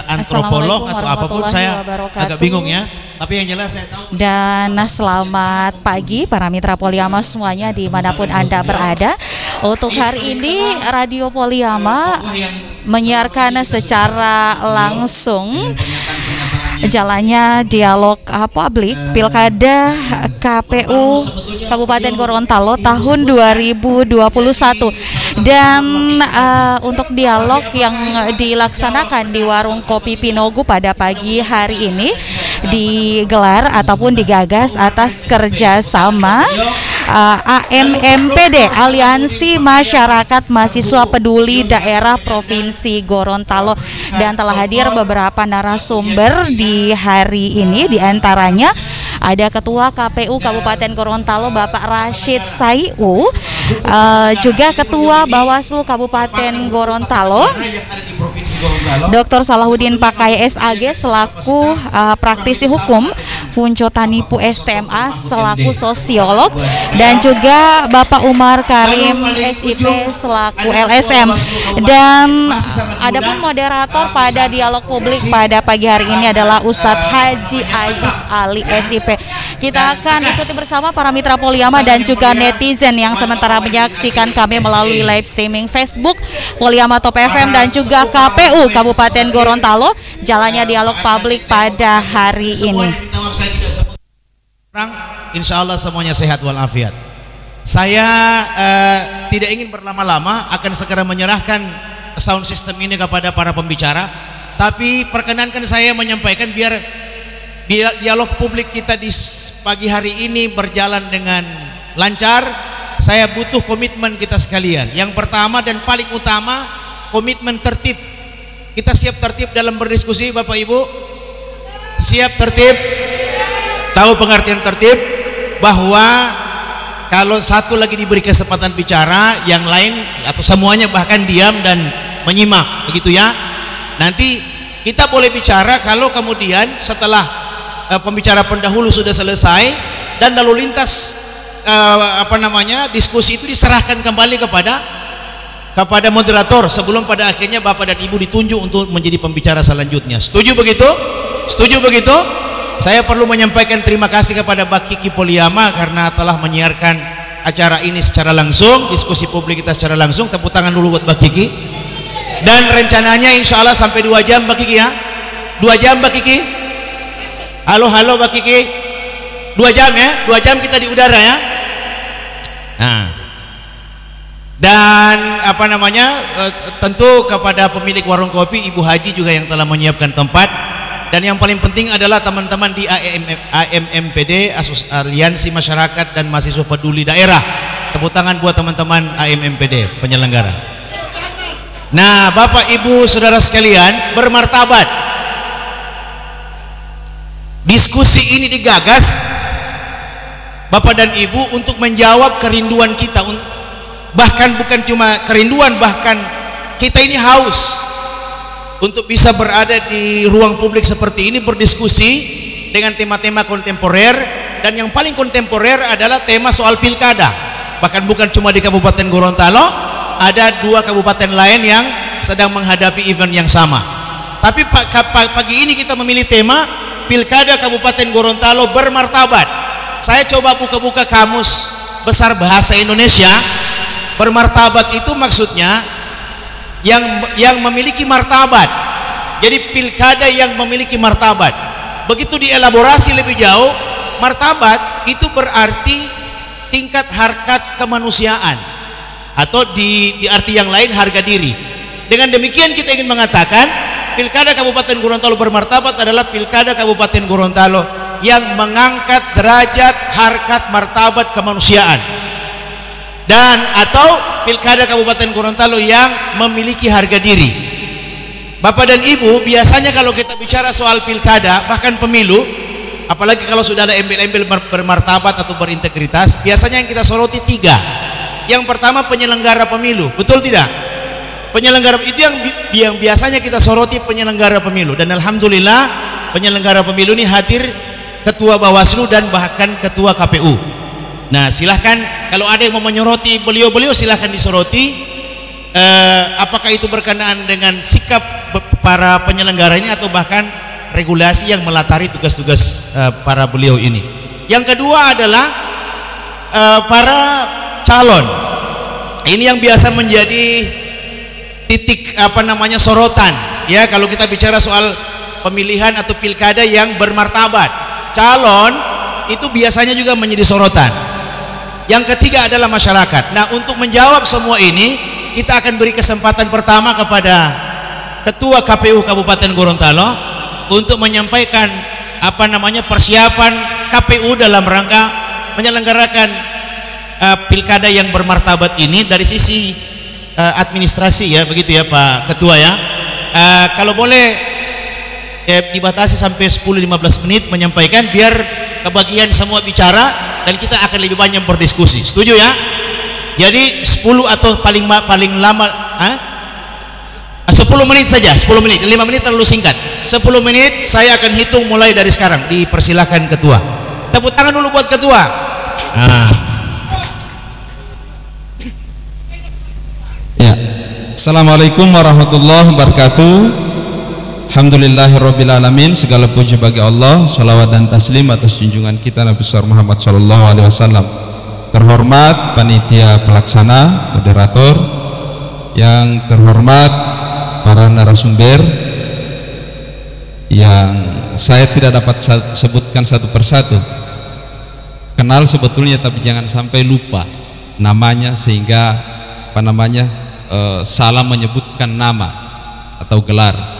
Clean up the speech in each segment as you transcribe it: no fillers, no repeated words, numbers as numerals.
antropolog atau apapun, saya agak bingung ya. Tapi yang jelas saya tahu. Dan selamat pagi para mitra Poliama semuanya dimanapun Anda berada. Untuk hari ini Radio Poliama menyiarkan secara langsung jalannya dialog publik Pilkada KPU Kabupaten Gorontalo tahun 2021. Dan untuk dialog yang dilaksanakan di Warung Kopi Pinogu pada pagi hari ini digelar ataupun digagas atas kerjasama AMMPD, Aliansi Masyarakat Mahasiswa Peduli Daerah Provinsi Gorontalo, dan telah hadir beberapa narasumber di hari ini. Di antaranya ada Ketua KPU Kabupaten Gorontalo Bapak Rashid Saiu, juga Ketua Bawaslu Kabupaten Gorontalo Dr. Salahuddin Pakai SAG selaku praktisi hukum, Punco Tanipu STMA selaku sosiolog, dan juga Bapak Umar Karim SIP selaku LSM. Dan adapun moderator pada dialog publik pada pagi hari ini adalah Ustadz Haji Aziz Ali SIP. Kita akan ikuti bersama para mitra Poliama dan juga netizen yang sementara menyaksikan kami melalui live streaming Facebook Poliama Top FM dan juga KPU Kabupaten Gorontalo, jalannya dialog publik pada hari ini. Insya Allah semuanya sehat walafiat. Saya tidak ingin berlama-lama, akan segera menyerahkan sound system ini kepada para pembicara. Tapi perkenankan saya menyampaikan biar dialog publik kita di pagi hari ini berjalan dengan lancar. Saya butuh komitmen kita sekalian. Yang pertama dan paling utama, komitmen tertib. Kita siap tertib dalam berdiskusi, Bapak Ibu? Siap tertib? Tahu pengertian tertib? Bahwa kalau satu lagi diberi kesempatan bicara, yang lain atau semuanya bahkan diam dan menyimak, begitu ya. Nanti kita boleh bicara kalau kemudian setelah pembicara pendahulu sudah selesai dan lalu lintas diskusi itu diserahkan kembali kepada moderator sebelum pada akhirnya Bapak dan Ibu ditunjuk untuk menjadi pembicara selanjutnya. Setuju begitu? Setuju begitu? Saya perlu menyampaikan terima kasih kepada Mbak Kiki Poliama karena telah menyiarkan acara ini secara langsung, diskusi publik kita secara langsung. Tepuk tangan dulu buat Mbak Kiki. Dan rencananya insya Allah sampai 2 jam Mbak Kiki ya. 2 jam Mbak Kiki. Halo Mbak Kiki. 2 jam ya. 2 jam kita di udara ya. Nah. Dan tentu kepada pemilik warung kopi Ibu Haji juga yang telah menyiapkan tempat. Dan yang paling penting adalah teman-teman di AMMPD, Aliansi Masyarakat dan Mahasiswa Peduli Daerah. Tepuk tangan buat teman-teman AMMPD penyelenggara. Nah, Bapak Ibu Saudara sekalian, bermartabat. Diskusi ini digagas Bapak dan Ibu untuk menjawab kerinduan kita. Bahkan bukan cuma kerinduan, bahkan kita ini haus untuk bisa berada di ruang publik seperti ini, berdiskusi dengan tema-tema kontemporer. Dan yang paling kontemporer adalah tema soal pilkada. Bahkan bukan cuma di Kabupaten Gorontalo, ada 2 kabupaten lain yang sedang menghadapi event yang sama. Tapi pagi ini kita memilih tema Pilkada Kabupaten Gorontalo bermartabat. Saya coba buka-buka kamus besar bahasa Indonesia. Bermartabat itu maksudnya yang memiliki martabat. Jadi pilkada yang memiliki martabat. Begitu dielaborasi lebih jauh, martabat itu berarti tingkat harkat kemanusiaan, atau di arti yang lain harga diri. Dengan demikian kita ingin mengatakan pilkada Kabupaten Gorontalo bermartabat adalah pilkada Kabupaten Gorontalo yang mengangkat derajat harkat martabat kemanusiaan. Dan atau pilkada Kabupaten Gorontalo yang memiliki harga diri. Bapak dan Ibu, biasanya kalau kita bicara soal pilkada, bahkan pemilu, apalagi kalau sudah ada embel-embel bermartabat atau berintegritas, biasanya yang kita soroti 3. Yang pertama penyelenggara pemilu, betul tidak? Penyelenggara itu yang biasanya kita soroti, penyelenggara pemilu. Dan alhamdulillah penyelenggara pemilu ini hadir Ketua Bawaslu dan bahkan Ketua KPU. Nah, silahkan kalau ada yang mau menyoroti beliau-beliau, silahkan disoroti. Apakah itu berkenaan dengan sikap para penyelenggara ini atau bahkan regulasi yang melatari tugas-tugas para beliau ini. Yang kedua adalah para calon. Ini yang biasa menjadi titik sorotan ya kalau kita bicara soal pemilihan atau pilkada yang bermartabat. Calon itu biasanya juga menjadi sorotan. Yang ketiga adalah masyarakat. Nah, untuk menjawab semua ini, kita akan beri kesempatan pertama kepada Ketua KPU Kabupaten Gorontalo untuk menyampaikan persiapan KPU dalam rangka menyelenggarakan pilkada yang bermartabat ini dari sisi administrasi ya, begitu ya Pak Ketua ya. Kalau boleh dibatasi sampai 10-15 menit menyampaikan biar kebagian semua bicara dan kita akan lebih banyak berdiskusi. Setuju ya? Jadi 10 atau paling lama 10 menit saja, 10 menit. 5 menit terlalu singkat. 10 menit saya akan hitung mulai dari sekarang. Dipersilakan Ketua. Tepuk tangan dulu buat Ketua. Ya. Assalamualaikum warahmatullahi wabarakatuh. Alhamdulillahirabbil alamin, segala puji bagi Allah, salawat dan taslim atas junjungan kita Nabi besar Muhammad sallallahu alaihi wasallam. Terhormat panitia pelaksana, moderator, yang terhormat para narasumber yang saya tidak dapat sebutkan satu persatu. Kenal sebetulnya tapi jangan sampai lupa namanya sehingga salah menyebutkan nama atau gelar.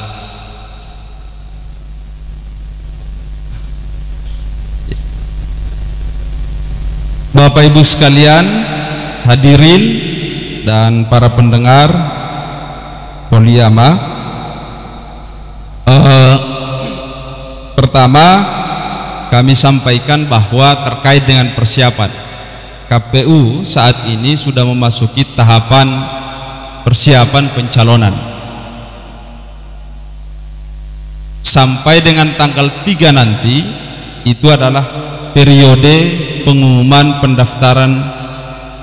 Bapak Ibu sekalian, hadirin dan para pendengar Poliama, pertama kami sampaikan bahwa terkait dengan persiapan, KPU saat ini sudah memasuki tahapan persiapan pencalonan. Sampai dengan tanggal 3 nanti itu adalah periode pengumuman pendaftaran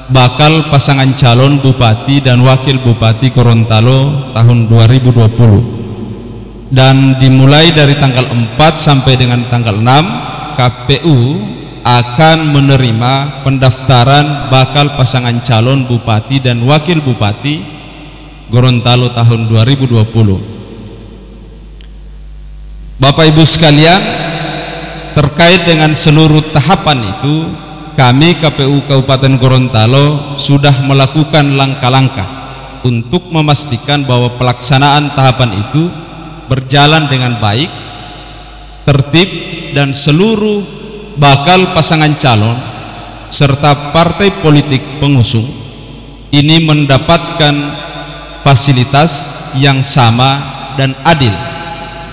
bakal pasangan calon bupati dan wakil bupati Gorontalo tahun 2020, dan dimulai dari tanggal 4 sampai dengan tanggal 6 KPU akan menerima pendaftaran bakal pasangan calon bupati dan wakil bupati Gorontalo tahun 2020. Bapak Ibu sekalian, terkait dengan seluruh tahapan itu, kami KPU Kabupaten Gorontalo sudah melakukan langkah-langkah untuk memastikan bahwa pelaksanaan tahapan itu berjalan dengan baik, tertib, dan seluruh bakal pasangan calon serta partai politik pengusung ini mendapatkan fasilitas yang sama dan adil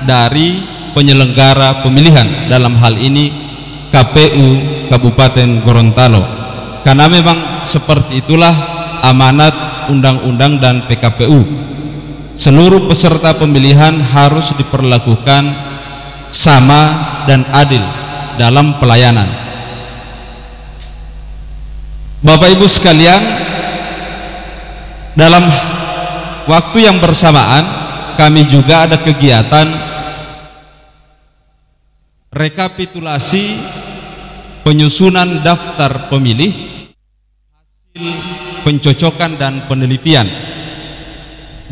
dari penyelenggara pemilihan, dalam hal ini KPU Kabupaten Gorontalo, karena memang seperti itulah amanat undang-undang dan PKPU. Seluruh peserta pemilihan harus diperlakukan sama dan adil dalam pelayanan. Bapak Ibu sekalian, dalam waktu yang bersamaan kami juga ada kegiatan rekapitulasi penyusunan daftar pemilih, hasil pencocokan dan penelitian,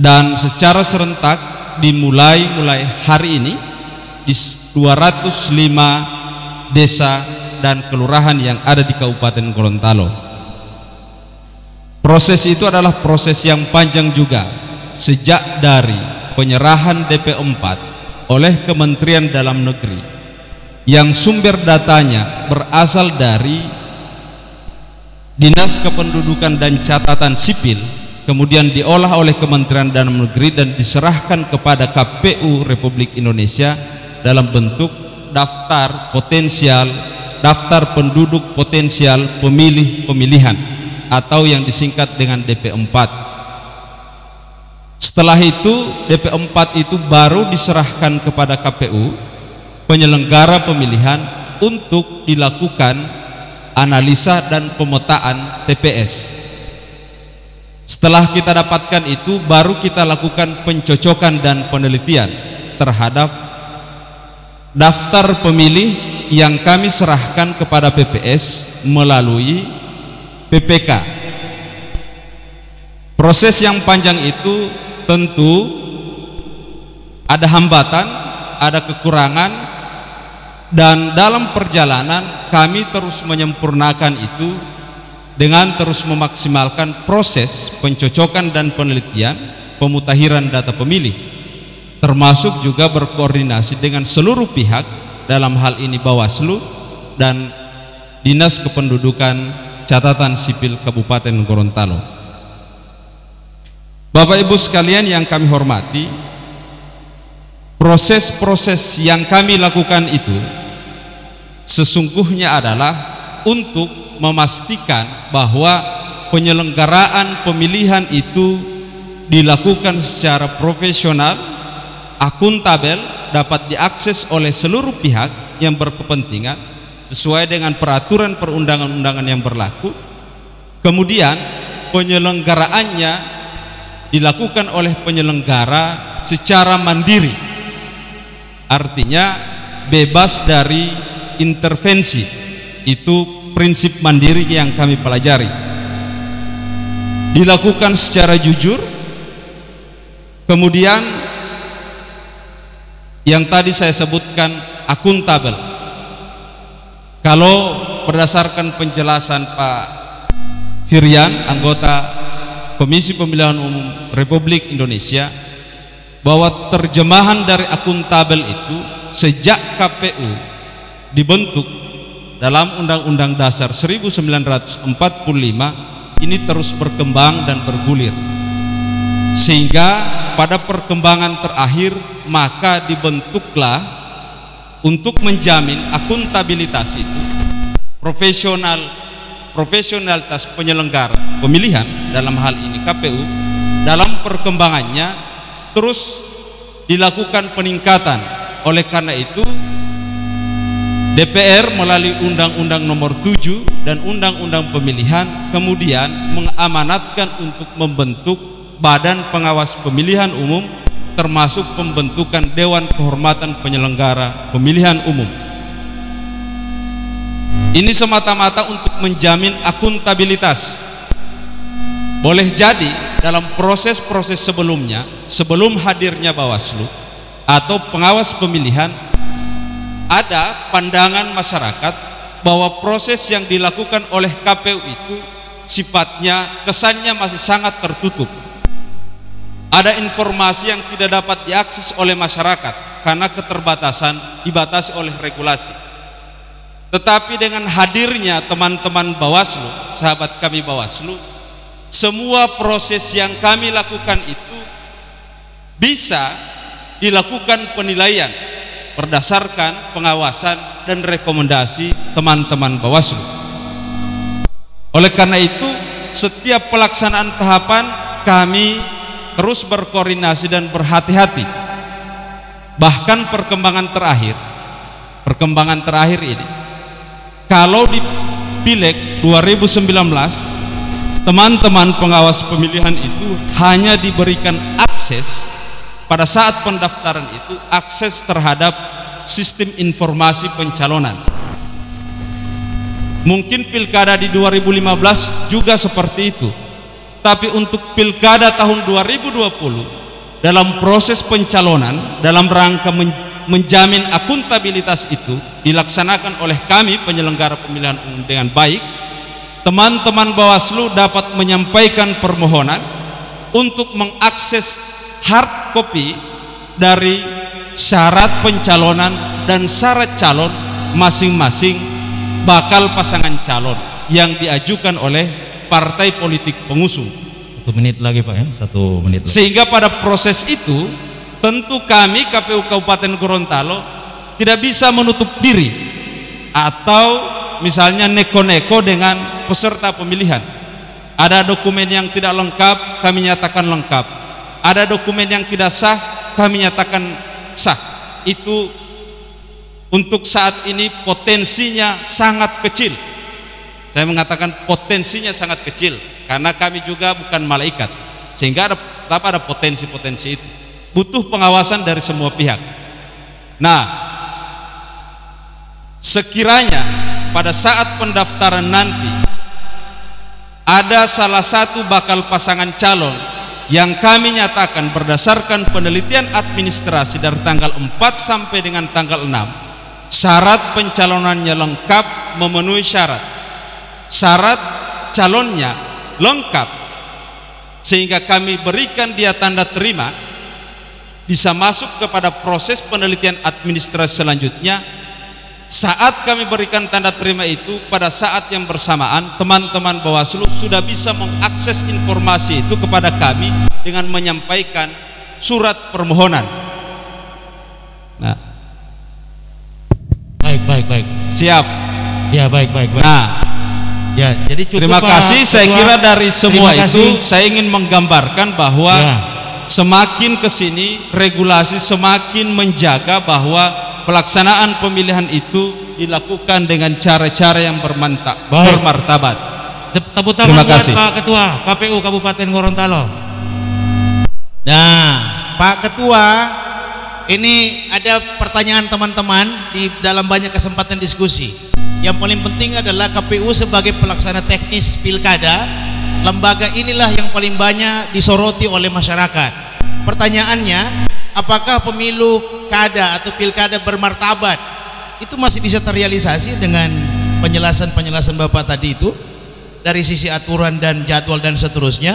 dan secara serentak dimulai hari ini di 205 desa dan kelurahan yang ada di Kabupaten Gorontalo. Proses itu adalah proses yang panjang juga, sejak dari penyerahan DP4 oleh Kementerian Dalam Negeri yang sumber datanya berasal dari Dinas Kependudukan dan Catatan Sipil, kemudian diolah oleh Kementerian Dalam Negeri dan diserahkan kepada KPU Republik Indonesia dalam bentuk daftar potensial, daftar penduduk potensial pemilih pemilihan atau yang disingkat dengan DP4. Setelah itu DP4 itu baru diserahkan kepada KPU penyelenggara pemilihan untuk dilakukan analisa dan pemetaan TPS. Setelah kita dapatkan itu, baru kita lakukan pencocokan dan penelitian terhadap daftar pemilih yang kami serahkan kepada PPS melalui PPK. Proses yang panjang itu tentu ada hambatan, ada kekurangan, dan dalam perjalanan kami terus menyempurnakan itu dengan terus memaksimalkan proses pencocokan dan penelitian pemutakhiran data pemilih, termasuk juga berkoordinasi dengan seluruh pihak, dalam hal ini Bawaslu dan Dinas Kependudukan Catatan Sipil Kabupaten Gorontalo. Bapak Ibu sekalian yang kami hormati, proses-proses yang kami lakukan itu sesungguhnya adalah untuk memastikan bahwa penyelenggaraan pemilihan itu dilakukan secara profesional, akuntabel, dapat diakses oleh seluruh pihak yang berkepentingan sesuai dengan peraturan perundang-undangan yang berlaku. Kemudian penyelenggaraannya dilakukan oleh penyelenggara secara mandiri, artinya bebas dari intervensi. Itu prinsip mandiri yang kami pelajari. Dilakukan secara jujur. Kemudian yang tadi saya sebutkan akuntabel. Kalau berdasarkan penjelasan Pak Firian, anggota Komisi Pemilihan Umum Republik Indonesia, bahwa terjemahan dari akuntabel itu sejak KPU dibentuk dalam Undang-Undang Dasar 1945 ini terus berkembang dan bergulir, sehingga pada perkembangan terakhir maka dibentuklah untuk menjamin akuntabilitas itu profesionalitas penyelenggara pemilihan, dalam hal ini KPU. Dalam perkembangannya terus dilakukan peningkatan. Oleh karena itu DPR melalui Undang-Undang Nomor 7 dan Undang-Undang Pemilihan kemudian mengamanatkan untuk membentuk Badan Pengawas Pemilihan Umum, termasuk pembentukan Dewan Kehormatan Penyelenggara Pemilihan Umum. Ini semata-mata untuk menjamin akuntabilitas. Boleh jadi dalam proses-proses sebelumnya, sebelum hadirnya Bawaslu atau pengawas pemilihan, ada pandangan masyarakat bahwa proses yang dilakukan oleh KPU itu sifatnya, kesannya masih sangat tertutup. Ada informasi yang tidak dapat diakses oleh masyarakat karena keterbatasan, dibatasi oleh regulasi. Tetapi dengan hadirnya teman-teman Bawaslu, sahabat kami Bawaslu, semua proses yang kami lakukan itu bisa dilakukan penilaian berdasarkan pengawasan dan rekomendasi teman-teman Bawaslu. Oleh karena itu, setiap pelaksanaan tahapan kami terus berkoordinasi dan berhati-hati. Bahkan perkembangan terakhir ini, kalau di Pileg 2019 teman-teman pengawas pemilihan itu hanya diberikan akses pada saat pendaftaran itu, akses terhadap sistem informasi pencalonan. Mungkin pilkada di 2015 juga seperti itu, tapi untuk pilkada tahun 2020 dalam proses pencalonan dalam rangka menjamin akuntabilitas itu dilaksanakan oleh kami penyelenggara pemilihan umum dengan baik. Teman-teman Bawaslu dapat menyampaikan permohonan untuk mengakses hard copy dari syarat pencalonan dan syarat calon masing-masing bakal pasangan calon yang diajukan oleh partai politik pengusung. 1 menit lagi Pak ya, 1 menit lagi. Sehingga pada proses itu tentu kami KPU Kabupaten Gorontalo tidak bisa menutup diri atau misalnya neko-neko dengan peserta pemilihan. Ada dokumen yang tidak lengkap, kami nyatakan lengkap. Ada dokumen yang tidak sah, kami nyatakan sah. Itu untuk saat ini potensinya sangat kecil. Saya mengatakan potensinya sangat kecil karena kami juga bukan malaikat, sehingga tetap ada potensi-potensi itu. Butuh pengawasan dari semua pihak. Nah, sekiranya pada saat pendaftaran nanti ada salah satu bakal pasangan calon yang kami nyatakan berdasarkan penelitian administrasi dari tanggal 4 sampai dengan tanggal 6, syarat pencalonannya lengkap, memenuhi syarat calonnya lengkap, sehingga kami berikan dia tanda terima, bisa masuk kepada proses penelitian administrasi selanjutnya. Saat kami berikan tanda terima itu, pada saat yang bersamaan teman-teman Bawaslu sudah bisa mengakses informasi itu kepada kami dengan menyampaikan surat permohonan. Nah, baik. siap. Ya, baik. Nah, ya, jadi cukup, terima kasih. Saya kira dari semua itu saya ingin menggambarkan bahwa semakin kesini regulasi semakin menjaga bahwa pelaksanaan pemilihan itu dilakukan dengan cara-cara yang bermartabat. Tepuk tangan Terima buat kasih. Pak Ketua KPU Kabupaten Gorontalo. Nah, Pak Ketua, ini ada pertanyaan teman-teman di dalam banyak kesempatan diskusi. Yang paling penting adalah KPU sebagai pelaksana teknis pilkada, lembaga inilah yang paling banyak disoroti oleh masyarakat. Pertanyaannya, apakah pemilu kada atau pilkada bermartabat itu masih bisa terrealisasi dengan penjelasan Bapak tadi itu dari sisi aturan dan jadwal dan seterusnya?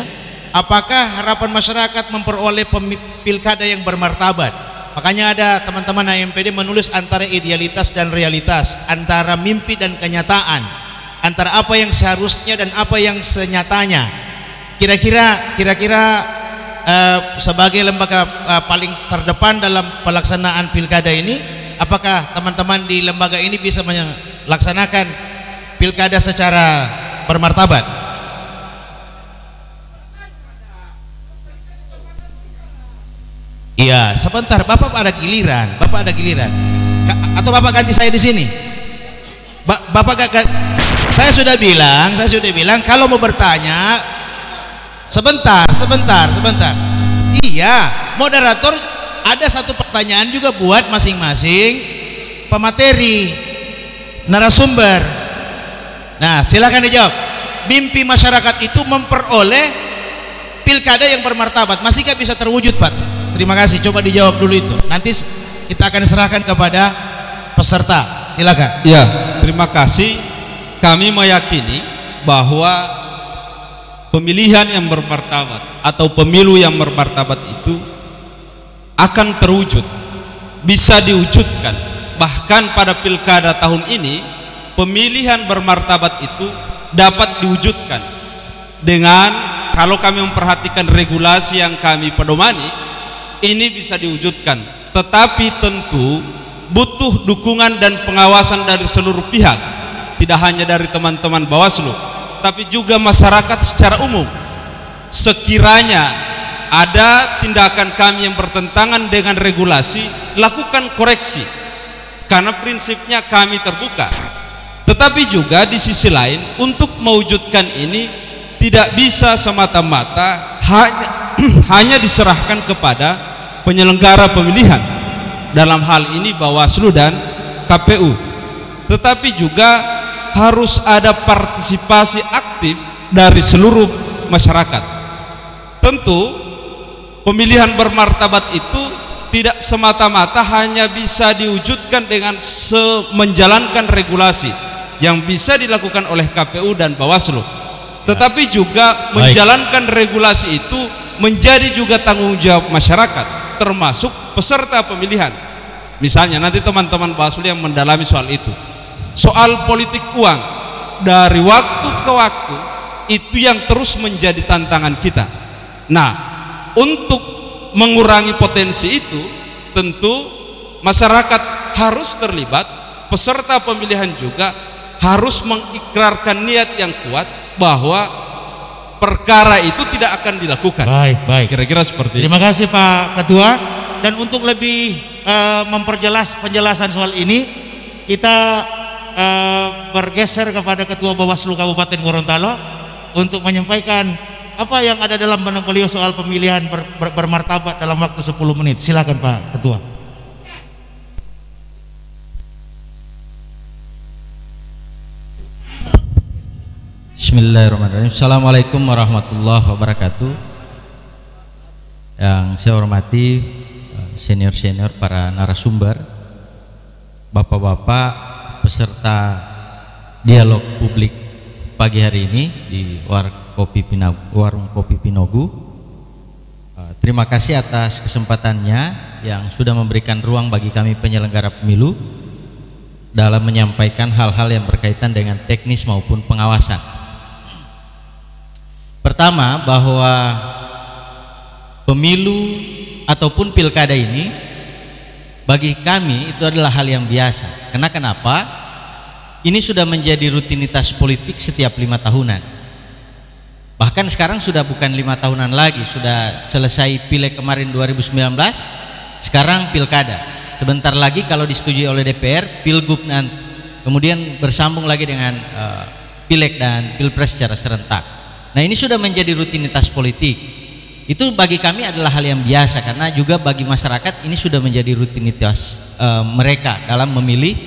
Apakah harapan masyarakat memperoleh pilkada yang bermartabat? Makanya ada teman-teman AMPD menulis antara idealitas dan realitas, antara mimpi dan kenyataan, antara apa yang seharusnya dan apa yang senyatanya. Kira-kira sebagai lembaga paling terdepan dalam pelaksanaan pilkada ini, apakah teman-teman di lembaga ini bisa melaksanakan pilkada secara bermartabat? Iya, sebentar, Bapak ada giliran, atau Bapak ganti saya di sini? Saya sudah bilang kalau mau bertanya sebentar. Iya, moderator ada satu pertanyaan juga buat masing-masing pemateri narasumber. Nah, silakan dijawab. Mimpi masyarakat itu memperoleh pilkada yang bermartabat, masihkah bisa terwujud, Pak? Terima kasih, coba dijawab dulu itu. Nanti kita akan serahkan kepada peserta. Silakan. Ya, terima kasih. Kami meyakini bahwa pemilihan yang bermartabat atau pemilu yang bermartabat itu akan terwujud, bisa diwujudkan. Bahkan pada pilkada tahun ini, pemilihan bermartabat itu dapat diwujudkan dengan, kalau kami memperhatikan regulasi yang kami pedomani, ini bisa diwujudkan. Tetapi tentu butuh dukungan dan pengawasan dari seluruh pihak, tidak hanya dari teman-teman Bawaslu, tapi juga masyarakat secara umum. Sekiranya ada tindakan kami yang bertentangan dengan regulasi, lakukan koreksi, karena prinsipnya kami terbuka. Tetapi juga di sisi lain, untuk mewujudkan ini tidak bisa semata-mata hanya diserahkan kepada penyelenggara pemilihan, dalam hal ini Bawaslu dan KPU, tetapi juga harus ada partisipasi aktif dari seluruh masyarakat. Tentu pemilihan bermartabat itu tidak semata-mata hanya bisa diwujudkan dengan menjalankan regulasi yang bisa dilakukan oleh KPU dan Bawaslu, tetapi juga menjalankan regulasi itu menjadi juga tanggung jawab masyarakat, termasuk peserta pemilihan. Misalnya nanti teman-teman Bawaslu yang mendalami soal itu, soal politik uang dari waktu ke waktu, itu yang terus menjadi tantangan kita. Nah, untuk mengurangi potensi itu, tentu masyarakat harus terlibat, peserta pemilihan juga harus mengikrarkan niat yang kuat bahwa perkara itu tidak akan dilakukan. Baik. Kira-kira seperti itu. Terima kasih Pak Ketua. Dan untuk lebih memperjelas penjelasan soal ini, kita bergeser kepada Ketua Bawaslu Kabupaten Gorontalo. untuk menyampaikan apa yang ada dalam benak beliau soal pemilihan bermartabat dalam waktu 10 menit. Silakan Pak Ketua. Bismillahirrahmanirrahim. Assalamualaikum warahmatullahi wabarakatuh. Yang saya hormati senior-senior para narasumber, bapak-bapak peserta dialog publik pagi hari ini di Warung Kopi Pinogu. Terima kasih atas kesempatannya yang sudah memberikan ruang bagi kami penyelenggara pemilu dalam menyampaikan hal-hal yang berkaitan dengan teknis maupun pengawasan. Pertama, bahwa pemilu ataupun pilkada ini bagi kami itu adalah hal yang biasa. Karena kenapa? Ini sudah menjadi rutinitas politik setiap 5 tahunan. Bahkan sekarang sudah bukan 5 tahunan lagi, sudah selesai pileg kemarin 2019, sekarang pilkada. Sebentar lagi kalau disetujui oleh DPR, pilgub nanti, kemudian bersambung lagi dengan pileg dan pilpres secara serentak. Nah, ini sudah menjadi rutinitas politik. Itu bagi kami adalah hal yang biasa, karena juga bagi masyarakat ini sudah menjadi rutinitas mereka dalam memilih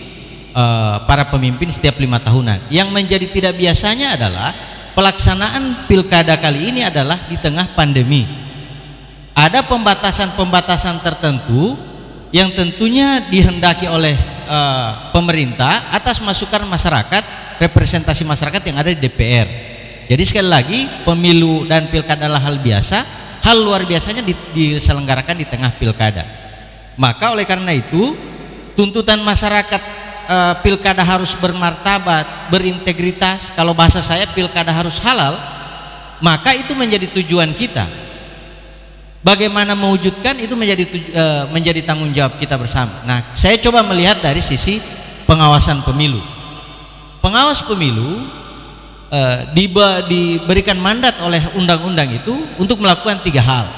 para pemimpin setiap 5 tahunan. Yang menjadi tidak biasanya adalah pelaksanaan pilkada kali ini adalah di tengah pandemi. Ada pembatasan-pembatasan tertentu yang tentunya dihendaki oleh pemerintah atas masukan masyarakat, representasi masyarakat yang ada di DPR. Jadi sekali lagi, pemilu dan pilkada adalah hal biasa. Hal luar biasanya diselenggarakan di tengah pilkada. Maka oleh karena itu, tuntutan masyarakat pilkada harus bermartabat, berintegritas. Kalau bahasa saya, pilkada harus halal. Maka itu menjadi tujuan kita. Bagaimana mewujudkan itu menjadi tanggung jawab kita bersama. Nah, saya coba melihat dari sisi pengawasan pemilu. Pengawas pemilu diberikan mandat oleh undang-undang itu untuk melakukan 3 hal.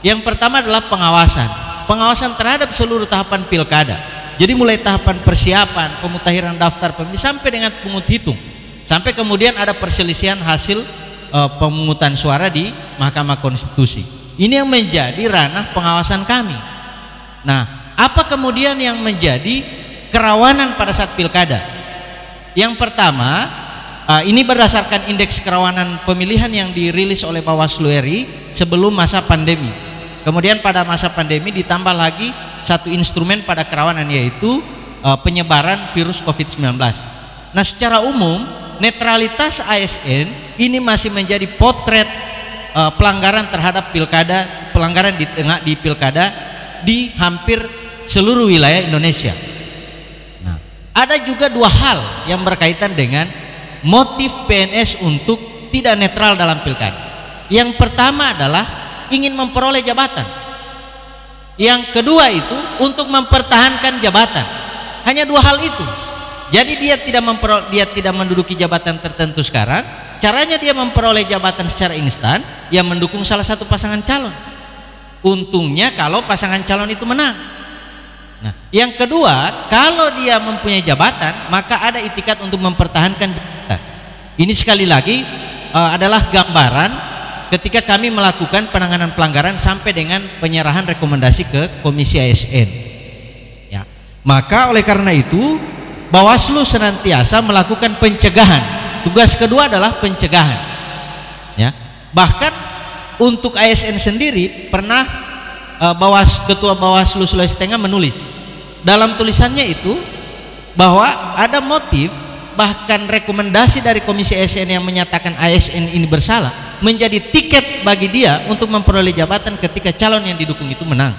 Yang pertama adalah pengawasan terhadap seluruh tahapan pilkada. Jadi mulai tahapan persiapan, pemutahiran daftar pemilih sampai dengan pungut hitung, sampai kemudian ada perselisihan hasil pemungutan suara di Mahkamah Konstitusi. Ini yang menjadi ranah pengawasan kami. Nah, apa kemudian yang menjadi kerawanan pada saat pilkada? Yang pertama, ini berdasarkan indeks kerawanan pemilihan yang dirilis oleh Bawaslu RI sebelum masa pandemi. Kemudian pada masa pandemi ditambah lagi satu instrumen pada kerawanan, yaitu penyebaran virus COVID-19. Nah, secara umum netralitas ASN ini masih menjadi potret pelanggaran terhadap pilkada, pelanggaran di pilkada di hampir seluruh wilayah Indonesia. Nah, ada juga 2 hal yang berkaitan dengan motif PNS untuk tidak netral dalam pilkada. Yang pertama adalah ingin memperoleh jabatan. Yang kedua itu untuk mempertahankan jabatan. Hanya 2 hal itu. Jadi dia tidak menduduki jabatan tertentu sekarang. Caranya dia memperoleh jabatan secara instan, yang mendukung salah satu pasangan calon. Untungnya kalau pasangan calon itu menang. Nah, yang kedua, kalau dia mempunyai jabatan, maka ada itikat untuk mempertahankan jabatan. Ini sekali lagi adalah gambaran ketika kami melakukan penanganan pelanggaran sampai dengan penyerahan rekomendasi ke Komisi ASN. Ya. Maka oleh karena itu, Bawaslu senantiasa melakukan pencegahan. Tugas kedua adalah pencegahan. Ya. Bahkan untuk ASN sendiri pernah Ketua Bawaslu Sulawesi Tengah menulis dalam tulisannya itu bahwa ada motif, bahkan rekomendasi dari Komisi ASN yang menyatakan ASN ini bersalah menjadi tiket bagi dia untuk memperoleh jabatan ketika calon yang didukung itu menang.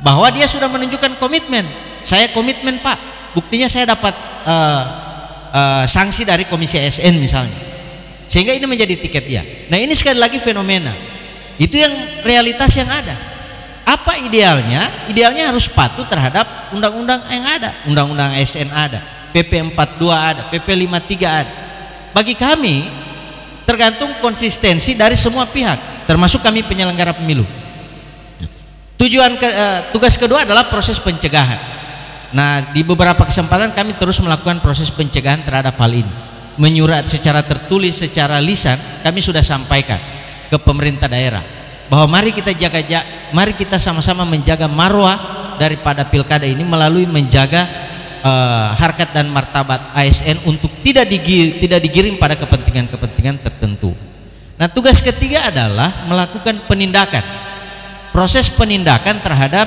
Bahwa dia sudah menunjukkan komitmen, saya komitmen Pak, buktinya saya dapat sanksi dari Komisi ASN misalnya, sehingga ini menjadi tiket dia. Nah, ini sekali lagi fenomena itu yang realitas yang ada. Apa idealnya? Idealnya harus patuh terhadap undang-undang yang ada. Undang-undang ASN ada, PP 42 ada, PP 53 ada. Bagi kami tergantung konsistensi dari semua pihak, termasuk kami penyelenggara pemilu. Tugas kedua adalah proses pencegahan. Nah, di beberapa kesempatan kami terus melakukan proses pencegahan terhadap hal ini. menyurat secara tertulis, secara lisan, kami sudah sampaikan ke pemerintah daerah bahwa mari kita sama-sama menjaga marwah daripada pilkada ini melalui menjaga harkat dan martabat ASN untuk tidak digiring pada kepentingan tertentu. Nah, tugas ketiga adalah melakukan penindakan, proses penindakan terhadap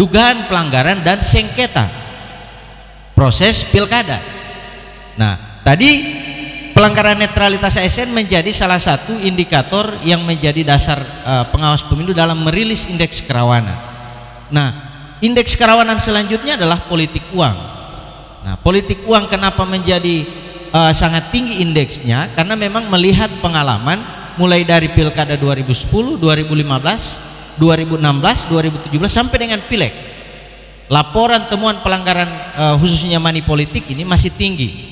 dugaan pelanggaran dan sengketa proses pilkada. Nah, tadi pelanggaran netralitas ASN menjadi salah satu indikator yang menjadi dasar pengawas pemilu dalam merilis indeks kerawanan. Nah, indeks kerawanan selanjutnya adalah politik uang. Nah, politik uang kenapa menjadi sangat tinggi indeksnya? Karena memang melihat pengalaman mulai dari pilkada 2010, 2015, 2016, 2017 sampai dengan pileg. Laporan temuan pelanggaran khususnya money politik ini masih tinggi.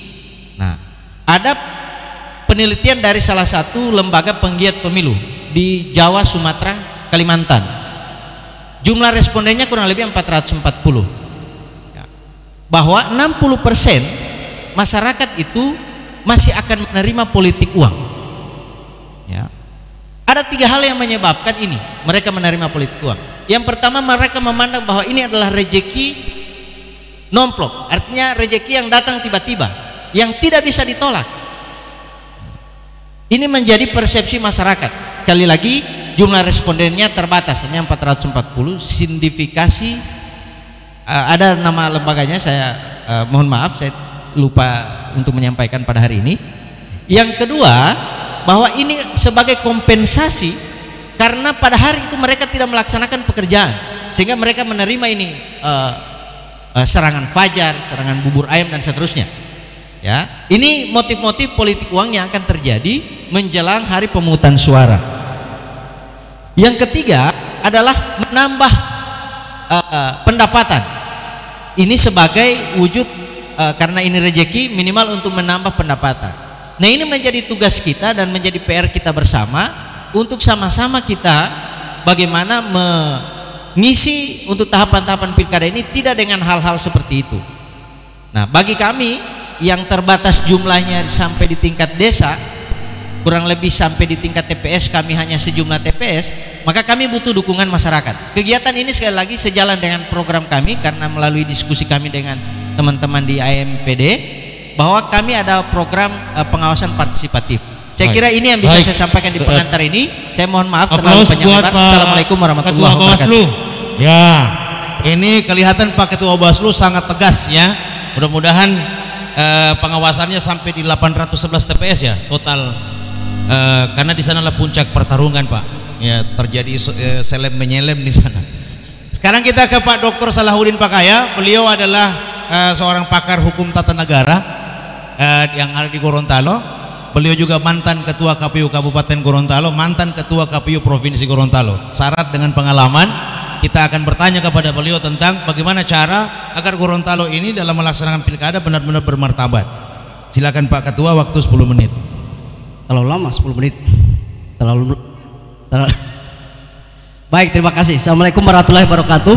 Nah, ada penelitian dari salah satu lembaga penggiat pemilu di Jawa, Sumatera, Kalimantan. Jumlah respondennya kurang lebih 440. Ya. Bahwa 60% masyarakat itu masih akan menerima politik uang. Ya. Ada 3 hal yang menyebabkan ini mereka menerima politik uang. Yang pertama, mereka memandang bahwa ini adalah rejeki nomplok, artinya rejeki yang datang tiba-tiba, yang tidak bisa ditolak. Ini menjadi persepsi masyarakat. Sekali lagi, jumlah respondennya terbatas, hanya 440. Sindifikasi ada nama lembaganya, saya mohon maaf saya lupa untuk menyampaikan pada hari ini. Yang kedua, bahwa ini sebagai kompensasi karena pada hari itu mereka tidak melaksanakan pekerjaan, sehingga mereka menerima ini serangan fajar, serangan bubur ayam dan seterusnya. Ya, ini motif-motif politik uang yang akan terjadi menjelang hari pemungutan suara. Yang ketiga adalah menambah pendapatan. Ini sebagai wujud karena ini rezeki minimal untuk menambah pendapatan. Nah, ini menjadi tugas kita dan menjadi PR kita bersama untuk sama-sama kita bagaimana mengisi untuk tahapan-tahapan pilkada ini tidak dengan hal-hal seperti itu. Nah, bagi kami yang terbatas jumlahnya sampai di tingkat desa, kurang lebih sampai di tingkat TPS kami hanya sejumlah TPS, maka kami butuh dukungan masyarakat. Kegiatan ini sekali lagi sejalan dengan program kami karena melalui diskusi kami dengan teman-teman di AMPD bahwa kami ada program pengawasan partisipatif. Saya kira ini yang bisa saya sampaikan di pengantar ini. Saya mohon maaf terlalu panjang lebar. Assalamualaikum warahmatullahi wabarakatuh. Ya, ini kelihatan Pak Ketua Bawaslu sangat tegas ya. Mudah-mudahan pengawasannya sampai di 811 TPS ya total, karena di sanalah puncak pertarungan Pak. Ya, terjadi seleb menyelem di sana. Sekarang kita ke Pak Dr. Salahuddin Pakaya. Beliau adalah seorang pakar hukum tata negara yang ada di Gorontalo. Beliau juga mantan ketua KPU Kabupaten Gorontalo, mantan ketua KPU Provinsi Gorontalo. Syarat dengan pengalaman, kita akan bertanya kepada beliau tentang bagaimana cara agar Gorontalo ini dalam melaksanakan pilkada benar-benar bermartabat. Silakan Pak Ketua, waktu 10 menit. Terlalu lama 10 menit. Terlalu. Baik, terima kasih. Assalamualaikum warahmatullahi wabarakatuh.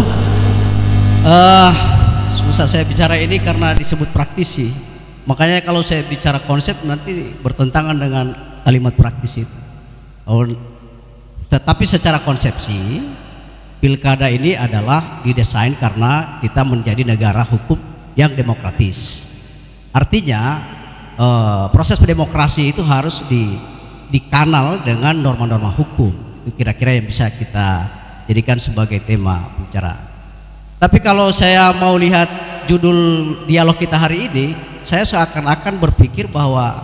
Susah saya bicara ini karena disebut praktisi. Makanya kalau saya bicara konsep nanti bertentangan dengan kalimat praktis itu. Tetapi secara konsepsi, pilkada ini adalah didesain karena kita menjadi negara hukum yang demokratis. Artinya proses demokrasi itu harus dikanal dengan norma-norma hukum. Itu kira-kira yang bisa kita jadikan sebagai tema pembicaraan. Tapi kalau saya mau lihat judul dialog kita hari ini, saya seakan-akan berpikir bahwa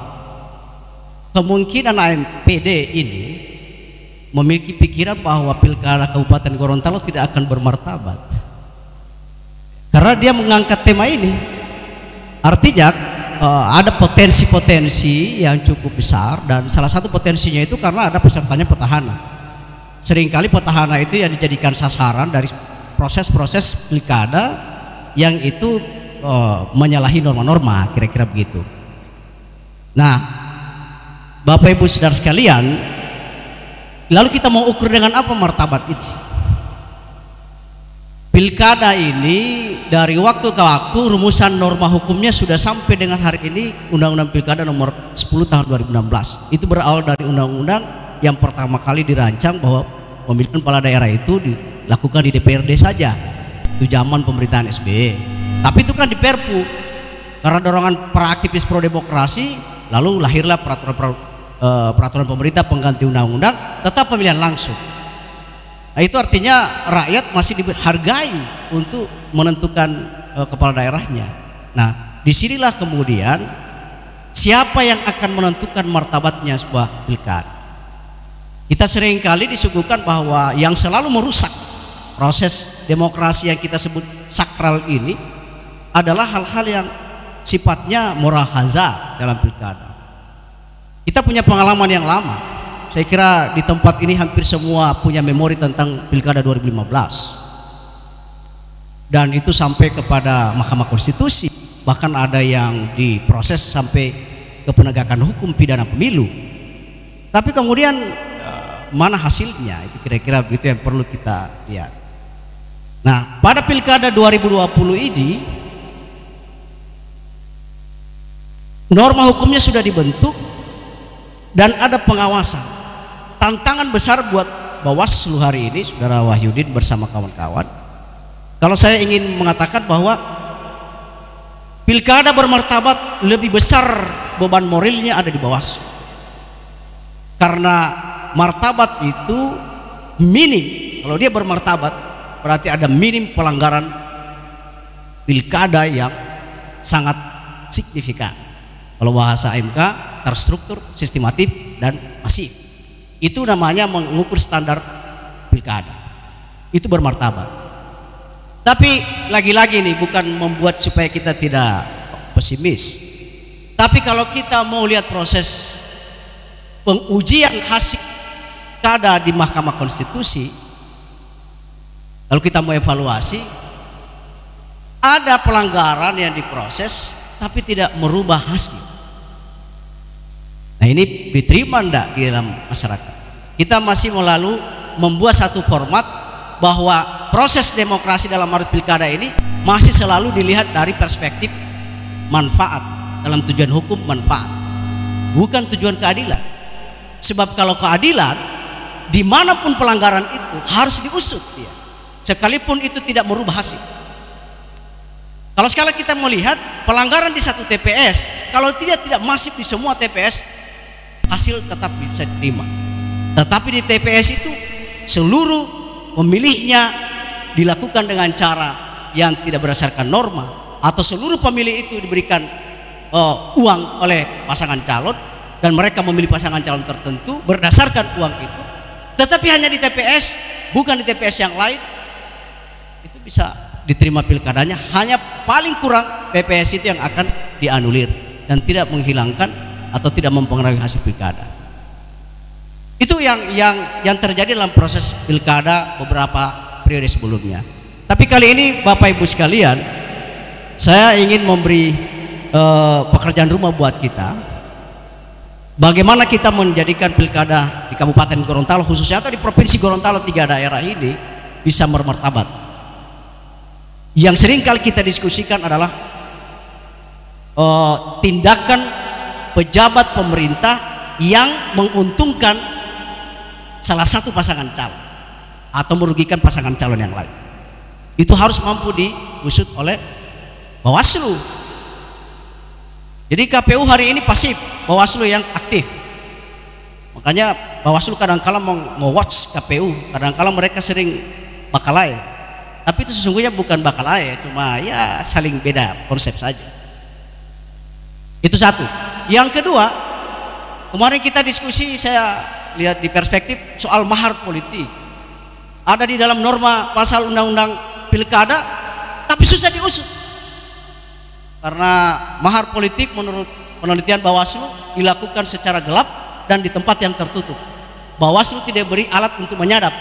kemungkinan AMPD ini memiliki pikiran bahwa pilkada Kabupaten Gorontalo tidak akan bermartabat karena dia mengangkat tema ini. Artinya ada potensi-potensi yang cukup besar, dan salah satu potensinya itu karena ada pesertanya petahana. Seringkali petahana itu yang dijadikan sasaran dari proses-proses pilkada yang itu menyalahi norma-norma, kira-kira begitu. Nah, Bapak Ibu saudara sekalian, lalu kita mau ukur dengan apa martabat ini? pilkada ini dari waktu ke waktu rumusan norma hukumnya sudah sampai dengan hari ini Undang-Undang Pilkada nomor 10 tahun 2016. Itu berawal dari undang-undang yang pertama kali dirancang bahwa pemilihan kepala daerah itu dilakukan di DPRD saja. Itu zaman pemerintahan SBY. Tapi itu kan di Perpu. Karena dorongan para aktivis pro demokrasi, lalu lahirlah peraturan pemerintah pengganti undang-undang tetap pemilihan langsung. Nah, itu artinya rakyat masih dihargai untuk menentukan kepala daerahnya. Nah, disinilah kemudian siapa yang akan menentukan martabatnya sebuah pilkada. Kita seringkali disuguhkan bahwa yang selalu merusak proses demokrasi yang kita sebut sakral ini adalah hal-hal yang sifatnya moral hazard dalam pilkada. Kita punya pengalaman yang lama. Saya kira di tempat ini hampir semua punya memori tentang Pilkada 2015. Dan itu sampai kepada Mahkamah Konstitusi. Bahkan ada yang diproses sampai ke penegakan hukum pidana pemilu. Tapi kemudian mana hasilnya? Itu kira-kira begitu yang perlu kita lihat. Nah, pada Pilkada 2020 ini norma hukumnya sudah dibentuk dan ada pengawasan. Tantangan besar buat Bawaslu hari ini, Saudara Wahyudin bersama kawan-kawan, kalau saya ingin mengatakan bahwa pilkada bermartabat lebih besar beban moralnya ada di Bawaslu, karena martabat itu minim. Kalau dia bermartabat berarti ada minim pelanggaran pilkada yang sangat signifikan. Kalau bahasa MK, terstruktur, sistematif, dan masif. Itu namanya mengukur standar pilkada. Itu bermartabat. Tapi lagi-lagi nih, bukan membuat supaya kita tidak pesimis. Tapi kalau kita mau lihat proses pengujian hasil pilkada di Mahkamah Konstitusi, lalu kita mau evaluasi, ada pelanggaran yang diproses tapi tidak merubah hasil. Nah, ini diterima enggak di dalam masyarakat? Kita masih membuat satu format bahwa proses demokrasi dalam arus pilkada ini masih selalu dilihat dari perspektif manfaat, dalam tujuan hukum manfaat, bukan tujuan keadilan. Sebab kalau keadilan, dimanapun pelanggaran itu harus diusut dia, sekalipun itu tidak merubah hasil. Kalau sekali kita melihat pelanggaran di satu TPS, kalau tidak masif di semua TPS, hasil tetap bisa diterima. Tetapi di TPS itu seluruh pemilihnya dilakukan dengan cara yang tidak berdasarkan norma, atau seluruh pemilih itu diberikan uang oleh pasangan calon dan mereka memilih pasangan calon tertentu berdasarkan uang itu, tetapi hanya di TPS, bukan di TPS yang lain, itu bisa diterima pilkadanya. Hanya paling kurang TPS itu yang akan dianulir dan tidak menghilangkan atau tidak mempengaruhi hasil pilkada. Itu yang terjadi dalam proses pilkada beberapa periode sebelumnya. Tapi kali ini Bapak Ibu sekalian, saya ingin memberi pekerjaan rumah buat kita. Bagaimana kita menjadikan pilkada di Kabupaten Gorontalo khususnya atau di Provinsi Gorontalo 3 daerah ini bisa bermartabat. Yang sering kali kita diskusikan adalah tindakan pejabat pemerintah yang menguntungkan salah satu pasangan calon atau merugikan pasangan calon yang lain. Itu harus mampu diusut oleh Bawaslu. Jadi KPU hari ini pasif, Bawaslu yang aktif. Makanya Bawaslu kadang-kala mau-watch KPU, kadang-kala mereka sering bakalai. Tapi itu sesungguhnya bukan bakalai, cuma ya saling beda konsep saja. Itu satu. Yang kedua, kemarin kita diskusi, saya lihat di perspektif soal mahar politik. Ada di dalam norma pasal undang-undang pilkada, tapi susah diusut. Karena mahar politik menurut penelitian Bawaslu dilakukan secara gelap dan di tempat yang tertutup. Bawaslu tidak beri alat untuk menyadap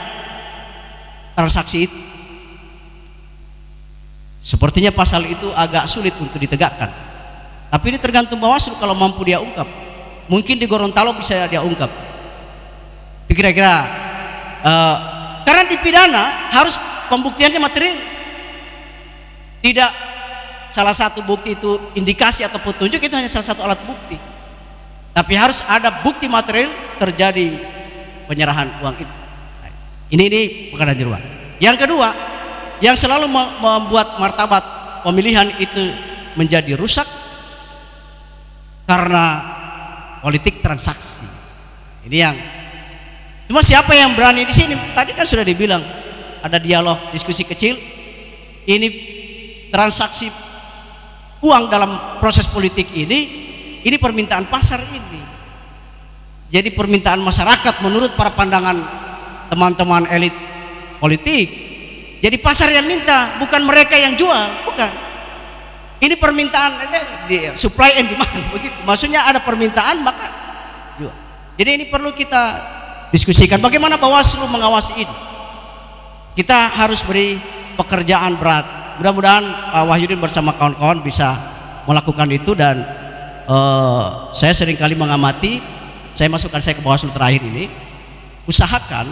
transaksi itu. Sepertinya pasal itu agak sulit untuk ditegakkan. Tapi ini tergantung Bawaslu kalau mampu dia ungkap. Mungkin di Gorontalo bisa dia ungkap. Kira-kira karena di pidana harus pembuktiannya material. Tidak salah satu bukti itu indikasi atau petunjuk, itu hanya salah satu alat bukti. Tapi harus ada bukti material terjadi penyerahan uang itu. Ini bukan jeruan. Yang kedua, yang selalu membuat martabat pemilihan itu menjadi rusak karena politik transaksi. Ini yang cuma siapa yang berani di sini? Tadi kan sudah dibilang ada dialog, diskusi kecil. Ini transaksi uang dalam proses politik ini permintaan pasar ini. Jadi permintaan masyarakat menurut para pandangan teman-teman elit politik. Jadi pasar yang minta, bukan mereka yang jual, bukan. Ini permintaan, supply and demand begitu. Maksudnya ada permintaan maka jual. Jadi ini perlu kita diskusikan bagaimana Bawaslu mengawasi ini. Kita harus beri pekerjaan berat. Mudah-mudahan Pak Wahyudin bersama kawan-kawan bisa melakukan itu, dan saya seringkali mengamati, saya masukkan saya ke Bawaslu terakhir ini, usahakan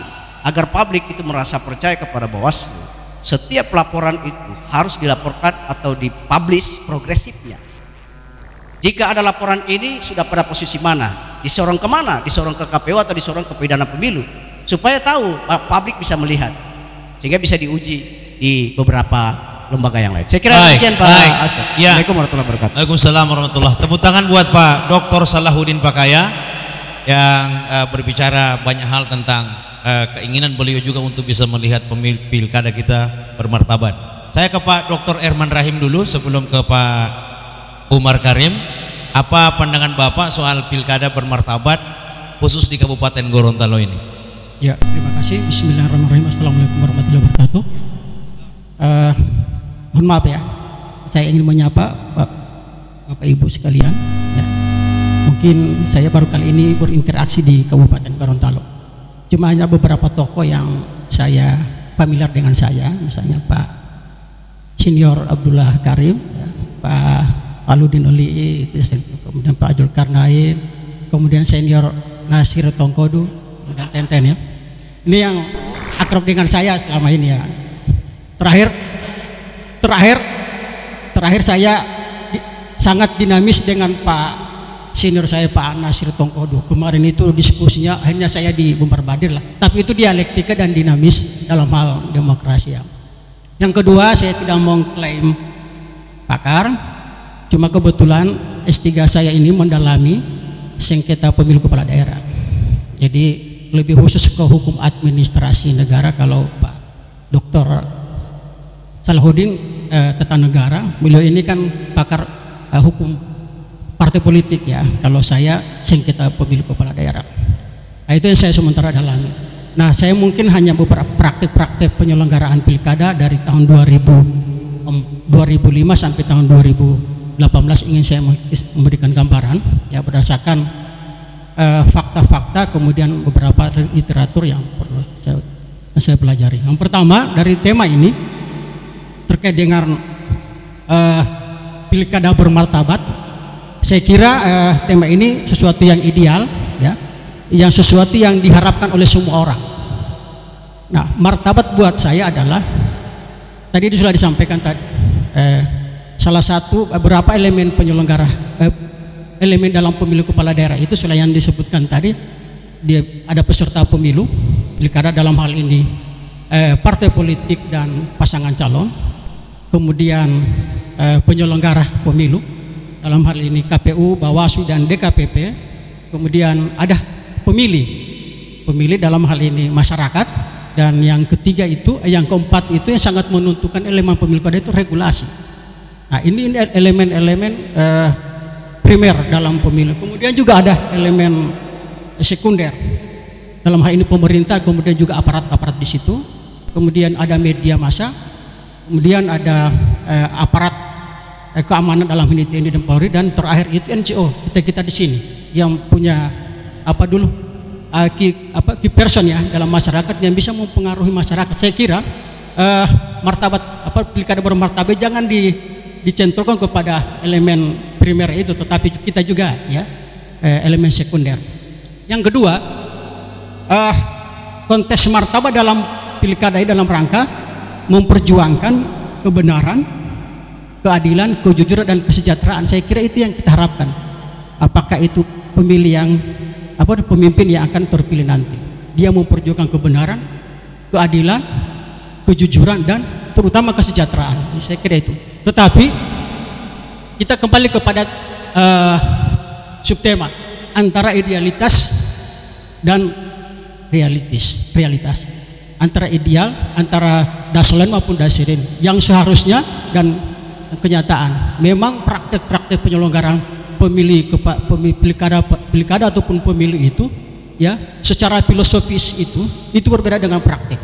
agar publik itu merasa percaya kepada Bawaslu. Setiap laporan itu harus dilaporkan atau dipublish progresifnya. Jika ada laporan ini sudah pada posisi mana, disorong kemana, disorong ke KPU atau disorong ke pidana pemilu, supaya tahu publik bisa melihat, sehingga bisa diuji di beberapa lembaga yang lain. Saya kira demikian Pak Asto. Ya. Assalamualaikum warahmatullahi wabarakatuh. Waalaikumsalam warahmatullahi. Tepuk tangan buat Pak Dr. Salahuddin Pakaya yang berbicara banyak hal tentang keinginan beliau juga untuk bisa melihat pilkada kita bermartabat. Saya ke Pak Dr. Erman Rahim dulu sebelum ke Pak Umar Karim. Apa pandangan Bapak soal pilkada bermartabat khusus di Kabupaten Gorontalo ini? Ya, terima kasih. Bismillahirrahmanirrahim. Assalamualaikum warahmatullahi wabarakatuh. Mohon maaf ya, saya ingin menyapa Bapak Ibu sekalian ya. Mungkin saya baru kali ini berinteraksi di Kabupaten Gorontalo. Cuma hanya beberapa tokoh yang saya familiar dengan saya, misalnya Pak Senior Abdullah Karim ya, Pak Aludin Oli, kemudian Pak Zulkarnain, kemudian Senior Nasir Tongkodu, kemudian Tenten ya. Ini yang akrab dengan saya selama ini ya. Terakhir saya sangat dinamis dengan Pak senior saya Pak Nasir Tongkodu. Kemarin itu diskusinya akhirnya saya dibombardir lah. Tapi itu dialektika dan dinamis dalam hal demokrasi ya. Yang kedua, saya tidak mengklaim pakar. Cuma kebetulan S3 saya ini mendalami sengketa pemilu kepala daerah. Jadi lebih khusus ke hukum administrasi negara. Kalau Pak Dr. Salahuddin tata negara, beliau ini kan pakar hukum partai politik ya. Kalau saya sengketa pemilu kepala daerah. Nah, itu yang saya sementara dalami. Nah, saya mungkin hanya beberapa praktek-praktek penyelenggaraan pilkada dari tahun 2005 sampai tahun 2018 ingin saya memberikan gambaran ya berdasarkan fakta-fakta, kemudian beberapa literatur yang perlu saya pelajari. Yang pertama dari tema ini terkait dengan pilkada bermartabat. Saya kira tema ini sesuatu yang ideal ya, yang sesuatu yang diharapkan oleh semua orang. Nah, martabat buat saya adalah tadi sudah disampaikan tadi salah satu beberapa elemen penyelenggara elemen dalam pemilu kepala daerah itu sudah yang disebutkan tadi. Dia ada peserta pemilu pilkada, dalam hal ini partai politik dan pasangan calon, kemudian penyelenggara pemilu dalam hal ini KPU, Bawaslu dan DKPP, kemudian ada pemilih dalam hal ini masyarakat, dan yang ketiga itu, yang keempat itu yang sangat menentukan elemen pemilu kada itu regulasi. Nah, ini elemen-elemen primer dalam pemilu. Kemudian juga ada elemen sekunder, dalam hal ini pemerintah, kemudian juga aparat-aparat di situ, kemudian ada media massa, kemudian ada aparat keamanan dalam ini TNI dan Polri, dan terakhir itu NGO kita di sini yang punya key person ya dalam masyarakat yang bisa mempengaruhi masyarakat. Saya kira martabat pilkada bermartabat jangan dicentolkan kepada elemen primer itu, tetapi kita juga ya elemen sekunder. Yang kedua, konteks martabat dalam pilkada dalam rangka memperjuangkan kebenaran, keadilan, kejujuran dan kesejahteraan. Saya kira itu yang kita harapkan. Apakah itu pemilih yang pemimpin yang akan terpilih nanti, dia memperjuangkan kebenaran, keadilan, kejujuran dan terutama kesejahteraan. Saya kira itu. Tetapi kita kembali kepada subtema antara idealitas dan realitas, antara ideal, antara dasolen maupun dasirin yang seharusnya dan kenyataan. Memang praktek-praktek penyelenggaraan pilkada ataupun pemilu itu ya secara filosofis itu berbeda dengan praktek.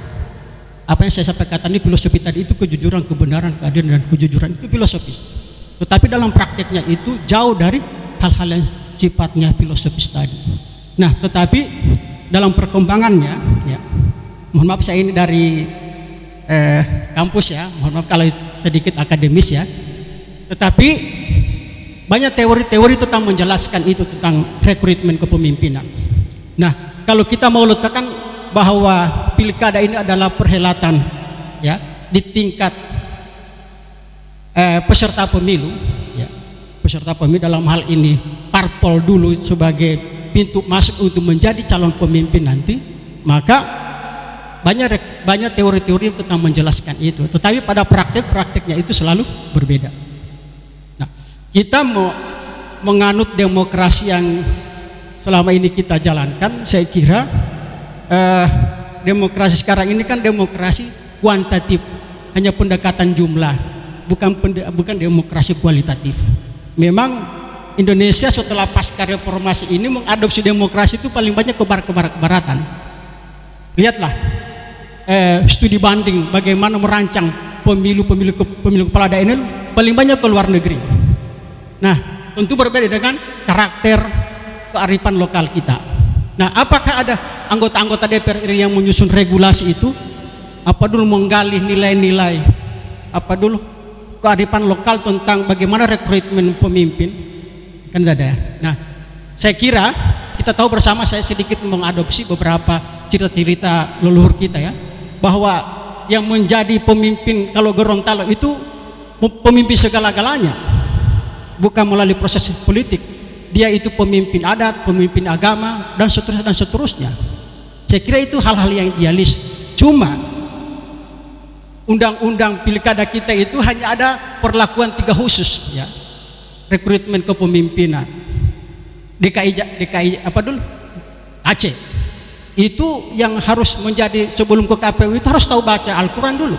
Apa yang saya sampaikan tadi, filosofi tadi itu kejujuran, kebenaran, keadilan dan kejujuran itu filosofis. Tetapi dalam prakteknya itu jauh dari hal-hal yang sifatnya filosofis tadi. Nah, tetapi dalam perkembangannya ya, mohon maaf saya ini dari kampus ya, mohon maaf kalau sedikit akademis ya. Tetapi banyak teori-teori tentang menjelaskan itu tentang rekrutmen kepemimpinan. Nah, kalau kita mau letakkan bahwa pilkada ini adalah perhelatan ya di tingkat peserta pemilu ya, peserta pemilu dalam hal ini parpol dulu sebagai pintu masuk untuk menjadi calon pemimpin nanti, maka banyak teori-teori tentang menjelaskan itu. Tetapi pada prakteknya itu selalu berbeda. Nah, kita mau menganut demokrasi yang selama ini kita jalankan, saya kira demokrasi sekarang ini kan demokrasi kuantitatif, hanya pendekatan jumlah, bukan demokrasi kualitatif. Memang Indonesia setelah pasca reformasi ini mengadopsi demokrasi itu paling banyak ke barat-baratan. Lihatlah studi banding bagaimana merancang pemilu kepala daerah paling banyak ke luar negeri. Nah, tentu berbeda dengan karakter kearifan lokal kita. Nah, apakah ada anggota-anggota DPR RI yang menyusun regulasi itu? Apa dulu menggali nilai-nilai kearifan lokal tentang bagaimana rekrutmen pemimpin? Kan tidak ada. Nah, saya kira kita tahu bersama, saya sedikit mengadopsi beberapa cerita-cerita leluhur kita ya, bahwa yang menjadi pemimpin kalau Gorontalo itu pemimpin segala-galanya, bukan melalui proses politik. Dia itu pemimpin adat, pemimpin agama, dan seterusnya. Saya kira itu hal-hal yang idealis. Cuma undang-undang pilkada kita itu hanya ada perlakuan 3 khusus ya, rekrutmen kepemimpinan. DKI Aceh itu yang harus menjadi, sebelum ke KPU itu harus tahu baca Al-Quran dulu.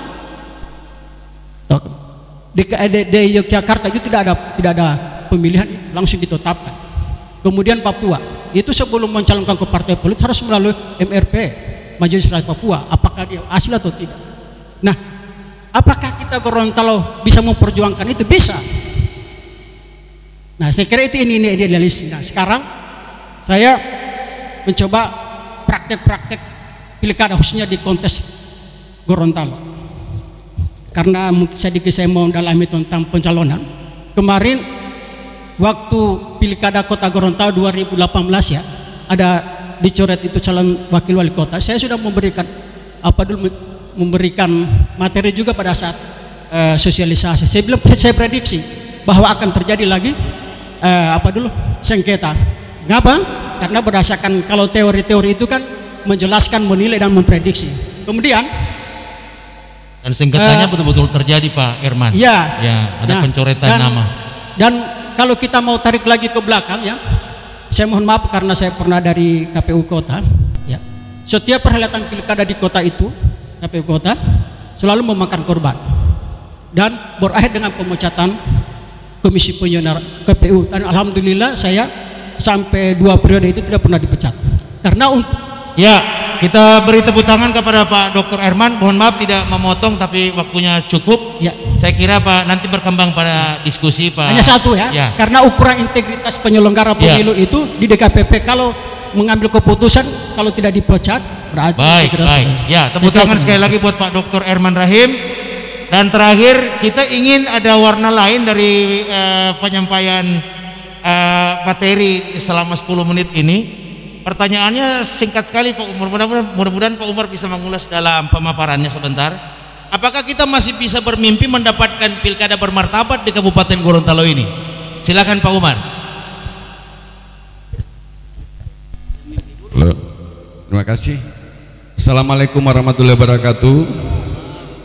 Di Yogyakarta itu tidak ada pemilihan, langsung ditetapkan. Kemudian Papua itu sebelum mencalonkan ke partai politik harus melalui MRP, Majelis Rakyat Papua, apakah dia asli atau tidak. Nah, apakah kita Gorontalo bisa memperjuangkan itu? Bisa. Nah, saya kira itu ini idealis. Nah, sekarang saya mencoba praktek-praktek pilkada khususnya di kontes Gorontalo, karena sedikit saya mau dalami tentang pencalonan. Kemarin waktu pilkada kota Gorontalo 2018 ya, ada dicoret itu calon wakil wali kota. Saya sudah memberikan materi juga pada saat sosialisasi. Saya prediksi bahwa akan terjadi lagi sengketa. Kenapa? Karena berdasarkan kalau teori-teori itu kan menjelaskan, menilai dan memprediksi. Kemudian dan sengketanya betul-betul terjadi Pak Herman. Iya. Ya, ada pencoretan nama. Dan kalau kita mau tarik lagi ke belakang ya, saya mohon maaf karena saya pernah dari KPU kota ya. Setiap perhelatan pilkada di kota itu, KPU kota selalu memakan korban dan berakhir dengan pemecatan komisi penyelenggara KPU. Dan alhamdulillah saya sampai 2 periode itu tidak pernah dipecat. Karena untuk ya, kita beri tepuk tangan kepada Pak Dr. Herman. Mohon maaf tidak memotong tapi waktunya cukup. Ya. Saya kira Pak nanti berkembang pada diskusi Pak. Hanya satu ya. Karena ukuran integritas penyelenggara pemilu itu di DKPP kalau mengambil keputusan kalau tidak dipecat berarti baik. Ya, tepuk tangan sekali lagi buat Pak Dr. Herman Rahim. Dan terakhir kita ingin ada warna lain dari penyampaian materi selama 10 menit ini. Pertanyaannya singkat sekali Pak Umar, mudah-mudahan Pak Umar bisa mengulas dalam pemaparannya sebentar. Apakah kita masih bisa bermimpi mendapatkan pilkada bermartabat di Kabupaten Gorontalo ini? Silakan Pak Umar. Halo. Terima kasih. Assalamualaikum warahmatullahi wabarakatuh.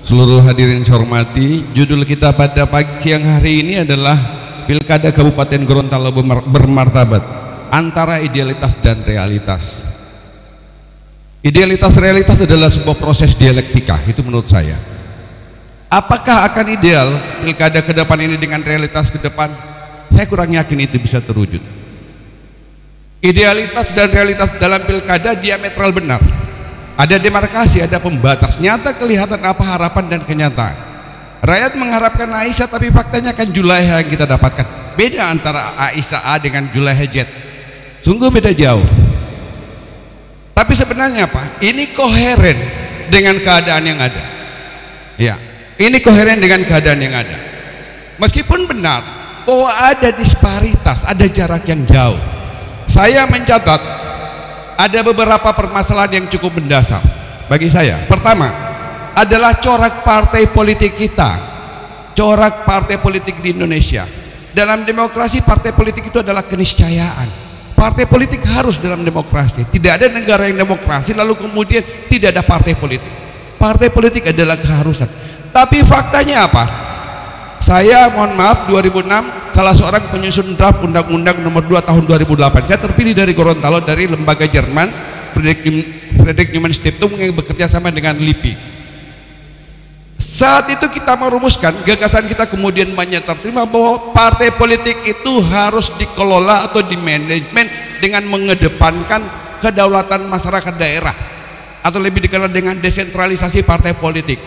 Seluruh hadirin saya hormati, judul kita pada pagi siang hari ini adalah Pilkada Kabupaten Gorontalo bermartabat, antara idealitas dan realitas. Idealitas realitas adalah sebuah proses dialektika, itu menurut saya. Apakah akan ideal pilkada ke depan ini dengan realitas ke depan? Saya kurang yakin itu bisa terwujud. Idealitas dan realitas dalam pilkada diametral benar. Ada demarkasi, ada pembatas. Nyata kelihatan apa harapan dan kenyataan. Rakyat mengharapkan Aisyah, tapi faktanya kan Julaiha yang kita dapatkan. Beda antara Aisyah A dengan Julaiha Z. Sungguh beda jauh. Tapi sebenarnya apa? Ini koheren dengan keadaan yang ada. Ya, ini koheren dengan keadaan yang ada. Meskipun benar bahwa ada disparitas, ada jarak yang jauh. Saya mencatat ada beberapa permasalahan yang cukup mendasar bagi saya. Pertama adalah corak partai politik kita, corak partai politik di Indonesia. Dalam demokrasi, partai politik itu adalah keniscayaan. Partai politik harus dalam demokrasi. Tidak ada negara yang demokrasi lalu kemudian tidak ada partai politik. Partai politik adalah keharusan. Tapi faktanya apa? Saya mohon maaf, 2006 salah seorang penyusun draft Undang-Undang nomor 2 tahun 2008. Saya terpilih dari Gorontalo, dari lembaga Jerman Friedrich Naumann Stiftung yang bekerja sama dengan LIPI. Saat itu kita merumuskan, gagasan kita kemudian banyak terterima bahwa partai politik itu harus dikelola atau dimanajemen dengan mengedepankan kedaulatan masyarakat daerah, atau lebih dikenal dengan desentralisasi partai politik.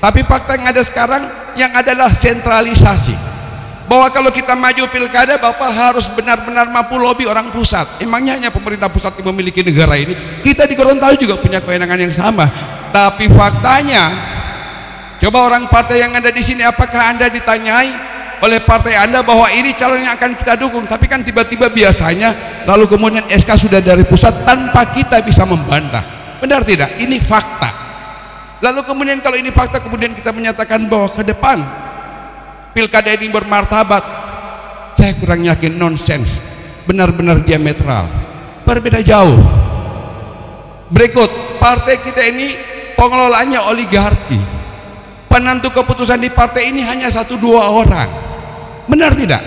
Tapi fakta yang ada sekarang yang adalah sentralisasi, bahwa kalau kita maju pilkada, Bapak harus benar-benar mampu lobby orang pusat. Emangnya hanya pemerintah pusat yang memiliki negara ini? Kita di Gorontalo juga punya kewenangan yang sama. Tapi faktanya, coba orang partai yang ada di sini, apakah Anda ditanyai oleh partai Anda bahwa ini calon yang akan kita dukung? Tapi kan tiba-tiba biasanya lalu kemudian SK sudah dari pusat tanpa kita bisa membantah. Benar tidak? Ini fakta. Lalu kemudian kalau ini fakta, kemudian kita menyatakan bahwa ke depan pilkada ini bermartabat, saya kurang yakin. Nonsens, benar-benar diametral, berbeda jauh. Berikut, partai kita ini pengelolaannya oligarki. Penentu keputusan di partai ini hanya 1-2 orang. Benar tidak?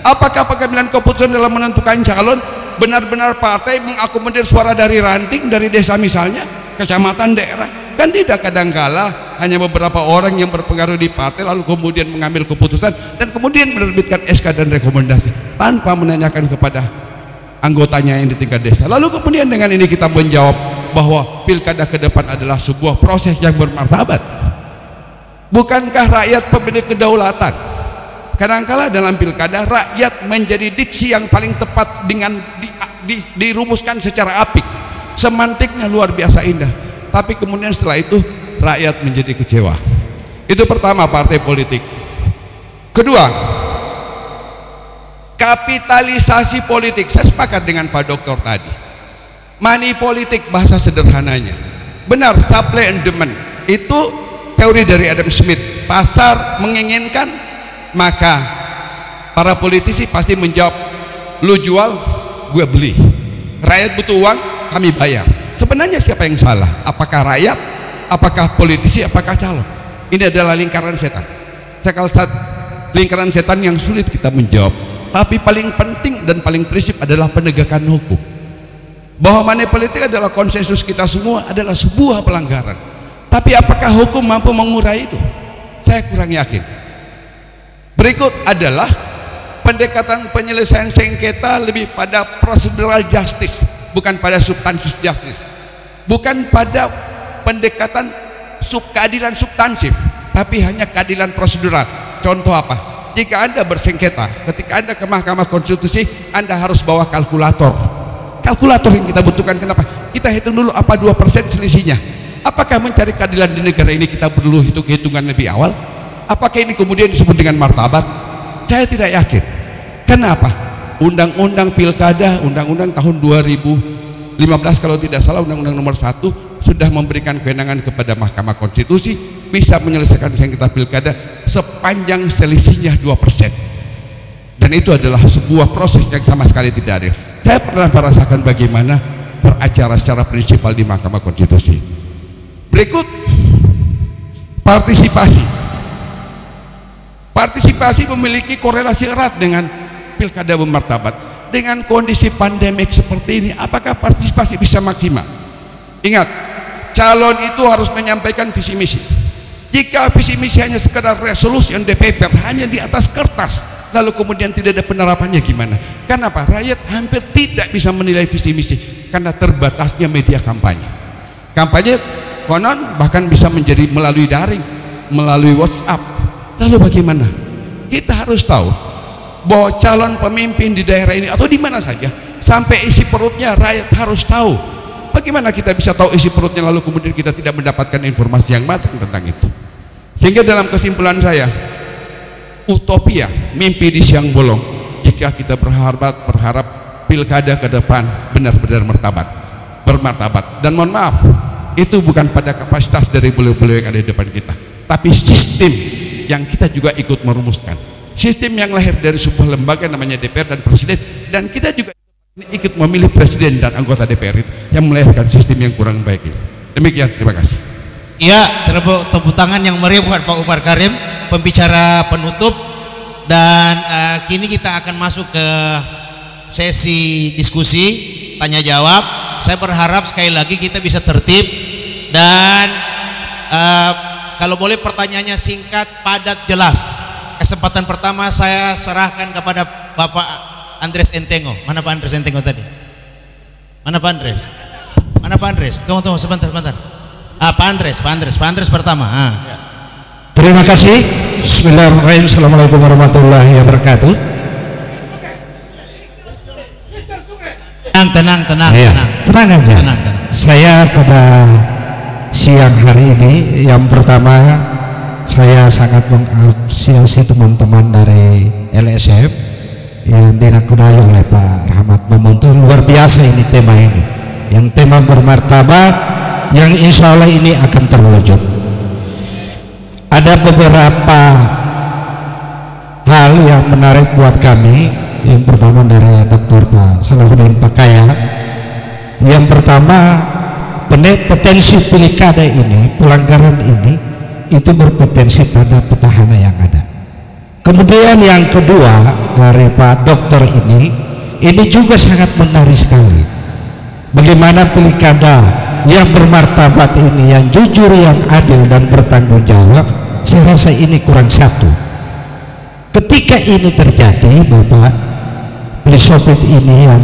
Apakah pengambilan keputusan dalam menentukan calon benar-benar partai mengakomodir suara dari ranting, dari desa misalnya, kecamatan, daerah? Kan tidak, kadangkala hanya beberapa orang yang berpengaruh di partai lalu kemudian mengambil keputusan dan kemudian menerbitkan SK dan rekomendasi tanpa menanyakan kepada anggotanya yang di tingkat desa. Lalu kemudian dengan ini kita menjawab bahwa pilkada ke depan adalah sebuah proses yang bermartabat. Bukankah rakyat pemilik kedaulatan? Kadangkala dalam pilkada rakyat menjadi diksi yang paling tepat dengan dirumuskan secara apik, semantiknya luar biasa indah. Tapi kemudian setelah itu rakyat menjadi kecewa. Itu pertama, partai politik. Kedua, kapitalisasi politik. Saya sepakat dengan Pak Dokter tadi. Money politik bahasa sederhananya. Benar, supply and demand itu teori dari Adam Smith. Pasar menginginkan, maka para politisi pasti menjawab, lu jual, gue beli. Rakyat butuh uang, kami bayar. Sebenarnya siapa yang salah? Apakah rakyat? Apakah politisi? Apakah calon? Ini adalah lingkaran setan. Lingkaran setan yang sulit kita menjawab. Tapi paling penting dan paling prinsip adalah penegakan hukum. Bahwa money politik adalah konsensus kita semua, adalah sebuah pelanggaran. Tapi apakah hukum mampu mengurai itu? Saya kurang yakin. Berikut adalah pendekatan penyelesaian sengketa lebih pada procedural justice, bukan pada substansi justice, bukan pada pendekatan keadilan substansif, tapi hanya keadilan prosedural. Contoh apa? Jika Anda bersengketa, ketika Anda ke Mahkamah Konstitusi, Anda harus bawa kalkulator. Kalkulator yang kita butuhkan. Kenapa? Kita hitung dulu apa 2% selisihnya. Apakah mencari keadilan di negara ini kita perlu hitung-hitungan lebih awal? Apakah ini kemudian disebut dengan martabat? Saya tidak yakin. Kenapa? Undang-undang pilkada, undang-undang tahun 2015 kalau tidak salah, undang-undang nomor 1 sudah memberikan kewenangan kepada Mahkamah Konstitusi bisa menyelesaikan sengketa pilkada sepanjang selisihnya 2%. Dan itu adalah sebuah proses yang sama sekali tidak adil. Saya pernah merasakan bagaimana beracara secara prinsipal di Mahkamah Konstitusi. Berikut partisipasi. Partisipasi memiliki korelasi erat dengan pilkada bermartabat. Dengan kondisi pandemik seperti ini, apakah partisipasi bisa maksimal? Ingat, calon itu harus menyampaikan visi misi. Jika visi misi hanya sekedar resolusi on the paper, hanya di atas kertas, lalu kemudian tidak ada penerapannya, gimana? Kenapa? Rakyat hampir tidak bisa menilai visi misi karena terbatasnya media kampanye. Kampanye konon bahkan bisa menjadi melalui daring, melalui WhatsApp. Lalu bagaimana? Kita harus tahu bahwa calon pemimpin di daerah ini atau di mana saja, sampai isi perutnya rakyat harus tahu. Bagaimana kita bisa tahu isi perutnya lalu kemudian kita tidak mendapatkan informasi yang matang tentang itu? Sehingga dalam kesimpulan saya, utopia, mimpi di siang bolong jika kita berharap pilkada ke depan benar-benar bermartabat. Dan mohon maaf, itu bukan pada kapasitas dari beliau-beliau yang ada di depan kita, tapi sistem yang kita juga ikut merumuskan. Sistem yang lahir dari sebuah lembaga namanya DPR dan Presiden, dan kita juga ikut memilih Presiden dan anggota DPR itu yang melahirkan sistem yang kurang baik ini. Demikian, terima kasih. Iya, tepuk tangan yang meriah buat Pak Umar Karim, pembicara penutup. Dan kini kita akan masuk ke sesi diskusi tanya jawab. Saya berharap sekali lagi kita bisa tertib dan kalau boleh pertanyaannya singkat, padat, jelas. Kesempatan pertama saya serahkan kepada Bapak Andres Entengo. Mana Pak Andres Entengo tadi? Mana Pak Andres? Mana Pak Andres? Tunggu sebentar. Pak Andres pertama. Terima kasih. Bismillahirrahmanirrahim. Assalamualaikum warahmatullahi wabarakatuh. Tenang aja. Tenang. Saya pada siang hari ini, yang pertama saya sangat mengapresiasi teman-teman dari LSF yang dinakodai oleh Pak Rahmat Mamonto. Luar biasa ini tema ini, yang tema bermartabat, yang insya Allah ini akan terwujud. Ada beberapa hal yang menarik buat kami. Yang pertama dari Dr. Pak Salahuddin Pakaya. Yang pertama, potensi pilkada ini, pelanggaran ini itu berpotensi pada petahana yang ada. Kemudian yang kedua dari Pak Dokter ini juga sangat menarik sekali. Bagaimana pilkada yang bermartabat ini, yang jujur, yang adil dan bertanggung jawab, saya rasa ini kurang satu. Ketika ini terjadi, Bapak filsafat ini, yang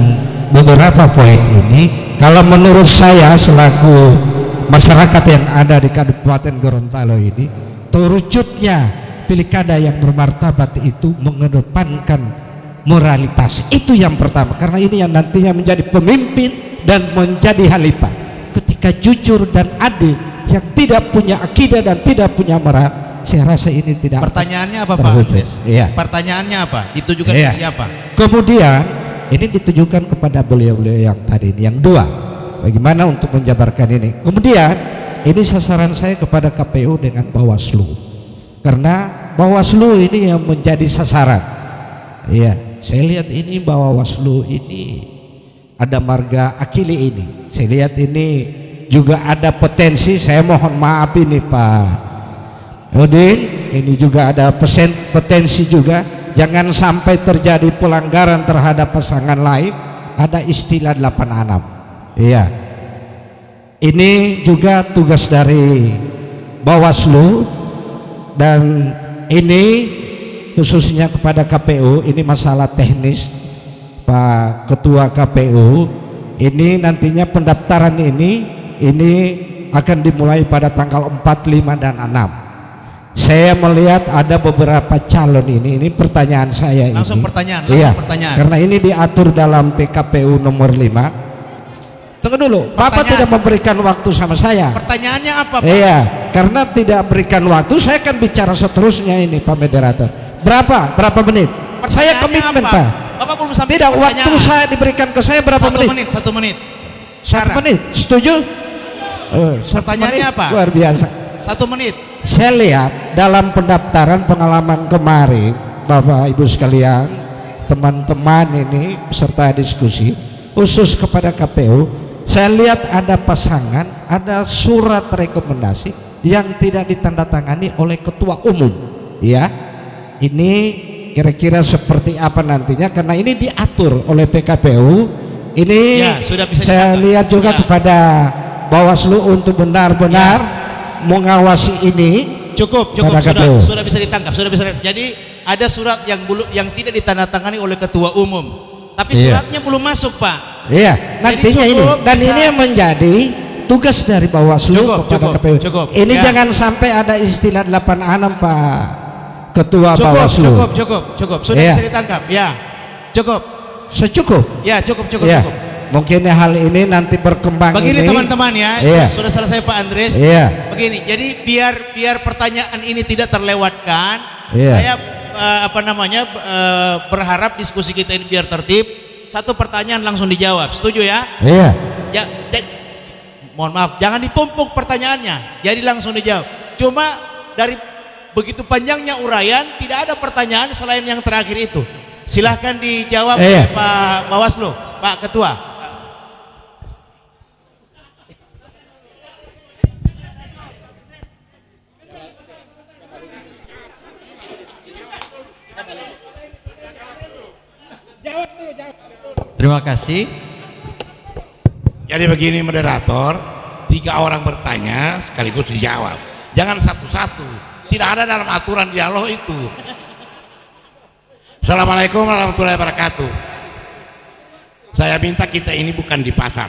beberapa poin ini, kalau menurut saya selaku masyarakat yang ada di Kabupaten Gorontalo ini, terwujudnya pilkada yang bermartabat itu mengedepankan moralitas. Itu yang pertama, karena ini yang nantinya menjadi pemimpin dan menjadi khalifah. Ketika jujur dan adil, yang tidak punya akidah dan tidak punya moral, saya rasa ini tidak. Pertanyaannya apa Pak Andres? Iya. Pertanyaannya apa? Ditujukan ke siapa? Kemudian ini ditujukan kepada beliau-beliau yang tadi ini. Yang dua, bagaimana untuk menjabarkan ini? Kemudian ini sasaran saya kepada KPU dengan Bawaslu, karena Bawaslu ini yang menjadi sasaran. Iya, saya lihat ini Bawaslu ini ada marga Akili ini. Saya lihat ini juga ada potensi. Saya mohon maaf ini Pak Udin, ini juga ada potensi juga, jangan sampai terjadi pelanggaran terhadap pasangan lain. Ada istilah 86. Iya, ini juga tugas dari Bawaslu, dan ini khususnya kepada KPU. Ini masalah teknis Pak Ketua KPU. Ini nantinya pendaftaran ini akan dimulai pada tanggal 4, 5 dan 6. Saya melihat ada beberapa calon ini pertanyaan saya langsung ini. Pertanyaan. Karena ini diatur dalam PKPU nomor 5. Tunggu dulu, Bapak tidak memberikan waktu sama saya. Pertanyaannya apa Pak? Iya, karena tidak berikan waktu, saya akan bicara seterusnya ini Pak Moderator. Berapa menit? Saya komitmen apa? Pak. Bapak belum sampai Tidak, waktu saya diberikan ke saya berapa menit? 1 menit. 1 menit, setuju? 1 Pertanyaannya menit. apa? Luar biasa. 1 menit. Saya lihat dalam pendaftaran pengalaman kemarin, Bapak Ibu sekalian, teman-teman ini peserta diskusi khusus kepada KPU, saya lihat ada pasangan, ada surat rekomendasi yang tidak ditandatangani oleh ketua umum. Ya, ini kira-kira seperti apa nantinya, karena ini diatur oleh PKPU. Ini Ya, sudah bisa saya ditangkap. lihat juga Ya. kepada Bawaslu untuk benar-benar mengawasi ini. Cukup, Pada KPU. sudah bisa ditangkap, sudah bisa. Jadi ada surat yang tidak ditandatangani oleh ketua umum, tapi Iya. suratnya belum masuk, Pak. Iya, nantinya ini, cukup, dan bisa. ini yang menjadi tugas dari Bawaslu Cukup, kepada cukup, KPU. cukup. Ini Ya. jangan sampai ada istilah 86 Pak Ketua Cukup, Bawaslu. cukup. Sudah Iya. bisa ditangkap. Ya, cukup. Secukup. Ya, cukup. Ya. Mungkin hal ini nanti berkembang. Begini ini. teman-teman ya, Iya. sudah selesai Pak Andres. Iya. Begini, jadi biar pertanyaan ini tidak terlewatkan, Iya. saya berharap diskusi kita ini biar tertib. 1 pertanyaan langsung dijawab, setuju ya? Iya. Mohon maaf, jangan ditumpuk pertanyaannya, jadi langsung dijawab. Cuma dari begitu panjangnya uraian, tidak ada pertanyaan selain yang terakhir itu. Silahkan dijawab Iya. oleh Pak Bawaslu, Pak Ketua. Terima kasih. Jadi begini moderator, 3 orang bertanya sekaligus dijawab. Jangan satu-satu. Tidak ada dalam aturan dialog itu. Assalamualaikum warahmatullahi wabarakatuh. Saya minta kita ini bukan di pasar.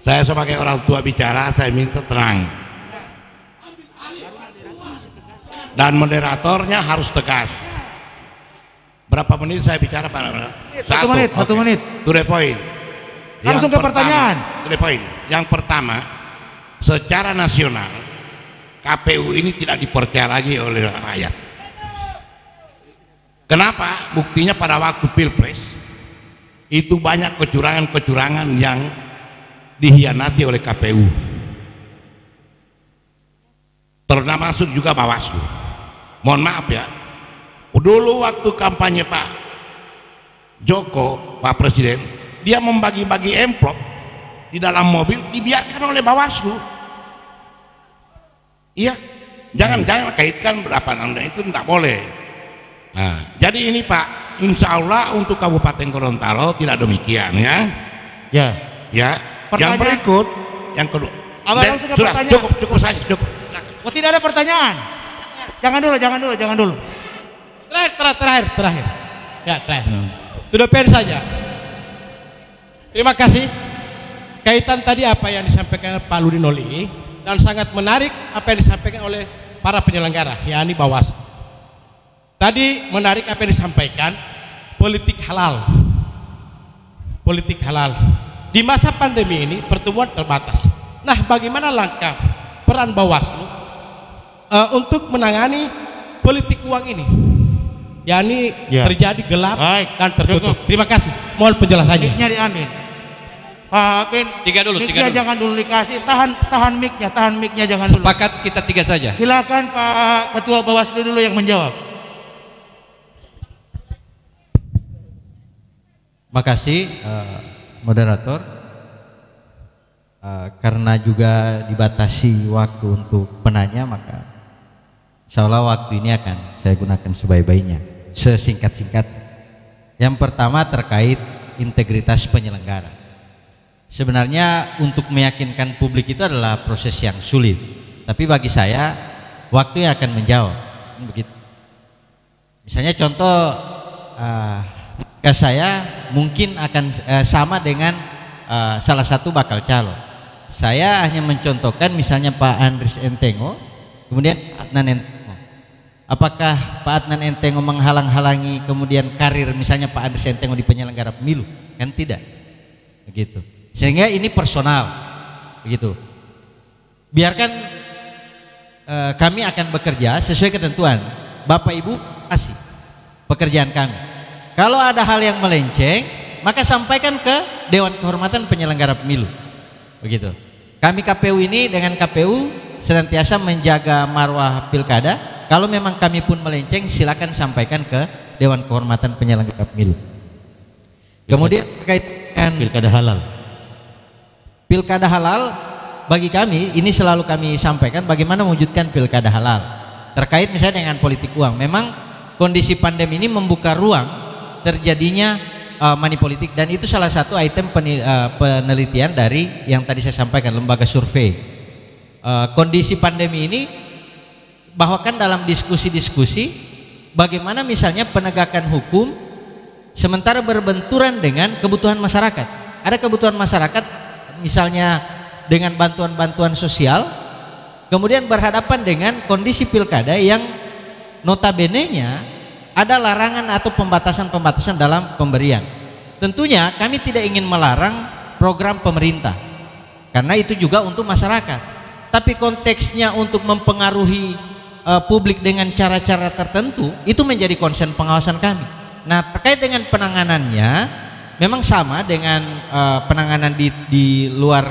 Saya sebagai orang tua bicara, saya minta tenang. Dan moderatornya harus tegas. Berapa menit saya bicara Pak? 1 menit, 1 menit. To the point. Langsung ke pertanyaan. To the point. Yang pertama, secara nasional KPU ini tidak dipercaya lagi oleh rakyat. Kenapa? Buktinya pada waktu Pilpres itu banyak kecurangan-kecurangan yang dihianati oleh KPU. Termasuk juga Bawaslu. Mohon maaf ya. Dulu waktu kampanye Pak Joko, Pak Presiden, dia membagi-bagi amplop di dalam mobil, dibiarkan oleh Bawaslu. Iya, jangan kaitkan berapa nanda itu, tidak boleh. Nah, jadi ini Pak, insya Allah untuk Kabupaten Gorontalo tidak demikian ya. Ya. Ya. Yang berikut, yang kedua. Abang langsung ke Sudah, pertanyaan. cukup saja, cukup. Oh, tidak ada pertanyaan. Jangan dulu. Terakhir. Ya, terakhir. Sudah fair saja. Terima kasih. Kaitan tadi apa yang disampaikan Pak Ludinoli dan sangat menarik apa yang disampaikan oleh para penyelenggara, yakni Bawaslu. Tadi menarik apa yang disampaikan, politik halal. Politik halal. Di masa pandemi ini pertemuan terbatas. Nah, bagaimana langkah peran Bawaslu untuk menangani politik uang ini? yakni terjadi gelap dan tertutup. Terima kasih. Mohon penjelasannya. Mic-nya diambil. Pak Ben, mic-nya jangan dulu dikasih. Tahan mic-nya jangan dulu. Sepakat kita 3 saja. Silakan Pak Ketua Bawaslu dulu yang menjawab. Makasih moderator. Karena juga dibatasi waktu untuk penanya, maka insya Allah waktu ini akan saya gunakan sebaik-baiknya, sesingkat-singkat. Yang pertama terkait integritas penyelenggara. Sebenarnya untuk meyakinkan publik itu adalah proses yang sulit, tapi bagi saya waktu yang akan menjawab. Begitu. Misalnya contoh, saya mungkin akan sama dengan salah satu bakal calon. Saya hanya mencontohkan misalnya Pak Andries Entengo, kemudian Adnan Entengo. Apakah Pak Adnan Entengo menghalang-halangi kemudian karir misalnya Pak Andries Entengo di penyelenggara pemilu? Kan tidak. Begitu. Sehingga ini personal. Begitu. Biarkan kami akan bekerja sesuai ketentuan. Bapak Ibu kasih pekerjaan kami. Kalau ada hal yang melenceng, maka sampaikan ke Dewan Kehormatan Penyelenggara Pemilu. Begitu. Kami KPU ini dengan KPU senantiasa menjaga marwah pilkada. Kalau memang kami pun melenceng, silakan sampaikan ke Dewan Kehormatan Penyelenggara Pemilu. Kemudian terkait dengan pilkada halal. Pilkada halal bagi kami ini selalu kami sampaikan bagaimana mewujudkan pilkada halal. Terkait misalnya dengan politik uang, memang kondisi pandemi ini membuka ruang terjadinya money politik, dan itu salah satu item penelitian dari yang tadi saya sampaikan lembaga survei. Kondisi pandemi ini bahkan dalam diskusi-diskusi bagaimana misalnya penegakan hukum sementara berbenturan dengan kebutuhan masyarakat. Ada kebutuhan masyarakat misalnya dengan bantuan-bantuan sosial, kemudian berhadapan dengan kondisi pilkada yang notabene-nya ada larangan atau pembatasan-pembatasan dalam pemberian. Tentunya kami tidak ingin melarang program pemerintah karena itu juga untuk masyarakat, tapi konteksnya untuk mempengaruhi publik dengan cara-cara tertentu itu menjadi concern pengawasan kami. Nah, terkait dengan penanganannya memang sama dengan penanganan di luar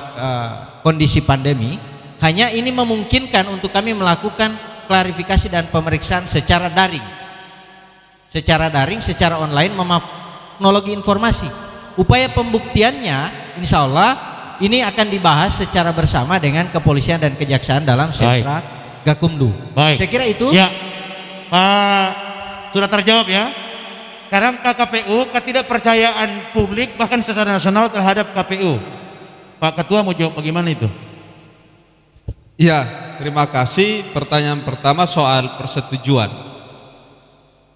kondisi pandemi, hanya ini memungkinkan untuk kami melakukan klarifikasi dan pemeriksaan secara daring, secara online, teknologi informasi. Upaya pembuktiannya insya Allah ini akan dibahas secara bersama dengan kepolisian dan kejaksaan dalam sentra Gakumdu. Baik. Saya kira itu. Ya, Pak, sudah terjawab ya. Sekarang KPU, ketidakpercayaan publik bahkan secara nasional terhadap KPU. Pak Ketua mau jawab bagaimana itu? Ya, terima kasih. Pertanyaan pertama soal persetujuan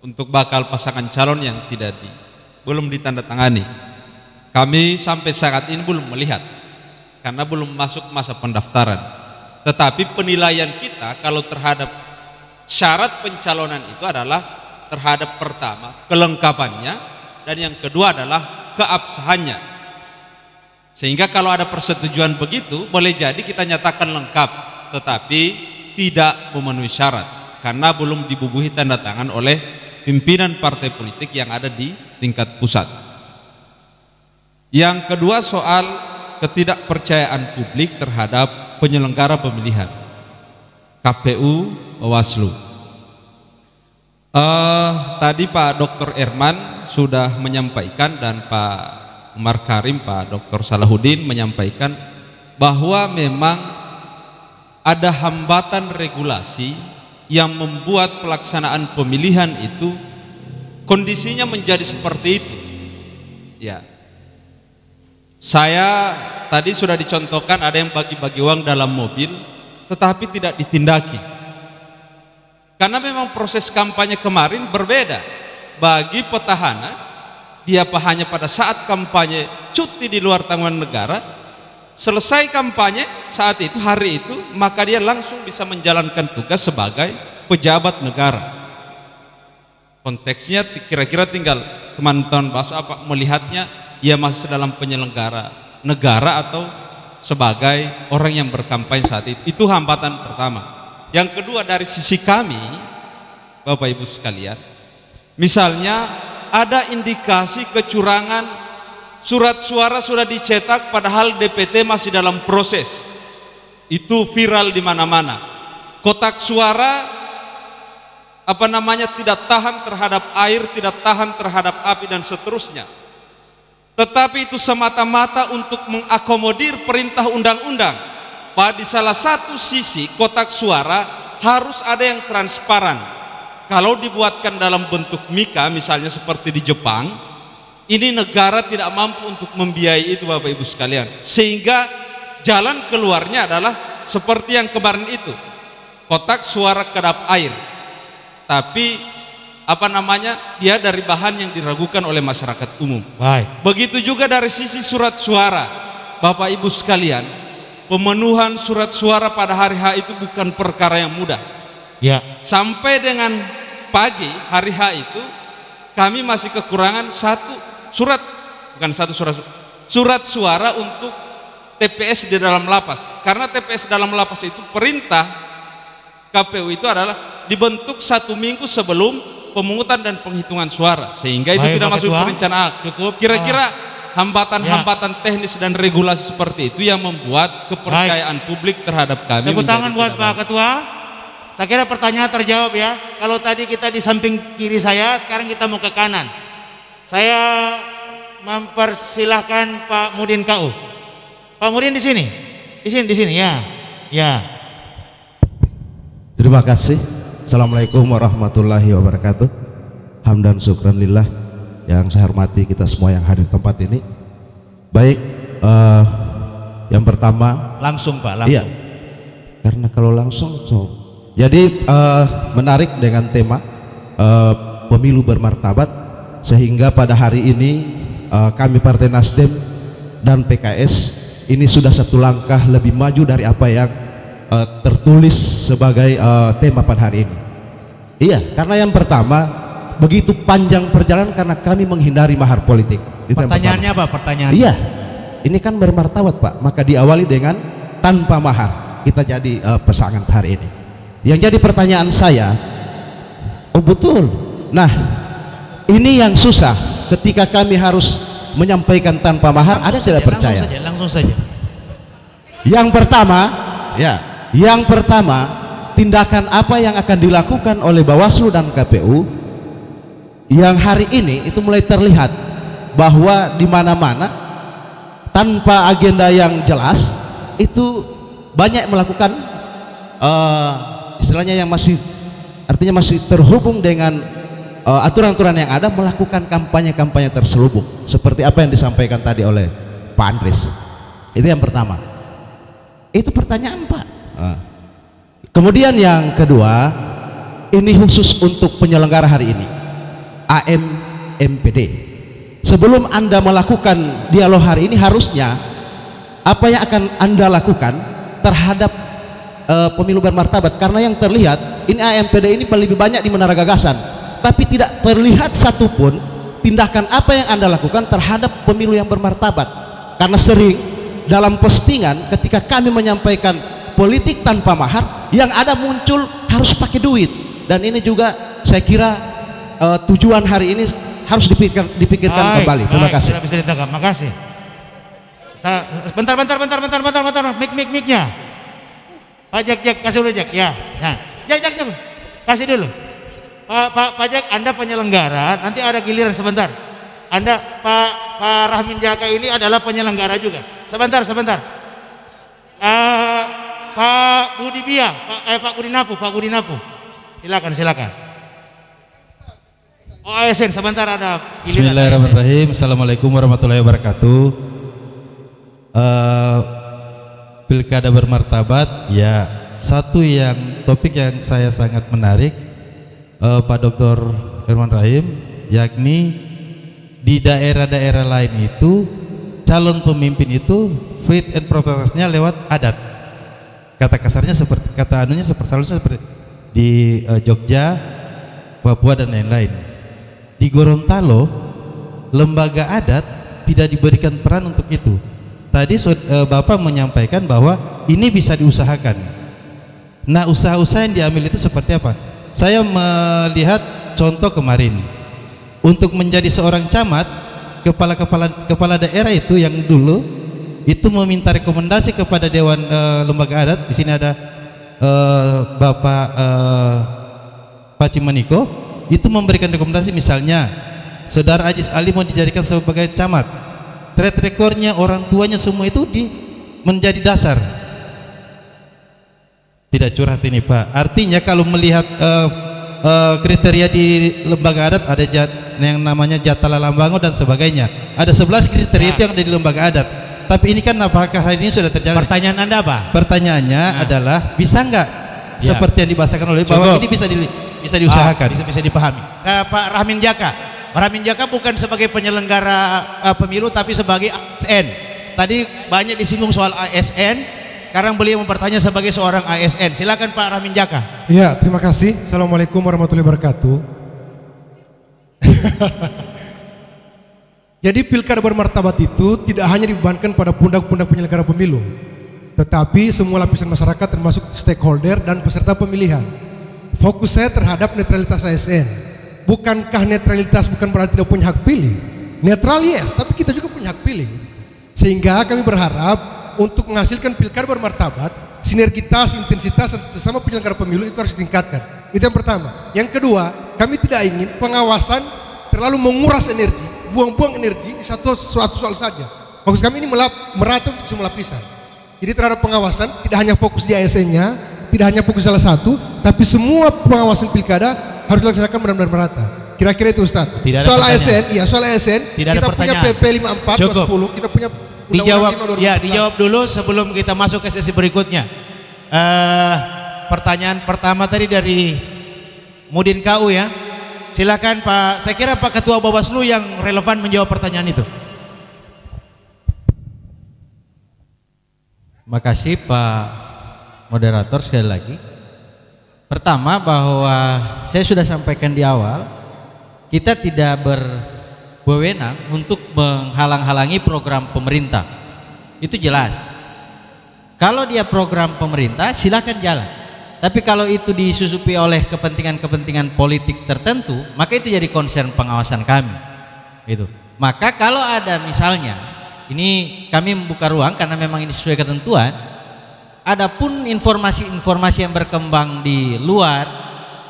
untuk bakal pasangan calon yang belum ditandatangani. Kami sampai saat ini belum melihat karena belum masuk masa pendaftaran. Tetapi penilaian kita kalau terhadap syarat pencalonan itu adalah terhadap pertama kelengkapannya dan yang kedua adalah keabsahannya. Sehingga kalau ada persetujuan begitu boleh jadi kita nyatakan lengkap tetapi tidak memenuhi syarat karena belum dibubuhi tanda tangan oleh pimpinan partai politik yang ada di tingkat pusat. Yang kedua soal ketidakpercayaan publik terhadap penyelenggara pemilihan KPU, Bawaslu. Tadi Pak Dr. Erman sudah menyampaikan dan Pak Umar Karim, Pak Dr. Salahuddin menyampaikan bahwa memang ada hambatan regulasi yang membuat pelaksanaan pemilihan itu kondisinya menjadi seperti itu. Ya, saya tadi sudah dicontohkan ada yang bagi-bagi uang dalam mobil tetapi tidak ditindaki karena memang proses kampanye kemarin berbeda. Bagi petahana dia hanya pada saat kampanye cuti di luar tanggungan negara, selesai kampanye saat itu hari itu maka dia langsung bisa menjalankan tugas sebagai pejabat negara. Konteksnya kira-kira tinggal teman-teman bahas apa melihatnya dia masih dalam penyelenggara negara atau sebagai orang yang berkampanye saat itu. Itu hambatan pertama. Yang kedua dari sisi kami Bapak Ibu sekalian, misalnya ada indikasi kecurangan, surat suara sudah dicetak padahal DPT masih dalam proses. Itu viral di mana-mana. Kotak suara tidak tahan terhadap air, tidak tahan terhadap api dan seterusnya. Tetapi itu semata-mata untuk mengakomodir perintah undang-undang. Bahwa di salah satu sisi kotak suara harus ada yang transparan. Kalau dibuatkan dalam bentuk mika misalnya seperti di Jepang, ini negara tidak mampu untuk membiayai itu Bapak Ibu sekalian. Sehingga jalan keluarnya adalah seperti yang kemarin itu, kotak suara kedap air. Tapi dia dari bahan yang diragukan oleh masyarakat umum. Baik. Begitu juga dari sisi surat suara Bapak Ibu sekalian, pemenuhan surat suara pada hari H itu bukan perkara yang mudah. Ya. Sampai dengan pagi hari H itu kami masih kekurangan surat suara untuk TPS di dalam lapas. Karena TPS dalam lapas itu perintah KPU itu adalah dibentuk 1 minggu sebelum pemungutan dan penghitungan suara, sehingga itu tidak masuk perencanaan. Cukup. Kira-kira hambatan-hambatan teknis dan regulasi seperti itu yang membuat kepercayaan publik terhadap kami. Tepuk tangan buat Pak Ketua. Saya kira pertanyaan terjawab ya. Kalau tadi kita di samping kiri saya, sekarang kita mau ke kanan. Saya mempersilahkan Pak Mudin KU. Pak Mudin di sini, di sini ya, ya. Terima kasih. Assalamualaikum warahmatullahi wabarakatuh. Hamdan syukran lillah. Yang saya hormati kita semua yang hadir di tempat ini. Baik, yang pertama langsung Pak, langsung. Iya, karena kalau langsung jadi menarik dengan tema pemilu bermartabat, sehingga pada hari ini kami Partai Nasdem dan PKS ini sudah satu langkah lebih maju dari apa yang tertulis sebagai tema pada hari ini. Iya, karena yang pertama, begitu panjang perjalanan karena kami menghindari mahar politik. Pertanyaannya apa? Pertanyaannya? Iya, ini kan bermartabat Pak, maka diawali dengan tanpa mahar. Kita jadi pasangan hari ini. Yang jadi pertanyaan saya, oh betul. Nah, ini yang susah ketika kami harus menyampaikan tanpa mahar. Ada tidak percaya? Langsung saja. Yang pertama, yang pertama, tindakan apa yang akan dilakukan oleh Bawaslu dan KPU yang hari ini itu mulai terlihat bahwa di mana-mana tanpa agenda yang jelas itu banyak melakukan istilahnya yang masih artinya masih terhubung dengan aturan-aturan yang ada, melakukan kampanye-kampanye terselubung seperti apa yang disampaikan tadi oleh Pak Andres. Itu yang pertama. Itu pertanyaan Pak. Kemudian yang kedua, ini khusus untuk penyelenggara hari ini, AMMPD. Sebelum Anda melakukan dialog hari ini, harusnya apa yang akan Anda lakukan terhadap pemilu bermartabat, karena yang terlihat ini AMPD ini lebih banyak di Menara Gagasan, tapi tidak terlihat satupun tindakan apa yang Anda lakukan terhadap pemilu yang bermartabat. Karena sering dalam postingan ketika kami menyampaikan politik tanpa mahar, yang ada muncul harus pakai duit, dan ini juga saya kira tujuan hari ini harus dipikirkan kembali. Terima kasih. Bisa ditangkap. Makasih. Bentar, mic-nya. Pak Jack, kasih dulu Jack. Ya, nah, Jack, kasih dulu. Pak Jack, Anda penyelenggara, nanti ada giliran sebentar. Anda Pak Rahmin Jaka ini adalah penyelenggara juga. Sebentar. Pak Budi Bia, Pak Budi Napu. Silakan. Oh, ASN, sebentar ada giliran. Bismillahirrahmanirrahim. Assalamualaikum warahmatullahi wabarakatuh. Pilkada bermartabat, ya, satu yang topik yang saya sangat menarik Pak Dr. Herman Rahim, yakni di daerah-daerah lain itu calon pemimpin itu fit and proper-nya lewat adat. Kata kasarnya seperti seperti di Jogja, Papua dan lain-lain. Di Gorontalo, lembaga adat tidak diberikan peran untuk itu. Tadi Bapak menyampaikan bahwa ini bisa diusahakan. Nah, usaha-usaha yang diambil itu seperti apa? Saya melihat contoh kemarin, untuk menjadi seorang camat, kepala daerah itu yang dulu itu meminta rekomendasi kepada Dewan Lembaga Adat. Di sini ada Bapak Pak Cimaniko, itu memberikan rekomendasi, misalnya Saudara Ajis Ali mau dijadikan sebagai camat. Track recordnya, orang tuanya semua itu menjadi dasar. Tidak curhat ini Pak. Artinya kalau melihat kriteria di lembaga adat, ada yang namanya Jatala Lambango dan sebagainya. Ada 11 kriteria itu yang ada di lembaga adat. Tapi ini kan apakah hari ini sudah terjadi? Pertanyaan Anda apa? Pertanyaannya adalah bisa nggak seperti yang dibahasakan oleh bahwa ini bisa diusahakan. Bisa dipahami. Pak Rahmin Jaka. Rahmin Jaka bukan sebagai penyelenggara pemilu, tapi sebagai ASN. Tadi banyak disinggung soal ASN, sekarang beliau mempertanya sebagai seorang ASN. Silakan Pak Rahmin Jaka. Ya, terima kasih. Assalamualaikum warahmatullahi wabarakatuh. Jadi pilkada bermartabat itu tidak hanya dibebankan pada pundak-pundak penyelenggara pemilu, tetapi semua lapisan masyarakat termasuk stakeholder dan peserta pemilihan. Fokus saya terhadap netralitas ASN. Bukankah netralitas bukan berarti tidak punya hak pilih? Netral yes, tapi kita juga punya punya hak pilih. Sehingga kami berharap untuk menghasilkan pilkada bermartabat, sinergitas, intensitas sesama penyelenggara pemilu itu harus ditingkatkan. Itu yang pertama. Yang kedua, kami tidak ingin pengawasan terlalu menguras energi, buang-buang energi di suatu soal saja. Fokus kami ini merata untuk semua lapisan. Jadi terhadap pengawasan tidak hanya fokus di ASN-nya, tidak hanya fokus salah satu, tapi semua pengawasan pilkada harus dilaksanakan benar-benar merata. Kira-kira itu Ustaz. Soal ASN, iya soal ASN, kita punya PP 54 2010, kita punya dijawab dulu sebelum kita masuk ke sesi berikutnya. Pertanyaan pertama tadi dari Mudin KU ya. Silakan Pak. Saya kira Pak Ketua Bawaslu yang relevan menjawab pertanyaan itu. Makasih Pak Moderator sekali lagi. Pertama bahwa saya sudah sampaikan di awal, kita tidak berwenang untuk menghalang-halangi program pemerintah. Itu jelas. Kalau dia program pemerintah silakan jalan. Tapi kalau itu disusupi oleh kepentingan-kepentingan politik tertentu, maka itu jadi concern pengawasan kami. Gitu. Maka kalau ada misalnya, ini kami membuka ruang karena memang ini sesuai ketentuan. Adapun informasi-informasi yang berkembang di luar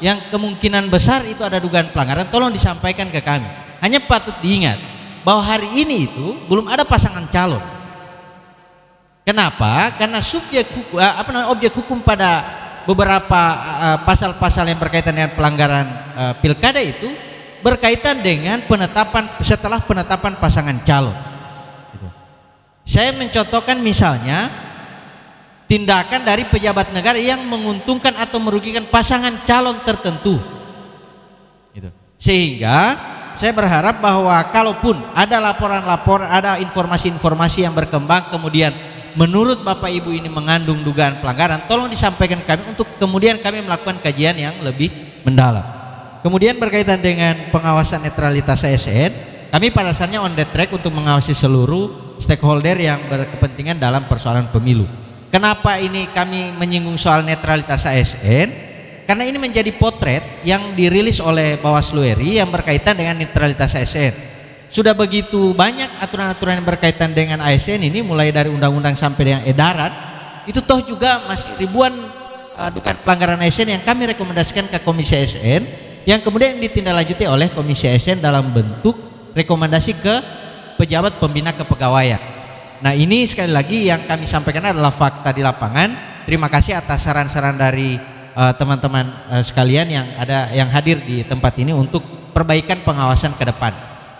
yang kemungkinan besar itu ada dugaan pelanggaran, tolong disampaikan ke kami. Hanya patut diingat bahwa hari ini itu belum ada pasangan calon. Kenapa? Karena objek hukum pada beberapa pasal-pasal yang berkaitan dengan pelanggaran pilkada itu berkaitan dengan setelah penetapan pasangan calon. Gitu. Saya mencontohkan misalnya tindakan dari pejabat negara yang menguntungkan atau merugikan pasangan calon tertentu. Gitu. Sehingga saya berharap bahwa kalaupun ada laporan-laporan, ada informasi-informasi yang berkembang kemudian menurut Bapak Ibu ini mengandung dugaan pelanggaran, tolong disampaikan kami untuk kemudian kami melakukan kajian yang lebih mendalam. Kemudian berkaitan dengan pengawasan netralitas ASN, kami pada dasarnya on the track untuk mengawasi seluruh stakeholder yang berkepentingan dalam persoalan pemilu. Kenapa ini kami menyinggung soal netralitas ASN? Karena ini menjadi potret yang dirilis oleh Bawaslu RI yang berkaitan dengan netralitas ASN. Sudah begitu banyak aturan-aturan yang berkaitan dengan ASN ini, mulai dari undang-undang sampai dengan edaran, itu toh juga masih ribuan dugaan pelanggaran ASN yang kami rekomendasikan ke Komisi ASN, yang kemudian ditindaklanjuti oleh Komisi ASN dalam bentuk rekomendasi ke pejabat pembina kepegawaian. Nah ini sekali lagi yang kami sampaikan adalah fakta di lapangan. Terima kasih atas saran-saran dari teman-teman sekalian yang hadir di tempat ini untuk perbaikan pengawasan ke depan.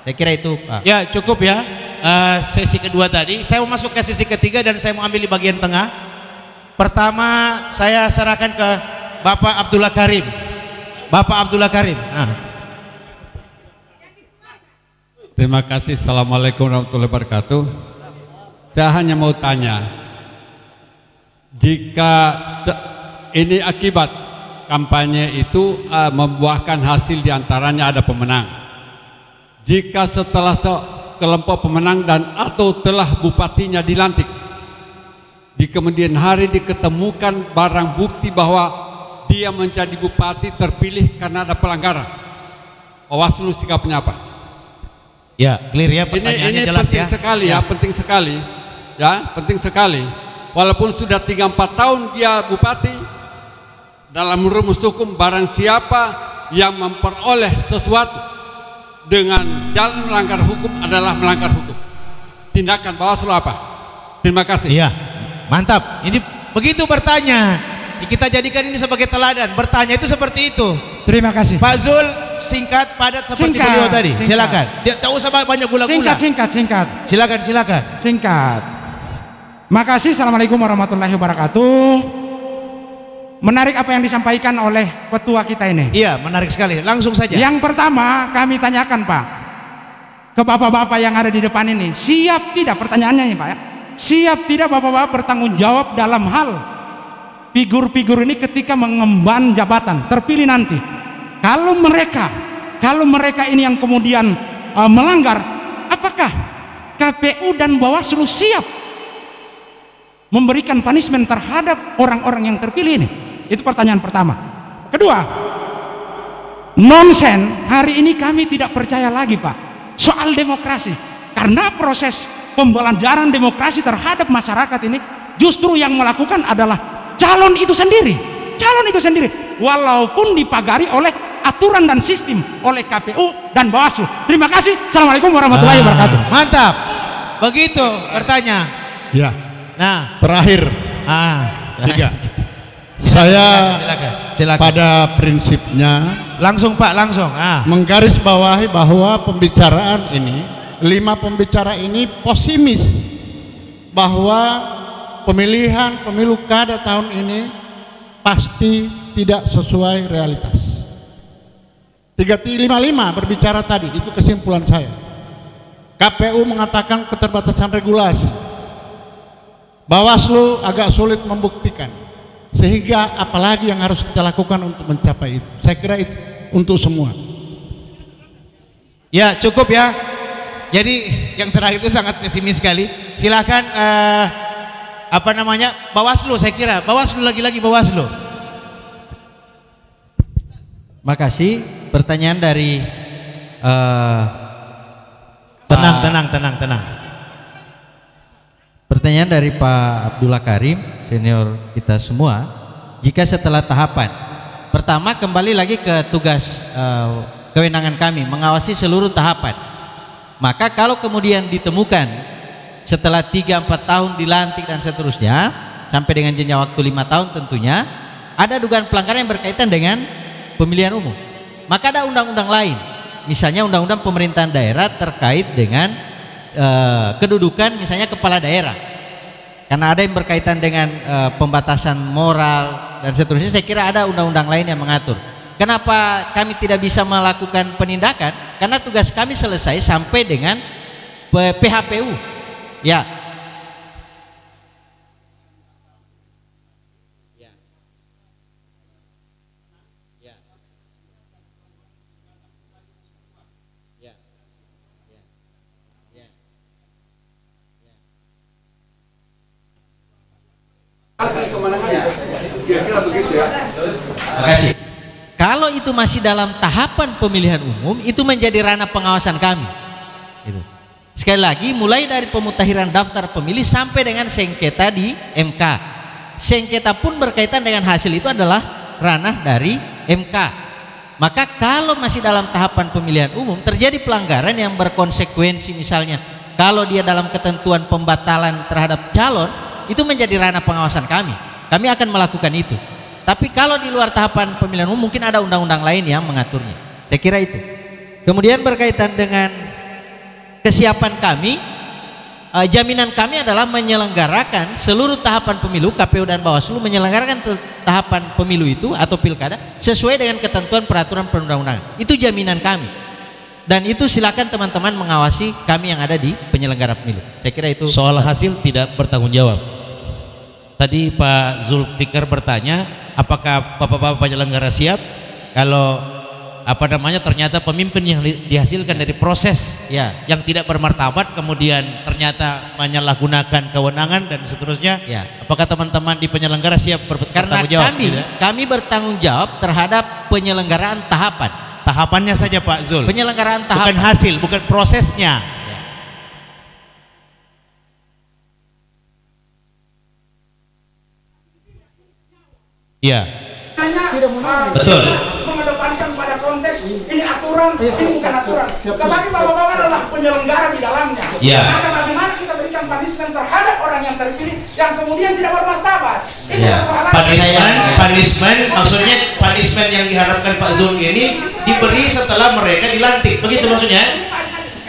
Saya kira itu Pak. Ya cukup ya sesi kedua tadi. Saya mau masuk ke sesi ketiga dan saya mau ambil di bagian tengah. Pertama saya serahkan ke Bapak Abdullah Karim. Bapak Abdullah Karim. Terima kasih. Assalamualaikum warahmatullahi wabarakatuh. Saya hanya mau tanya, jika ini akibat kampanye itu membuahkan hasil diantaranya ada pemenang, jika setelah kelompok pemenang dan atau telah bupatinya dilantik, di kemudian hari diketemukan barang bukti bahwa dia menjadi bupati terpilih karena ada pelanggaran, Bawaslu sikapnya apa? Ya, clear ya, pertanyaannya ini jelas penting ya. Sekali ya, penting sekali. Ya, penting sekali. Walaupun sudah 3-4 tahun dia bupati, dalam rumus hukum barang siapa yang memperoleh sesuatu dengan jalan melanggar hukum adalah melanggar hukum. Tindakan Bawaslu apa? Terima kasih. Iya, mantap. Ini begitu bertanya, kita jadikan ini sebagai teladan. Bertanya itu seperti itu. Terima kasih. Pak Zul, singkat, padat seperti beliau tadi. Singkat. Silakan. Tidak usah banyak gula-gula. Singkat. Silakan. Singkat. Makasih. Assalamualaikum warahmatullahi wabarakatuh. Menarik apa yang disampaikan oleh ketua kita ini. Iya, menarik sekali. Langsung saja. Yang pertama kami tanyakan Pak, ke bapak-bapak yang ada di depan ini, siap tidak, pertanyaannya ini Pak ya, siap tidak bapak-bapak bertanggung jawab dalam hal figur-figur ini ketika mengemban jabatan terpilih nanti? Kalau mereka ini yang kemudian melanggar, apakah KPU dan Bawaslu siap memberikan punishment terhadap orang-orang yang terpilih ini? Itu pertanyaan pertama. Kedua, nonsen hari ini kami tidak percaya lagi Pak soal demokrasi, Karena proses pembelajaran demokrasi terhadap masyarakat ini justru yang melakukan adalah calon itu sendiri. Calon itu sendiri, walaupun dipagari oleh aturan dan sistem oleh KPU dan Bawaslu. Terima kasih. Assalamualaikum warahmatullahi wabarakatuh. Mantap. Begitu bertanya. Ya. Nah, terakhir. Tiga. Saya silakan. pada prinsipnya langsung Pak, langsung. Menggarisbawahi bahwa pembicaraan ini, 5 pembicara ini pesimis bahwa pemilihan pemilu kada tahun ini pasti tidak sesuai realitas. 355 berbicara tadi, itu kesimpulan saya. KPU mengatakan keterbatasan regulasi. Bawaslu agak sulit membuktikan. Sehingga apalagi yang harus kita lakukan untuk mencapai itu? Saya kira itu untuk semua. Ya, cukup ya. Jadi yang terakhir itu sangat pesimis sekali. Silakan Bawaslu, saya kira Bawaslu lagi-lagi Bawaslu. Makasih. Pertanyaan dari tenang. Pertanyaan dari Pak Abdullah Karim, senior kita semua. Jika setelah tahapan pertama, kembali lagi ke tugas kewenangan kami mengawasi seluruh tahapan. Maka kalau kemudian ditemukan setelah 3-4 tahun dilantik dan seterusnya sampai dengan jangka waktu 5 tahun tentunya ada dugaan pelanggaran yang berkaitan dengan pemilihan umum, maka ada undang-undang lain, misalnya undang-undang pemerintahan daerah terkait dengan kedudukan misalnya kepala daerah, karena ada yang berkaitan dengan pembatasan moral dan seterusnya. Saya kira ada undang-undang lain yang mengatur. Kenapa kami tidak bisa melakukan penindakan? Karena tugas kami selesai sampai dengan PHPU. Ya. Kira-kira begitu ya. Makasih. Kalau itu masih dalam tahapan pemilihan umum, itu menjadi ranah pengawasan kami. Itu. Sekali lagi, mulai dari pemutahiran daftar pemilih sampai dengan sengketa di MK. Sengketa pun berkaitan dengan hasil itu adalah ranah dari MK. Maka kalau masih dalam tahapan pemilihan umum terjadi pelanggaran yang berkonsekuensi, misalnya kalau dia dalam ketentuan pembatalan terhadap calon, itu menjadi ranah pengawasan kami. Kami akan melakukan itu. Tapi kalau di luar tahapan pemilihan umum mungkin ada undang-undang lain yang mengaturnya. Saya kira itu. Kemudian berkaitan dengan kesiapan kami, jaminan kami adalah menyelenggarakan seluruh tahapan pemilu. KPU dan Bawaslu menyelenggarakan tahapan pemilu itu atau pilkada sesuai dengan ketentuan peraturan perundang-undangan. Itu jaminan kami. Dan itu silakan teman-teman mengawasi kami yang ada di penyelenggara pemilu. Saya kira itu. Soal hasil tidak bertanggung jawab. Tadi Pak Zulfikar bertanya, apakah bapak-bapak penyelenggara siap kalau ternyata pemimpin yang dihasilkan dari proses yang tidak bermartabat kemudian ternyata menyalahgunakan kewenangan dan seterusnya. Apakah teman-teman di penyelenggara siap bertanggung jawab? Karena kami bertanggung jawab terhadap penyelenggaraan tahapan. Tahapannya saja Pak Zul. Penyelenggaraan tahapan. Bukan hasil, bukan prosesnya. Iya. Betul. Mengedepankan pada konteks ini aturan, ini bukan aturan. Tetapi bapak-bapak adalah penyelenggara di dalamnya. Iya. Maka bagaimana kita berikan punishment terhadap orang yang terpilih yang kemudian tidak bermartabat? Ini persoalan. Punishment maksudnya punishment yang diharapkan Pak Zul ini diberi setelah mereka dilantik. Begitu maksudnya?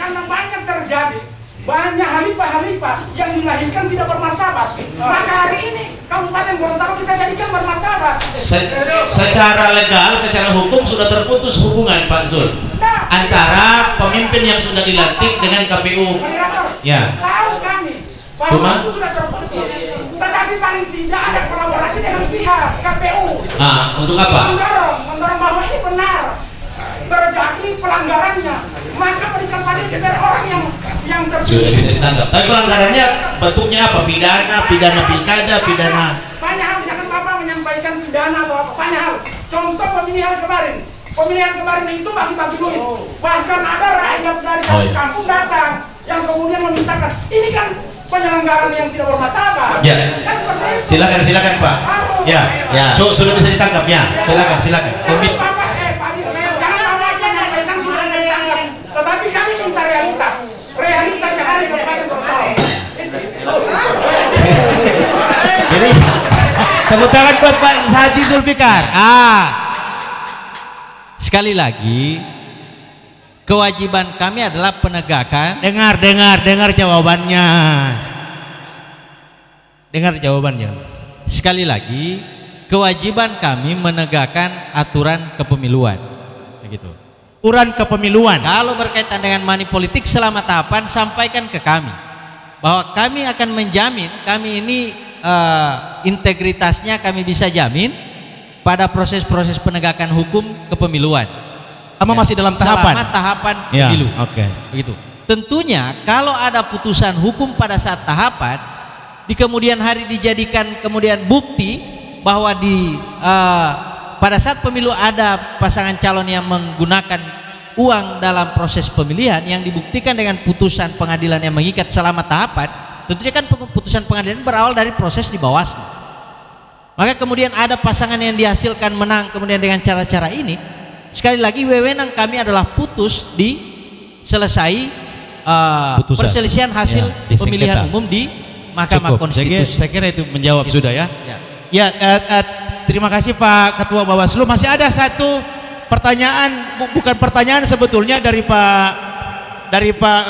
Karena banyak terjadi. Banyak halifah-halifah yang dilahirkan tidak bermartabat. Maka hari ini Kabupaten Gorontalo kita jadikan bermartabat. Secara legal, secara hukum sudah terputus hubungan Pak Zul antara pemimpin yang sudah dilantik dengan KPU. Ya. Tahu kami bahwa itu sudah terputus. Tetapi paling tidak ada kolaborasi dengan pihak KPU. Untuk apa? Mendorong bahwa ini benar terjadi pelanggarannya. Maka berikan punishment orang yang terpilih. Sudah bisa ditangkap. Tapi pelanggarannya bentuknya apa? Pidana pilkada, pidana. Banyak hal, jangan Bapak menyampaikan pidana atau apa. Banyak hal. Contoh pemilihan kemarin. Pemilihan kemarin itu bagi-bagi duit. Bahkan ada rakyat dari satu kampung datang yang kemudian memintakan ini kan penyelenggaraan yang tidak bermartabat. Ya. Kan seperti itu. Silakan Pak. Ya. Sudah bisa ditangkap ya. Silakan. Jangan sudah saya tangkap. Tetapi kami minta realitas yang ada di Kabupaten Gorontalo. Jadi tepuk tangan buat Pak Haji Zulfikar. Sekali lagi, kewajiban kami adalah penegakan. Dengar jawabannya. Dengar jawabannya. Sekali lagi, kewajiban kami menegakkan aturan kepemiluan. Begitu. Aturan kepemiluan. Kalau berkaitan dengan money politik selama tahapan, sampaikan ke kami bahwa kami akan menjamin, kami ini integritasnya kami bisa jamin pada proses-proses penegakan hukum kepemiluan. Masih dalam tahapan. Selama tahapan pemilu. Oke. Begitu. Tentunya kalau ada putusan hukum pada saat tahapan, di kemudian hari dijadikan kemudian bukti bahwa pada saat pemilu ada pasangan calon yang menggunakan uang dalam proses pemilihan yang dibuktikan dengan putusan pengadilan yang mengikat selama tahapan, tentunya kan putusan pengadilan berawal dari proses di Bawaslu. Maka kemudian ada pasangan yang dihasilkan menang kemudian dengan cara-cara ini, sekali lagi wewenang kami adalah putus di selesai perselisihan hasil pemilihan umum di Mahkamah Konstitusi. Saya kira itu menjawab sudah ya. Terima kasih Pak Ketua Bawaslu. Masih ada satu pertanyaan, bukan pertanyaan sebetulnya dari Pak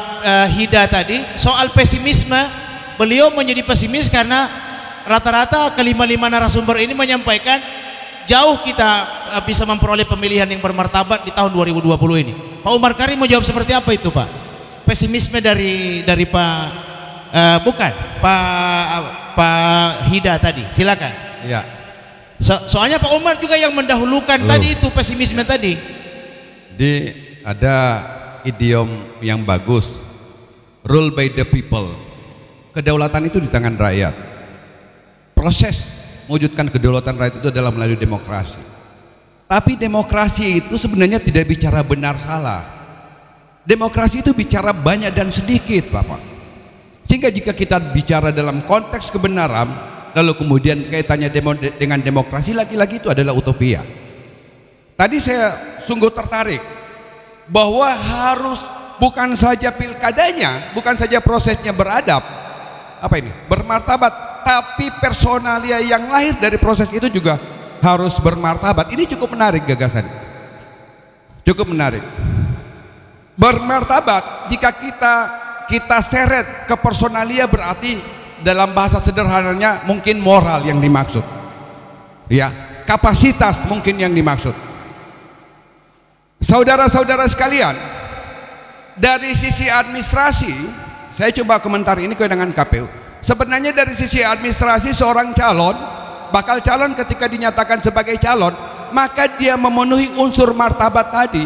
Hida tadi soal pesimisme. Beliau menjadi pesimis karena rata-rata kelima-lima narasumber ini menyampaikan jauh kita bisa memperoleh pemilihan yang bermartabat di tahun 2020 ini. Pak Umar Karim mau jawab seperti apa itu Pak? Pesimisme dari Pak Hida tadi. Silakan. Ya. Soalnya Pak Umar juga yang mendahulukan tadi itu pesimisme tadi. Ada idiom yang bagus, rule by the people. Kedaulatan itu di tangan rakyat. Proses mewujudkan kedaulatan rakyat itu adalah melalui demokrasi. Tapi demokrasi itu sebenarnya tidak bicara benar salah. Demokrasi itu bicara banyak dan sedikit, Bapak. Sehingga jika kita bicara dalam konteks kebenaran, lalu kemudian kaitannya dengan demokrasi, lagi-lagi itu adalah utopia. Tadi saya sungguh tertarik bahwa harus bukan saja pilkadanya, bukan saja prosesnya beradab, bermartabat, tapi personalia yang lahir dari proses itu juga harus bermartabat. Ini cukup menarik gagasan, cukup menarik. Bermartabat jika kita seret ke personalia berarti dalam bahasa sederhananya mungkin moral yang dimaksud, ya, kapasitas mungkin yang dimaksud. Saudara-saudara sekalian, dari sisi administrasi, saya coba komentar ini dengan KPU. Sebenarnya dari sisi administrasi seorang calon, bakal calon ketika dinyatakan sebagai calon, maka dia memenuhi unsur martabat tadi.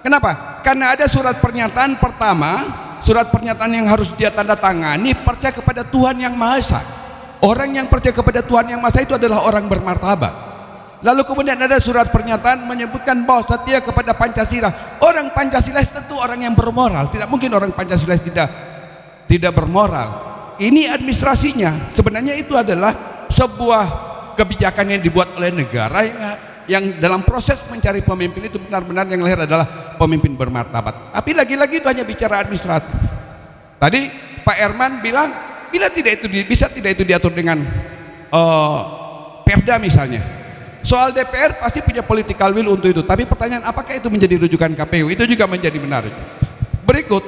Kenapa? Karena ada surat pernyataan pertama, surat pernyataan yang harus dia tanda tangani, percaya kepada Tuhan Yang Maha Esa. Orang yang percaya kepada Tuhan Yang Maha Esa itu adalah orang bermartabat. Lalu kemudian ada surat pernyataan menyebutkan bahwa setia kepada Pancasila. Orang Pancasilais tentu orang yang bermoral. Tidak mungkin orang Pancasilais tidak bermoral. Ini administrasinya. Sebenarnya itu adalah sebuah kebijakan yang dibuat oleh negara yang dalam proses mencari pemimpin itu benar-benar yang lahir adalah pemimpin bermartabat. Tapi lagi-lagi itu hanya bicara administratif. Tadi Pak Herman bilang bila tidak itu diatur dengan Perda misalnya. Soal DPR pasti punya political will untuk itu. Tapi pertanyaan apakah itu menjadi rujukan KPU? Itu juga menjadi menarik. Berikut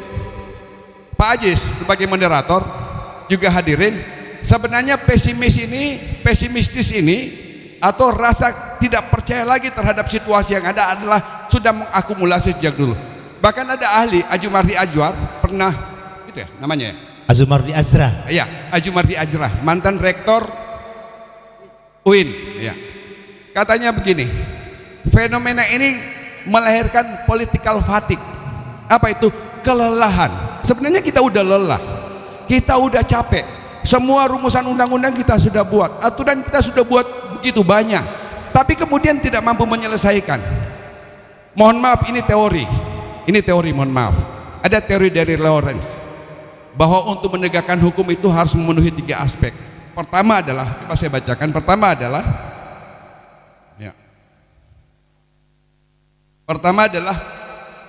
Pak Ajis sebagai moderator juga hadirin. Sebenarnya pesimistis ini atau rasa tidak percaya lagi terhadap situasi yang ada adalah sudah mengakumulasi sejak dulu. Bahkan ada ahli Ajumardi Ajwar pernah itu ya namanya ya? Azumardi Azra. Ya, Ajumardi Azra, mantan rektor UIN, ya. Katanya begini, fenomena ini melahirkan political fatigue. Apa itu? Kelelahan. Sebenarnya kita udah lelah, kita udah capek. Semua rumusan undang-undang kita sudah buat, aturan kita sudah buat begitu banyak, tapi kemudian tidak mampu menyelesaikan. Mohon maaf, ini teori, mohon maaf. ada teori dari Lawrence bahwa untuk menegakkan hukum itu harus memenuhi 3 aspek. Pertama adalah, coba saya bacakan, pertama adalah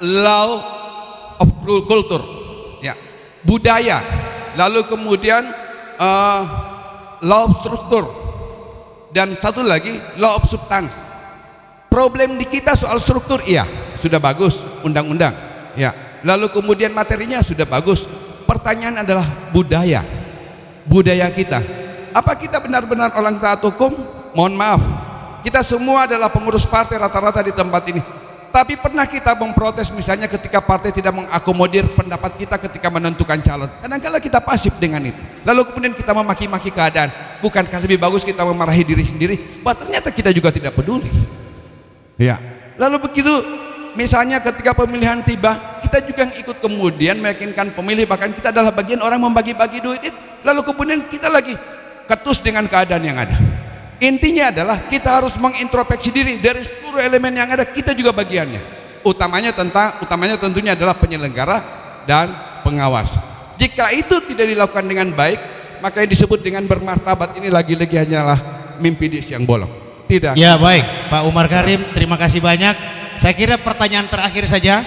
law of culture, ya, budaya, lalu kemudian law of structure, dan satu lagi law of substance. Problem di kita soal struktur, iya sudah bagus, undang-undang, ya, lalu kemudian materinya sudah bagus. Pertanyaan adalah budaya kita. Apa kita benar-benar orang taat hukum? Mohon maaf, kita semua adalah pengurus partai rata-rata di tempat ini. Tapi pernah kita memprotes misalnya ketika partai tidak mengakomodir pendapat kita ketika menentukan calon. Kadang-kadang kita pasif dengan itu. Lalu kemudian kita memaki-maki keadaan. Bukankah lebih bagus kita memarahi diri sendiri? Bahwa ternyata kita juga tidak peduli. Ya. Lalu begitu misalnya ketika pemilihan tiba, kita juga yang ikut kemudian meyakinkan pemilih, bahkan kita adalah bagian orang membagi-bagi duit itu. Lalu kemudian kita lagi ketus dengan keadaan yang ada. Intinya adalah kita harus mengintrospeksi diri dari seluruh elemen yang ada, kita juga bagiannya. Utamanya tentunya adalah penyelenggara dan pengawas. Jika itu tidak dilakukan dengan baik, maka yang disebut dengan bermartabat ini lagi-lagi hanyalah mimpi di siang bolong. Tidak. Ya baik, Pak Umar Karim, terima kasih banyak. Saya kira pertanyaan terakhir saja,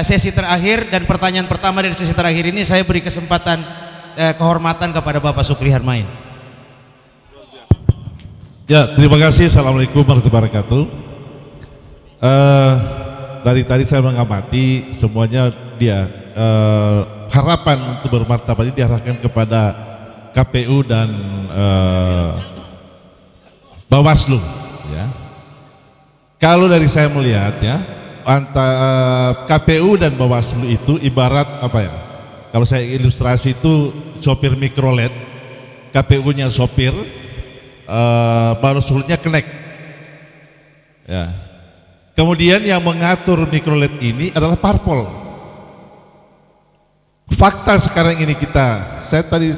sesi terakhir, dan pertanyaan pertama dari sesi terakhir ini saya beri kesempatan kehormatan kepada Bapak Sukri Harmain. Ya, terima kasih. Assalamualaikum warahmatullahi wabarakatuh. Dari tadi saya mengamati semuanya harapan untuk bermartabat ini diarahkan kepada KPU dan Bawaslu. Ya. Kalau dari saya melihat ya, antara KPU dan Bawaslu itu ibarat apa ya? Kalau saya ilustrasi itu sopir mikrolet, KPU-nya sopir, Bawaslu-nya kenek. Ya. Kemudian yang mengatur mikrolet ini adalah parpol. Fakta sekarang ini saya tadi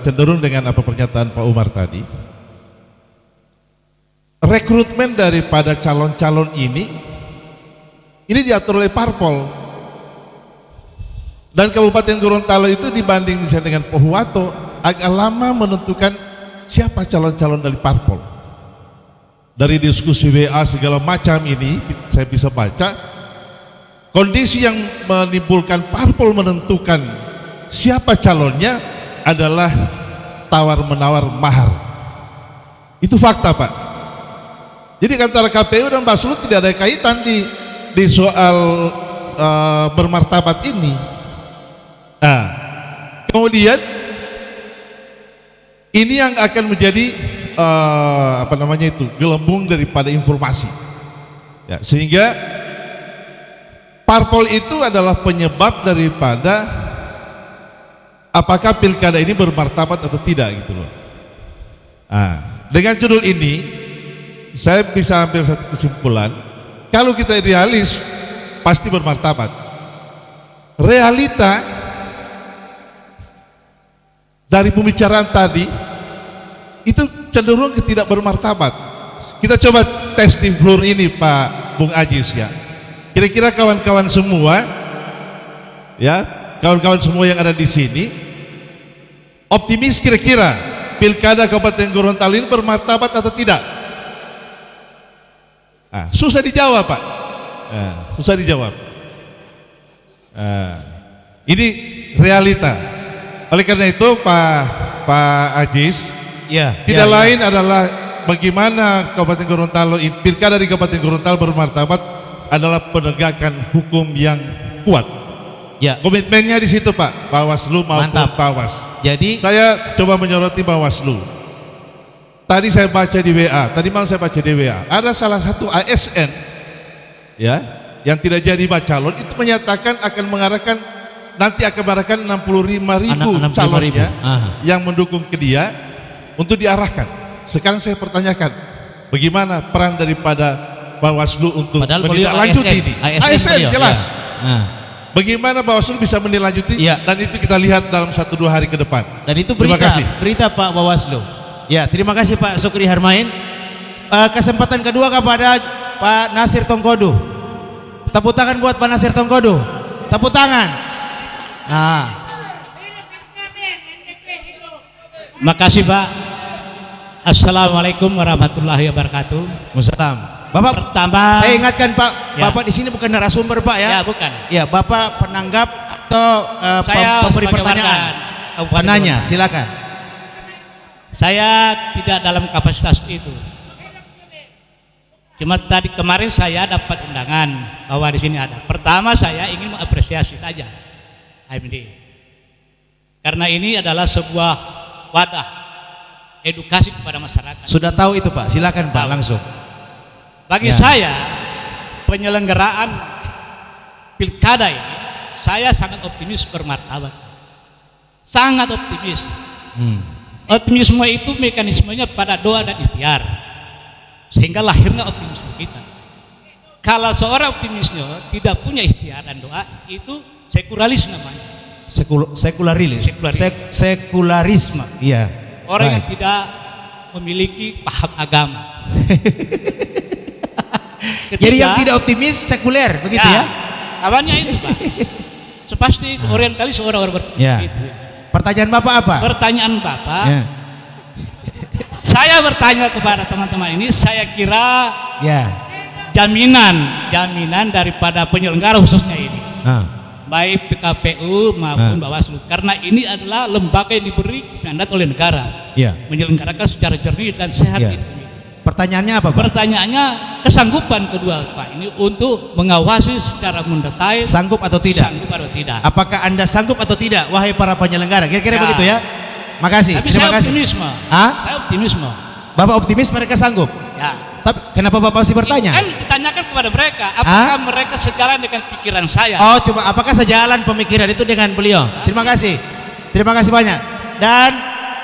cenderung dengan apa pernyataan Pak Umar tadi. Rekrutmen daripada calon-calon ini diatur oleh parpol. Dan Kabupaten Gorontalo itu dibanding misalnya dengan Pohuwato agak lama menentukan siapa calon-calon dari parpol. Dari diskusi WA segala macam ini saya bisa baca kondisi yang menimbulkan parpol menentukan siapa calonnya adalah tawar-menawar mahar. Itu fakta, Pak. Jadi antara KPU dan Bawaslu tidak ada kaitan di soal bermartabat ini. Nah, kemudian ini yang akan menjadi gelembung daripada informasi. Ya, sehingga parpol itu adalah penyebab daripada apakah pilkada ini bermartabat atau tidak gitu loh. Nah, dengan judul ini saya bisa ambil satu kesimpulan, kalau kita idealis pasti bermartabat. Realita dari pembicaraan tadi itu cenderung tidak bermartabat. Kita coba testing floor ini Pak Bung Ajis ya. Kira-kira kawan-kawan semua ya, kawan-kawan semua yang ada di sini optimis kira-kira pilkada Kabupaten Gorontalo ini bermartabat atau tidak? Nah, susah dijawab Pak. Nah, susah dijawab. Nah, ini realita. Oleh karena itu Pak Ajis, tidak lain adalah bagaimana Kabupaten Gorontalo, pilkada di Kabupaten Gorontalo bermartabat adalah penegakan hukum yang kuat. Ya. Komitmennya di situ Pak, Bawaslu maupun Bawas. Jadi saya coba menyoroti Bawaslu. Tadi saya baca di WA, tadi malam saya baca di WA, ada salah satu ASN ya yang tidak jadi calon itu menyatakan akan mengarahkan 65.000 calonnya yang mendukung ke dia untuk diarahkan. Sekarang saya pertanyakan, bagaimana peran daripada Bawaslu untuk menindaklanjuti ini? ASN jelas. Bagaimana Bawaslu bisa menindaklanjuti? Dan itu kita lihat dalam 1-2 hari ke depan. Dan itu berita Pak Bawaslu. Ya, terima kasih Pak Sukri Harmain. Kesempatan kedua kepada Pak Nasir Tongkodo. Tepuk tangan buat Pak Nasir Tongkodo. Tepuk tangan. Nah. Makasih Pak. Assalamualaikum warahmatullahi wabarakatuh. Waalaikumsalam. Bapak pertama, saya ingatkan Pak, ya. Bapak di sini bukan narasumber Pak ya? Ya bukan. Ya Bapak penanggap atau pemberi pertanyaan? Penanya, silakan. Saya tidak dalam kapasitas itu. Cuma tadi kemarin saya dapat undangan bahwa di sini ada. Pertama saya ingin mengapresiasi saja AMD. Karena ini adalah sebuah wadah edukasi kepada masyarakat. Sudah tahu itu Pak, silakan Pak langsung. Bagi saya penyelenggaraan pilkada ini saya sangat optimis bermartabat. Sangat optimis. Optimisme itu mekanismenya pada doa dan ikhtiar. Sehingga lahirnya optimisme kita. Kalau seorang optimisnya tidak punya ikhtiar dan doa, itu sekularisme namanya. Sekularisme. Iya. Orang yang tidak memiliki paham agama. Jadi yang tidak optimis sekuler, begitu ya? Awalnya itu Pak. Sepasti orientalis orang-orang ya. Itu. Pertanyaan Bapak apa? Pertanyaan Bapak. Ya. Saya bertanya kepada teman-teman ini, saya kira jaminan daripada penyelenggara khususnya ini, baik PKPU maupun Bawaslu, karena ini adalah lembaga yang diberi mandat oleh negara, menyelenggarakan secara jernih dan sehat. Pertanyaannya apa Pak? Pertanyaannya kesanggupan kedua Pak ini untuk mengawasi secara mendetail. Sanggup atau tidak? Sanggup atau tidak? Apakah Anda sanggup atau tidak, wahai para penyelenggara? Kira-kira begitu ya? Makasih. Tapi terima saya kasih. Optimisme. Saya optimisme. Bapak optimis mereka sanggup? Ya. Tapi kenapa Bapak masih bertanya? Kan ditanyakan kepada mereka, apakah mereka sejalan dengan pikiran saya? Oh, coba apakah sejalan pemikiran itu dengan beliau? Terima kasih. Terima kasih banyak. Dan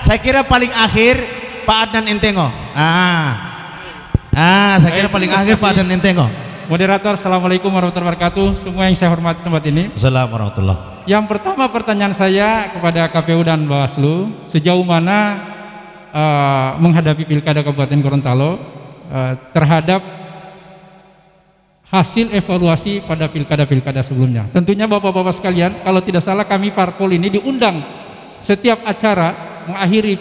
saya kira paling akhir Pak Adnan Entengo. Saya kira paling akhir Pak Adnan Entengo. Moderator, Assalamualaikum warahmatullahi wabarakatuh. Semua yang saya hormati tempat ini. Assalamualaikum warahmatullahi. Yang pertama pertanyaan saya kepada KPU dan Bawaslu, sejauh mana menghadapi Pilkada Kabupaten Gorontalo terhadap hasil evaluasi pada pilkada-pilkada sebelumnya. Tentunya Bapak-bapak sekalian, kalau tidak salah kami parpol ini diundang setiap acara mengakhiri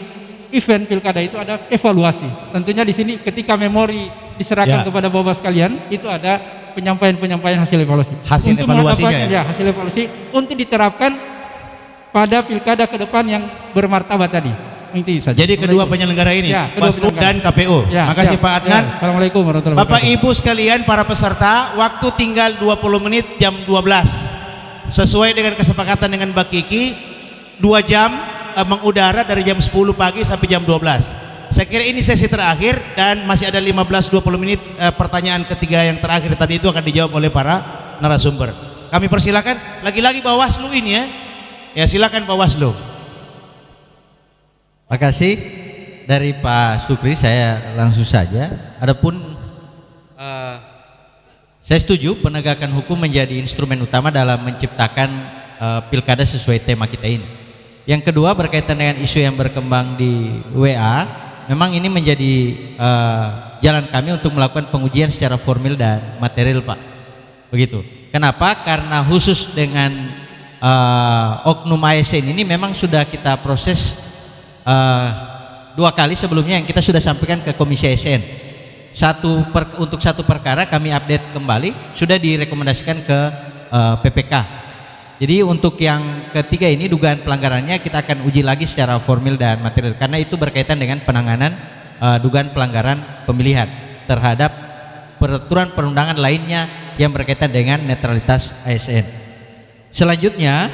event pilkada itu ada evaluasi. Tentunya di sini ketika memori diserahkan kepada Bapak sekalian, itu ada penyampaian hasil evaluasi. Hasil evaluasinya ya? Hasil evaluasi untuk diterapkan pada pilkada ke depan yang bermartabat tadi. Inti saja. Jadi kedua penyelenggara ini, Bawaslu dan KPU. Makasih Pak Adnan. Assalamualaikum warahmatullahi wabarakatuh. Bapak Ibu sekalian para peserta, waktu tinggal 20 menit jam 12. Sesuai dengan kesepakatan dengan Mbak Kiki, 2 jam mengudara dari jam 10 pagi sampai jam 12. Saya kira ini sesi terakhir dan masih ada 15-20 menit pertanyaan ketiga yang terakhir tadi itu akan dijawab oleh para narasumber. Kami persilakan lagi-lagi Bawaslu ini ya. Ya silakan Bawaslu. Terima kasih dari Pak Sukri, saya langsung saja. Adapun saya setuju penegakan hukum menjadi instrumen utama dalam menciptakan pilkada sesuai tema kita ini. Yang kedua berkaitan dengan isu yang berkembang di WA, memang ini menjadi jalan kami untuk melakukan pengujian secara formil dan material Pak. Begitu. Kenapa? Karena khusus dengan oknum ASN ini memang sudah kita proses 2 kali sebelumnya yang kita sudah sampaikan ke Komisi ASN. Untuk satu perkara kami update kembali, sudah direkomendasikan ke PPK. Jadi untuk yang ketiga ini dugaan pelanggarannya kita akan uji lagi secara formil dan material karena itu berkaitan dengan penanganan dugaan pelanggaran pemilihan terhadap peraturan perundangan lainnya yang berkaitan dengan netralitas ASN. Selanjutnya,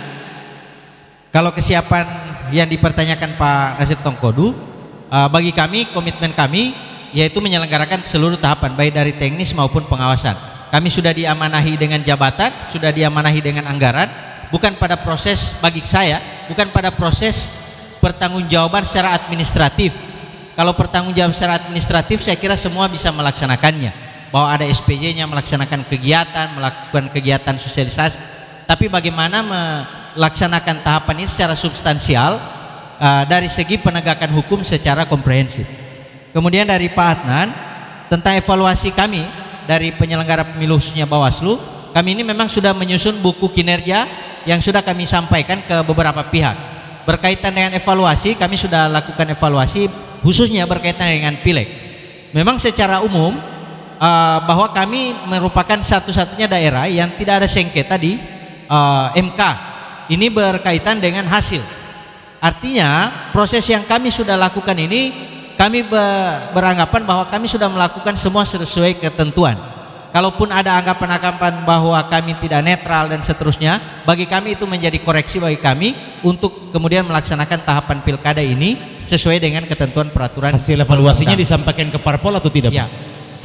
kalau kesiapan yang dipertanyakan Pak Nasir Tongkodu, bagi kami komitmen kami yaitu menyelenggarakan seluruh tahapan baik dari teknis maupun pengawasan. Kami sudah diamanahi dengan jabatan, sudah diamanahi dengan anggaran, bukan pada proses bagi saya, bukan pada proses pertanggungjawaban secara administratif. Kalau pertanggungjawaban secara administratif saya kira semua bisa melaksanakannya, bahwa ada SPJ-nya melaksanakan kegiatan, melakukan kegiatan sosialisasi. Tapi bagaimana melaksanakan tahapan ini secara substansial dari segi penegakan hukum secara komprehensif. Kemudian dari Pak Adnan tentang evaluasi kami dari penyelenggara pemilu khususnya Bawaslu, kami ini memang sudah menyusun buku kinerja yang sudah kami sampaikan ke beberapa pihak. Berkaitan dengan evaluasi, kami sudah lakukan evaluasi khususnya berkaitan dengan pileg. Memang secara umum bahwa kami merupakan satu-satunya daerah yang tidak ada sengketa di MK. Ini berkaitan dengan hasil. Artinya proses yang kami sudah lakukan ini, kami beranggapan bahwa kami sudah melakukan semua sesuai ketentuan. Kalaupun ada anggapan-anggapan bahwa kami tidak netral dan seterusnya, bagi kami itu menjadi koreksi bagi kami untuk kemudian melaksanakan tahapan pilkada ini sesuai dengan ketentuan peraturan. Hasil evaluasinya disampaikan ke parpol atau tidak, Pak?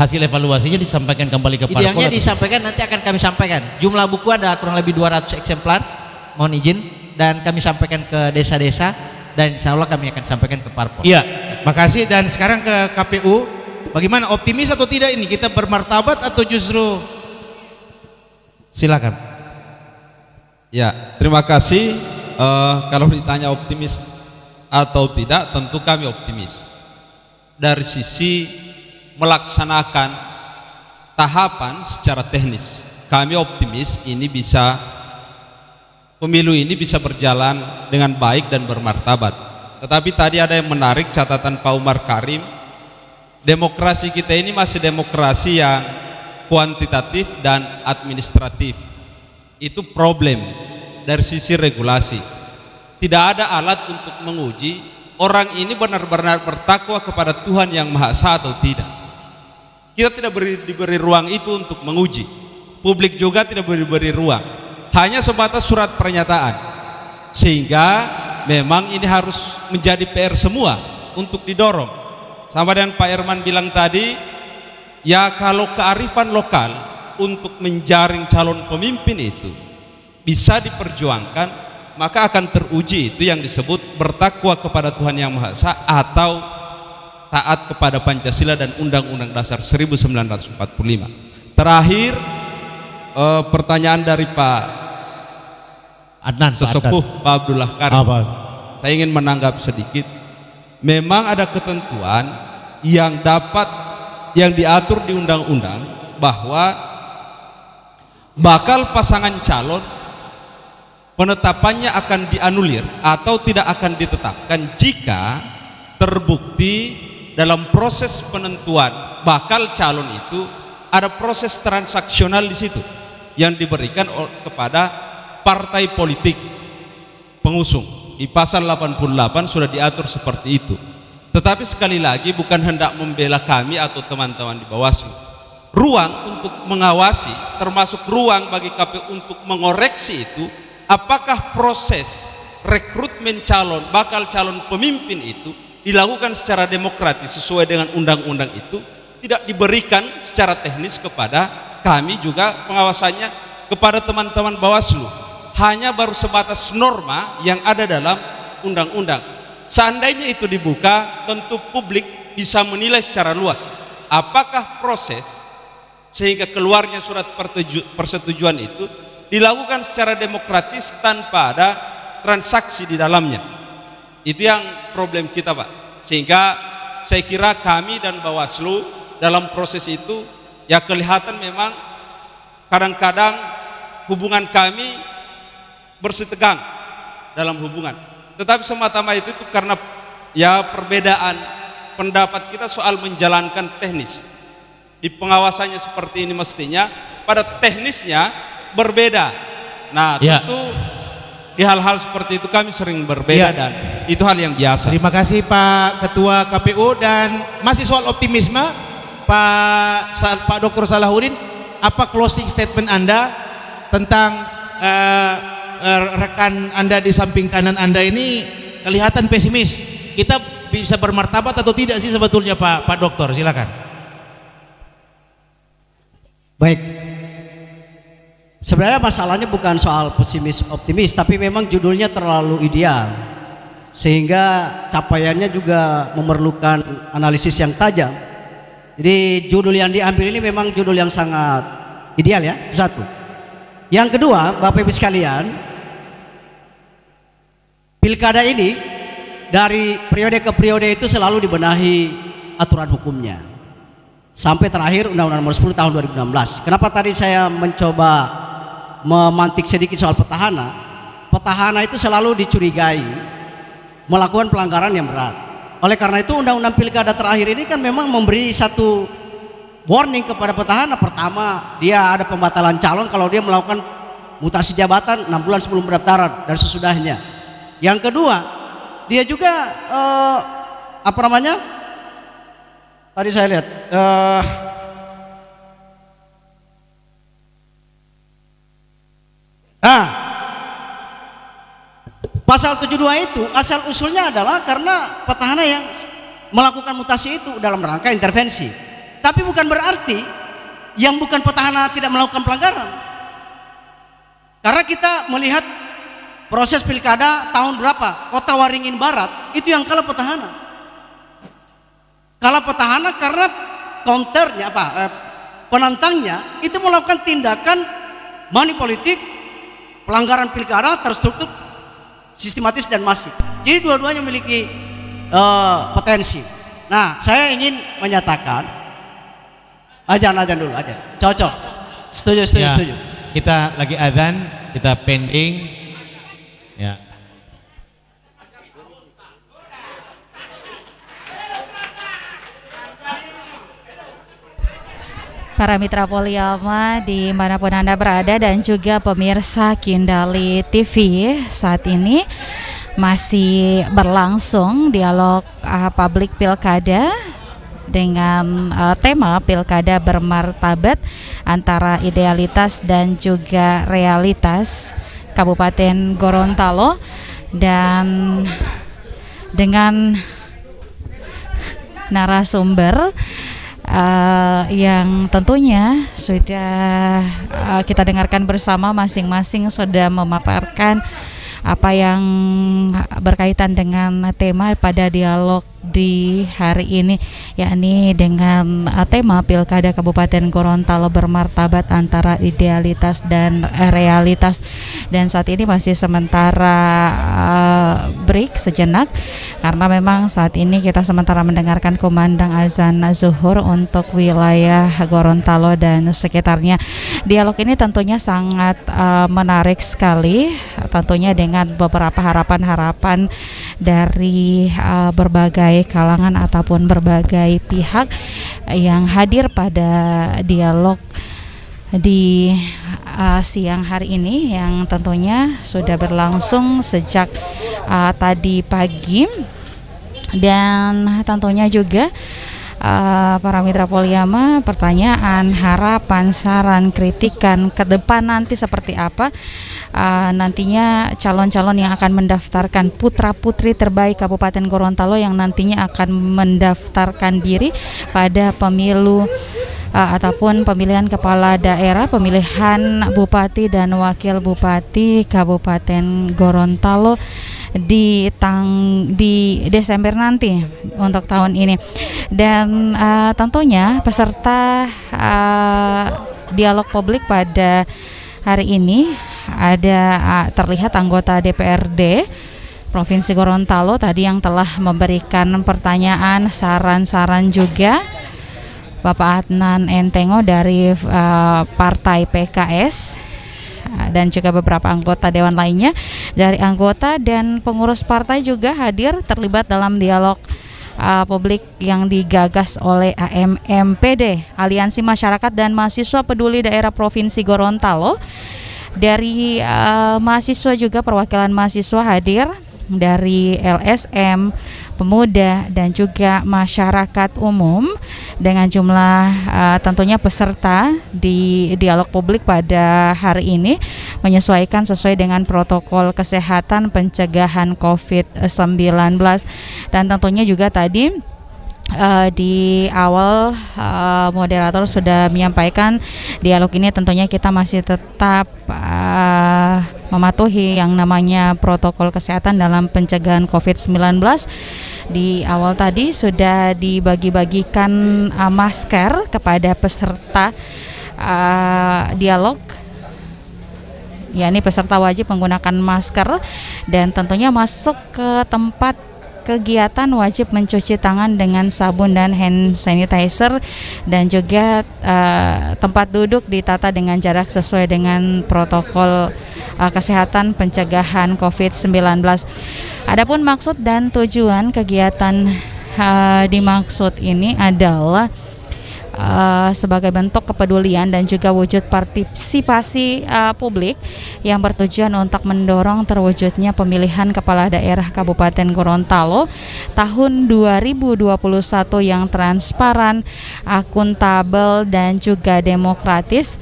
Hasil evaluasinya disampaikan kembali ke parpol? Idealnya disampaikan, nanti akan kami sampaikan. Jumlah buku ada kurang lebih 200 eksemplar, mohon izin, dan kami sampaikan ke desa-desa, dan insya Allah kami akan sampaikan ke parpol. Iya, makasih. Dan sekarang ke KPU, bagaimana, optimis atau tidak ini? Kita bermartabat atau justru? Silakan. Ya, terima kasih. Kalau ditanya optimis atau tidak, tentu kami optimis. Dari sisi melaksanakan tahapan secara teknis, kami optimis ini bisa, pemilu ini bisa berjalan dengan baik dan bermartabat. Tetapi tadi ada yang menarik catatan Pak Umar Karim, demokrasi kita ini masih demokrasi yang kuantitatif dan administratif. Itu problem dari sisi regulasi. Tidak ada alat untuk menguji orang ini benar-benar bertakwa kepada Tuhan yang Maha Esa atau tidak. Kita tidak diberi ruang itu untuk menguji. Publik juga tidak diberi ruang. Hanya sebatas surat pernyataan. Sehingga memang ini harus menjadi PR semua untuk didorong. Sama dengan Pak Herman bilang tadi, ya kalau kearifan lokal untuk menjaring calon pemimpin itu bisa diperjuangkan, maka akan teruji itu yang disebut bertakwa kepada Tuhan yang Maha Esa atau taat kepada Pancasila dan Undang-Undang Dasar 1945. Terakhir, pertanyaan dari Pak Adnan, sesepuh Pak Abdullah Karim. Saya ingin menanggap sedikit. Memang ada ketentuan yang diatur di undang-undang bahwa bakal pasangan calon penetapannya akan dianulir atau tidak akan ditetapkan jika terbukti dalam proses penentuan bakal calon itu ada proses transaksional di situ yang diberikan kepada partai politik pengusung. Di pasal 88 sudah diatur seperti itu. Tetapi sekali lagi bukan hendak membela kami atau teman-teman di Bawaslu. Ruang untuk mengawasi, termasuk ruang bagi KPU untuk mengoreksi itu, apakah proses rekrutmen bakal calon pemimpin itu dilakukan secara demokratis sesuai dengan undang-undang itu, tidak diberikan secara teknis kepada kami juga pengawasannya kepada teman-teman Bawaslu. Hanya baru sebatas norma yang ada dalam undang-undang. Seandainya itu dibuka, tentu publik bisa menilai secara luas apakah proses sehingga keluarnya surat persetujuan itu dilakukan secara demokratis tanpa ada transaksi di dalamnya. Itu yang problem kita, Pak. Sehingga saya kira kami dan Bawaslu dalam proses itu ya kelihatan memang kadang-kadang hubungan kami bersitegang dalam hubungan. Tetapi semata-mata itu karena ya perbedaan pendapat kita soal menjalankan teknis. Di pengawasannya seperti ini mestinya, pada teknisnya berbeda. Nah, tentu di hal-hal seperti itu kami sering berbeda dan itu hal yang biasa. Terima kasih Pak Ketua KPU. Dan masih soal optimisme, Pak Dr. Salahuddin, apa closing statement Anda tentang rekan Anda di samping kanan Anda ini kelihatan pesimis. Kita bisa bermartabat atau tidak sih sebetulnya Pak Dokter? Silakan. Baik. Sebenarnya masalahnya bukan soal pesimis optimis, tapi memang judulnya terlalu ideal sehingga capaiannya juga memerlukan analisis yang tajam. Jadi judul yang diambil ini memang judul yang sangat ideal ya, itu satu. Yang kedua, Bapak Ibu sekalian, pilkada ini dari periode ke periode itu selalu dibenahi aturan hukumnya. sampai terakhir Undang-Undang Nomor 10 Tahun 2016. Kenapa tadi saya mencoba memantik sedikit soal petahana? Petahana itu selalu dicurigai melakukan pelanggaran yang berat. Oleh karena itu Undang-Undang Pilkada terakhir ini kan memang memberi satu warning kepada petahana. Pertama, dia ada pembatalan calon kalau dia melakukan mutasi jabatan 6 bulan sebelum pendaftaran dan sesudahnya. Yang kedua, dia juga apa namanya? Tadi saya lihat pasal 72 itu asal usulnya adalah karena petahana yang melakukan mutasi itu dalam rangka intervensi. Tapi bukan berarti yang bukan petahana tidak melakukan pelanggaran. Karena kita melihat proses pilkada tahun berapa, Kota Waringin Barat itu yang kalah petahana. Kalah petahana karena counternya penantangnya itu melakukan tindakan money politik, pelanggaran pilkada terstruktur, sistematis dan masif. Jadi dua-duanya memiliki potensi. Nah, saya ingin menyatakan azan dulu, azan. Cocok. Setuju. Kita lagi azan, kita pending. Ya. Para mitra Poliama dimanapun Anda berada dan juga pemirsa Kindali TV, saat ini masih berlangsung dialog publik pilkada dengan tema pilkada bermartabat antara idealitas dan juga realitas Kabupaten Gorontalo, dan dengan narasumber yang tentunya sudah kita dengarkan bersama, masing-masing sudah memaparkan apa yang berkaitan dengan tema pada dialog di hari ini, yakni dengan tema Pilkada Kabupaten Gorontalo bermartabat antara idealitas dan realitas. Dan saat ini masih sementara break sejenak karena memang saat ini kita sementara mendengarkan kumandang azan zuhur untuk wilayah Gorontalo dan sekitarnya. Dialog ini tentunya sangat menarik sekali, tentunya dengan beberapa harapan-harapan dari berbagai kalangan ataupun berbagai pihak yang hadir pada dialog di siang hari ini, yang tentunya sudah berlangsung sejak tadi pagi. Dan tentunya juga para mitra Poliama, pertanyaan, harapan, saran, kritikan ke depan nanti seperti apa, nantinya calon-calon yang akan mendaftarkan, putra-putri terbaik Kabupaten Gorontalo yang nantinya akan mendaftarkan diri pada pemilu ataupun pemilihan kepala daerah, pemilihan bupati dan wakil bupati Kabupaten Gorontalo di Desember nanti untuk tahun ini. Dan tentunya peserta dialog publik pada hari ini ada terlihat anggota DPRD Provinsi Gorontalo tadi yang telah memberikan pertanyaan, saran-saran juga. Bapak Adnan Entengo dari Partai PKS dan juga beberapa anggota dewan lainnya dari anggota dan pengurus partai juga hadir terlibat dalam dialog publik yang digagas oleh AMMPD, Aliansi Masyarakat dan Mahasiswa Peduli Daerah Provinsi Gorontalo. Dari mahasiswa juga perwakilan mahasiswa hadir dari LSM, pemuda dan juga masyarakat umum, dengan jumlah tentunya peserta di dialog publik pada hari ini menyesuaikan sesuai dengan protokol kesehatan pencegahan COVID-19. Dan tentunya juga tadi di awal moderator sudah menyampaikan dialog ini tentunya kita masih tetap mematuhi yang namanya protokol kesehatan dalam pencegahan COVID-19. Di awal tadi sudah dibagi-bagikan masker kepada peserta dialog, yakni peserta wajib menggunakan masker dan tentunya masuk ke tempat kegiatan wajib mencuci tangan dengan sabun dan hand sanitizer, dan juga tempat duduk ditata dengan jarak sesuai dengan protokol kesehatan pencegahan COVID-19. Adapun maksud dan tujuan kegiatan dimaksud ini adalah sebagai bentuk kepedulian dan juga wujud partisipasi publik yang bertujuan untuk mendorong terwujudnya pemilihan kepala daerah Kabupaten Gorontalo tahun 2021 yang transparan, akuntabel, dan juga demokratis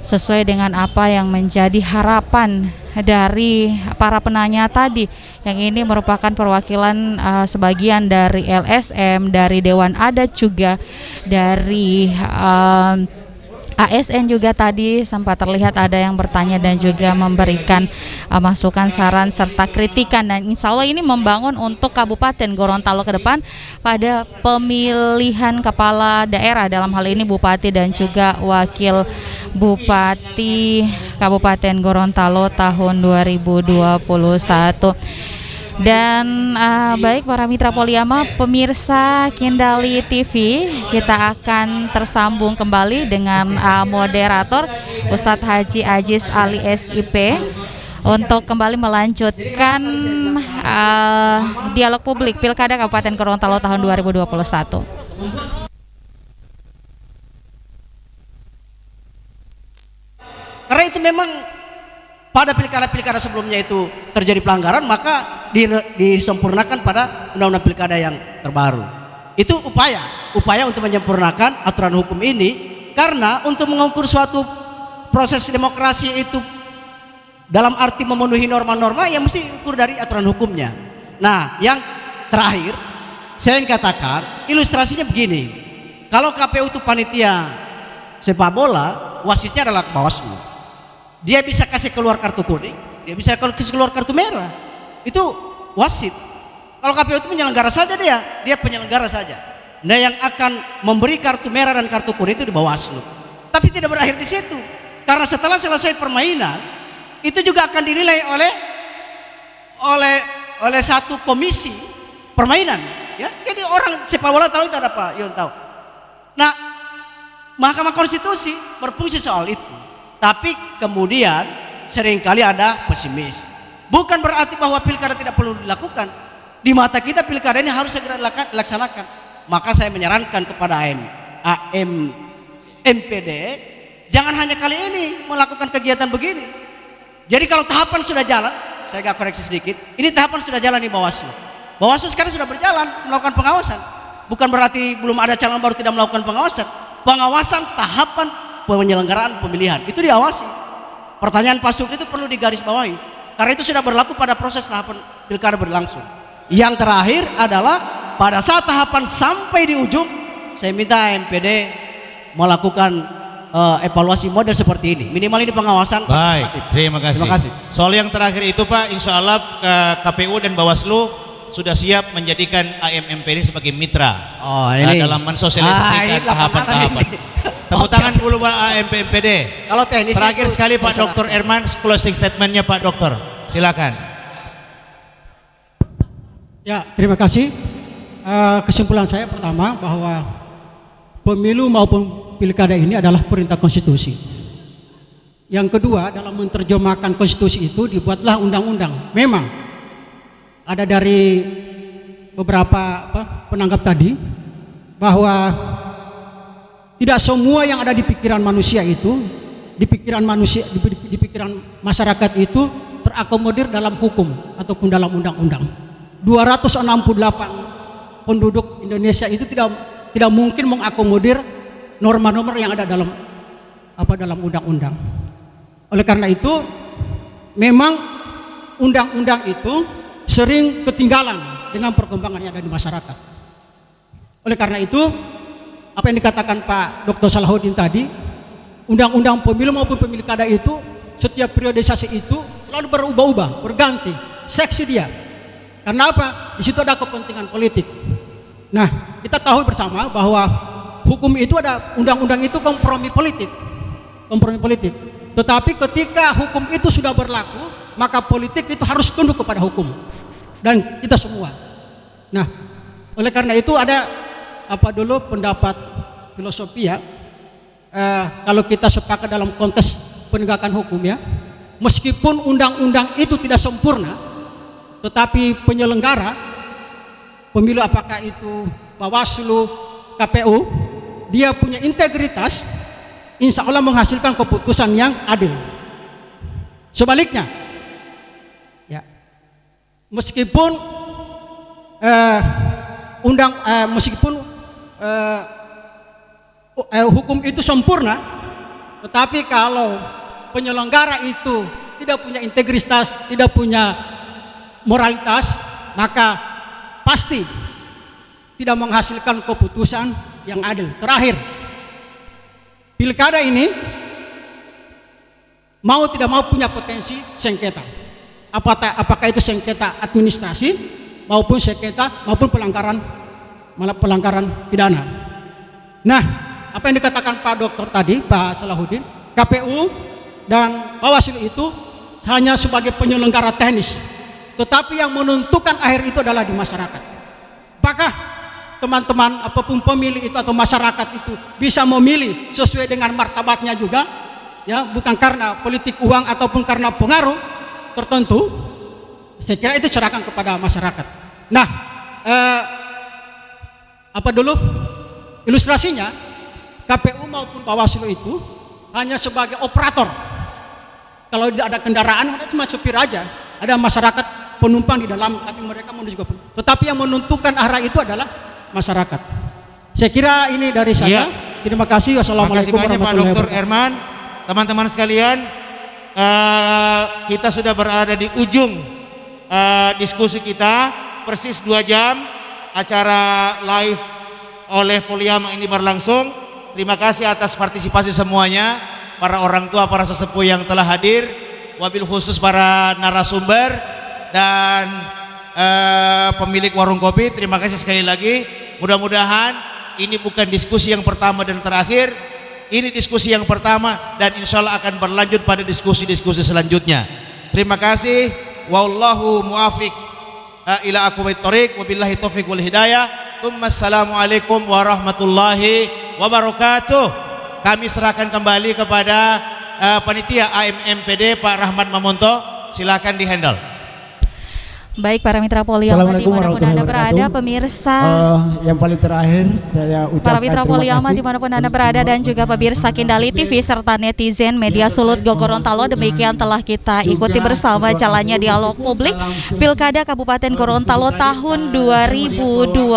sesuai dengan apa yang menjadi harapan dari para penanya tadi, yang ini merupakan perwakilan sebagian dari LSM, dari Dewan Adat, juga dari ASN juga tadi sempat terlihat ada yang bertanya dan juga memberikan masukan, saran, serta kritikan, dan insya Allah ini membangun untuk Kabupaten Gorontalo ke depan pada pemilihan kepala daerah, dalam hal ini Bupati dan juga Wakil Bupati Kabupaten Gorontalo tahun 2021. Dan baik para mitra Poliama, pemirsa Kindali TV, kita akan tersambung kembali dengan moderator Ustadz Haji Aziz Ali SIP untuk kembali melanjutkan dialog publik Pilkada Kabupaten Gorontalo tahun 2021. Karena itu memang pada pilkada-pilkada sebelumnya itu terjadi pelanggaran, maka disempurnakan pada undang-undang pilkada yang terbaru. Itu upaya untuk menyempurnakan aturan hukum ini, karena untuk mengukur suatu proses demokrasi itu dalam arti memenuhi norma-norma, ya mesti ukur dari aturan hukumnya. Nah, yang terakhir saya ingin katakan, ilustrasinya begini. Kalau KPU itu panitia sepak bola, wasitnya adalah Bawaslu. Dia bisa kasih keluar kartu kuning, dia bisa kasih keluar kartu merah. Itu wasit. Kalau KPU itu penyelenggara saja, dia penyelenggara saja. Nah, yang akan memberi kartu merah dan kartu kuning itu di Bawaslu. Tapi tidak berakhir di situ. Karena setelah selesai permainan, itu juga akan dinilai oleh satu komisi permainan. Ya, jadi orang sepak bola tahu itu ada apa, Yon tahu. Nah, Mahkamah Konstitusi berfungsi soal itu. Tapi kemudian seringkali ada pesimis. Bukan berarti bahwa pilkada tidak perlu dilakukan. Di mata kita pilkada ini harus segera dilaksanakan. Maka saya menyarankan kepada MPD, jangan hanya kali ini melakukan kegiatan begini. Jadi kalau tahapan sudah jalan, saya agak koreksi sedikit, ini tahapan sudah jalan di Bawaslu. Bawaslu sekarang sudah berjalan melakukan pengawasan. Bukan berarti belum ada calon baru tidak melakukan pengawasan. Pengawasan tahapan penyelenggaraan pemilihan itu diawasi. Pertanyaan Pak Sukri itu perlu digarisbawahi, karena itu sudah berlaku pada proses tahapan pilkada berlangsung. Yang terakhir adalah pada saat tahapan sampai di ujung, saya minta MPD melakukan evaluasi model seperti ini. Minimal ini pengawasan. Baik, terima kasih. Terima kasih. Soal yang terakhir itu Pak, insya Allah KPU dan Bawaslu sudah siap menjadikan AMMPD sebagai mitra dalam mensosialisasikan tahapan-tahapan. Tepuk tangan dulu Pak AMPD. Kalau teknis terakhir sekali Pak Dr. Erman, closing statementnya Pak Dokter, silakan. Ya, terima kasih. Kesimpulan saya pertama bahwa pemilu maupun pilkada ini adalah perintah konstitusi. Yang kedua, dalam menerjemahkan konstitusi itu dibuatlah undang-undang. Memang ada dari beberapa penanggap tadi bahwa tidak semua yang ada di pikiran manusia itu, di pikiran masyarakat itu terakomodir dalam hukum ataupun dalam undang-undang. 268 penduduk Indonesia itu tidak mungkin mengakomodir norma-norma yang ada dalam undang-undang. Oleh karena itu, memang undang-undang itu sering ketinggalan dengan perkembangan yang ada di masyarakat. Oleh karena itu, apa yang dikatakan Pak Dr. Salahuddin tadi, undang-undang pemilu maupun pilkada itu setiap periodisasi itu selalu berubah-ubah, berganti seksi dia. Karena apa? Di situ ada kepentingan politik. Nah, kita tahu bersama bahwa hukum itu ada, undang-undang itu kompromi politik. Tetapi ketika hukum itu sudah berlaku, maka politik itu harus tunduk kepada hukum. Dan kita semua. Nah, oleh karena itu ada dulu pendapat filosofi ya, kalau kita sepakat dalam konteks penegakan hukum ya, meskipun undang-undang itu tidak sempurna, tetapi penyelenggara pemilu, apakah itu Bawaslu, KPU, dia punya integritas, insya Allah menghasilkan keputusan yang adil. Sebaliknya, ya, meskipun hukum itu sempurna, tetapi kalau penyelenggara itu tidak punya integritas, tidak punya moralitas, maka pasti tidak menghasilkan keputusan yang adil. Terakhir, pilkada ini mau tidak mau punya potensi sengketa. Apakah itu sengketa administrasi maupun sengketa maupun pelanggaran pidana. Nah, apa yang dikatakan Pak Dokter tadi, Pak Salahuddin, KPU dan Bawaslu itu hanya sebagai penyelenggara teknis, tetapi yang menentukan akhir itu adalah di masyarakat. Apakah teman-teman apapun pemilih itu atau masyarakat itu bisa memilih sesuai dengan martabatnya juga, ya, bukan karena politik uang ataupun karena pengaruh tertentu? Saya kira itu serahkan kepada masyarakat. Nah, ilustrasinya, KPU maupun Bawaslu itu hanya sebagai operator. Kalau tidak ada kendaraan, mereka cuma supir aja. Ada masyarakat penumpang di dalam, tapi mereka menuju ke. Tetapi yang menentukan arah itu adalah masyarakat. Saya kira ini dari saya. Terima kasih. Wassalamualaikum warahmatullahi wabarakatuh. Pak Dr. Herman, teman-teman sekalian, kita sudah berada di ujung diskusi kita. Persis 2 jam acara live oleh Poliama ini berlangsung. Terima kasih atas partisipasi semuanya, para orang tua, para sesepuh yang telah hadir, wabil khusus para narasumber dan pemilik warung kopi. Terima kasih sekali lagi. Mudah-mudahan ini bukan diskusi yang pertama dan terakhir. Ini diskusi yang pertama dan insya Allah akan berlanjut pada diskusi-diskusi selanjutnya. Terima kasih. Wallahu muafiq ila aqwamit thoriq, wabillahi taufiq wal hidayah. Assalamualaikum warahmatullahi wabarakatuh. Kami serahkan kembali kepada panitia AMMPD Pak Rahmat Mamonto. Silakan dihandle. Baik, para mitra Poliama dimanapun Anda berada, pemirsa. Yang paling terakhir saya ucapkan para mitra Poliama dimanapun Anda berada dan juga pemirsa Kindali TV serta netizen media Sulut Go Gorontalo, demikian telah kita ikuti bersama jalannya dialog publik Pilkada Kabupaten Gorontalo tahun 2021.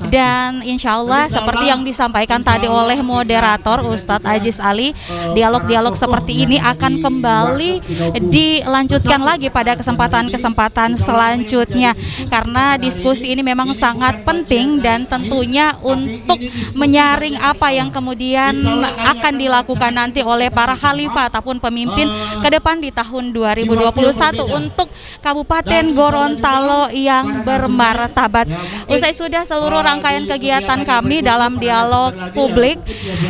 Dan insya Allah seperti yang disampaikan tadi oleh moderator Ustadz Aziz Ali, dialog-dialog seperti ini akan kembali dilanjutkan lagi pada kesempatan selanjutnya, karena diskusi ini memang sangat penting dan tentunya untuk menyaring apa yang kemudian akan dilakukan nanti oleh para khalifah ataupun pemimpin ke depan di tahun 2021 untuk Kabupaten Gorontalo yang bermartabat. Usai sudah seluruh rangkaian kegiatan kami dalam dialog publik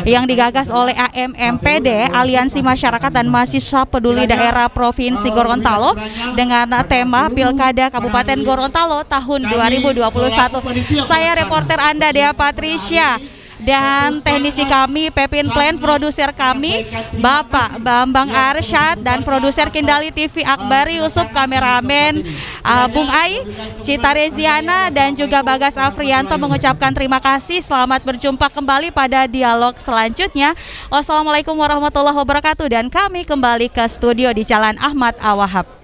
yang digagas oleh AMMPD, Aliansi Masyarakat dan Mahasiswa Peduli Daerah Provinsi Gorontalo, dengan tema Pilkada Kabupaten Gorontalo tahun 2021. Saya reporter Anda Dea Patricia dan teknisi kami Pepin Plan, produser kami Bapak Bambang Arsyad dan produser Kindali TV Akbari Yusuf, kameramen Bung Ai, Cita Reziana dan juga Bagas Afrianto mengucapkan terima kasih. Selamat berjumpa kembali pada dialog selanjutnya. Wassalamualaikum warahmatullahi wabarakatuh dan kami kembali ke studio di Jalan Ahmad Awahab.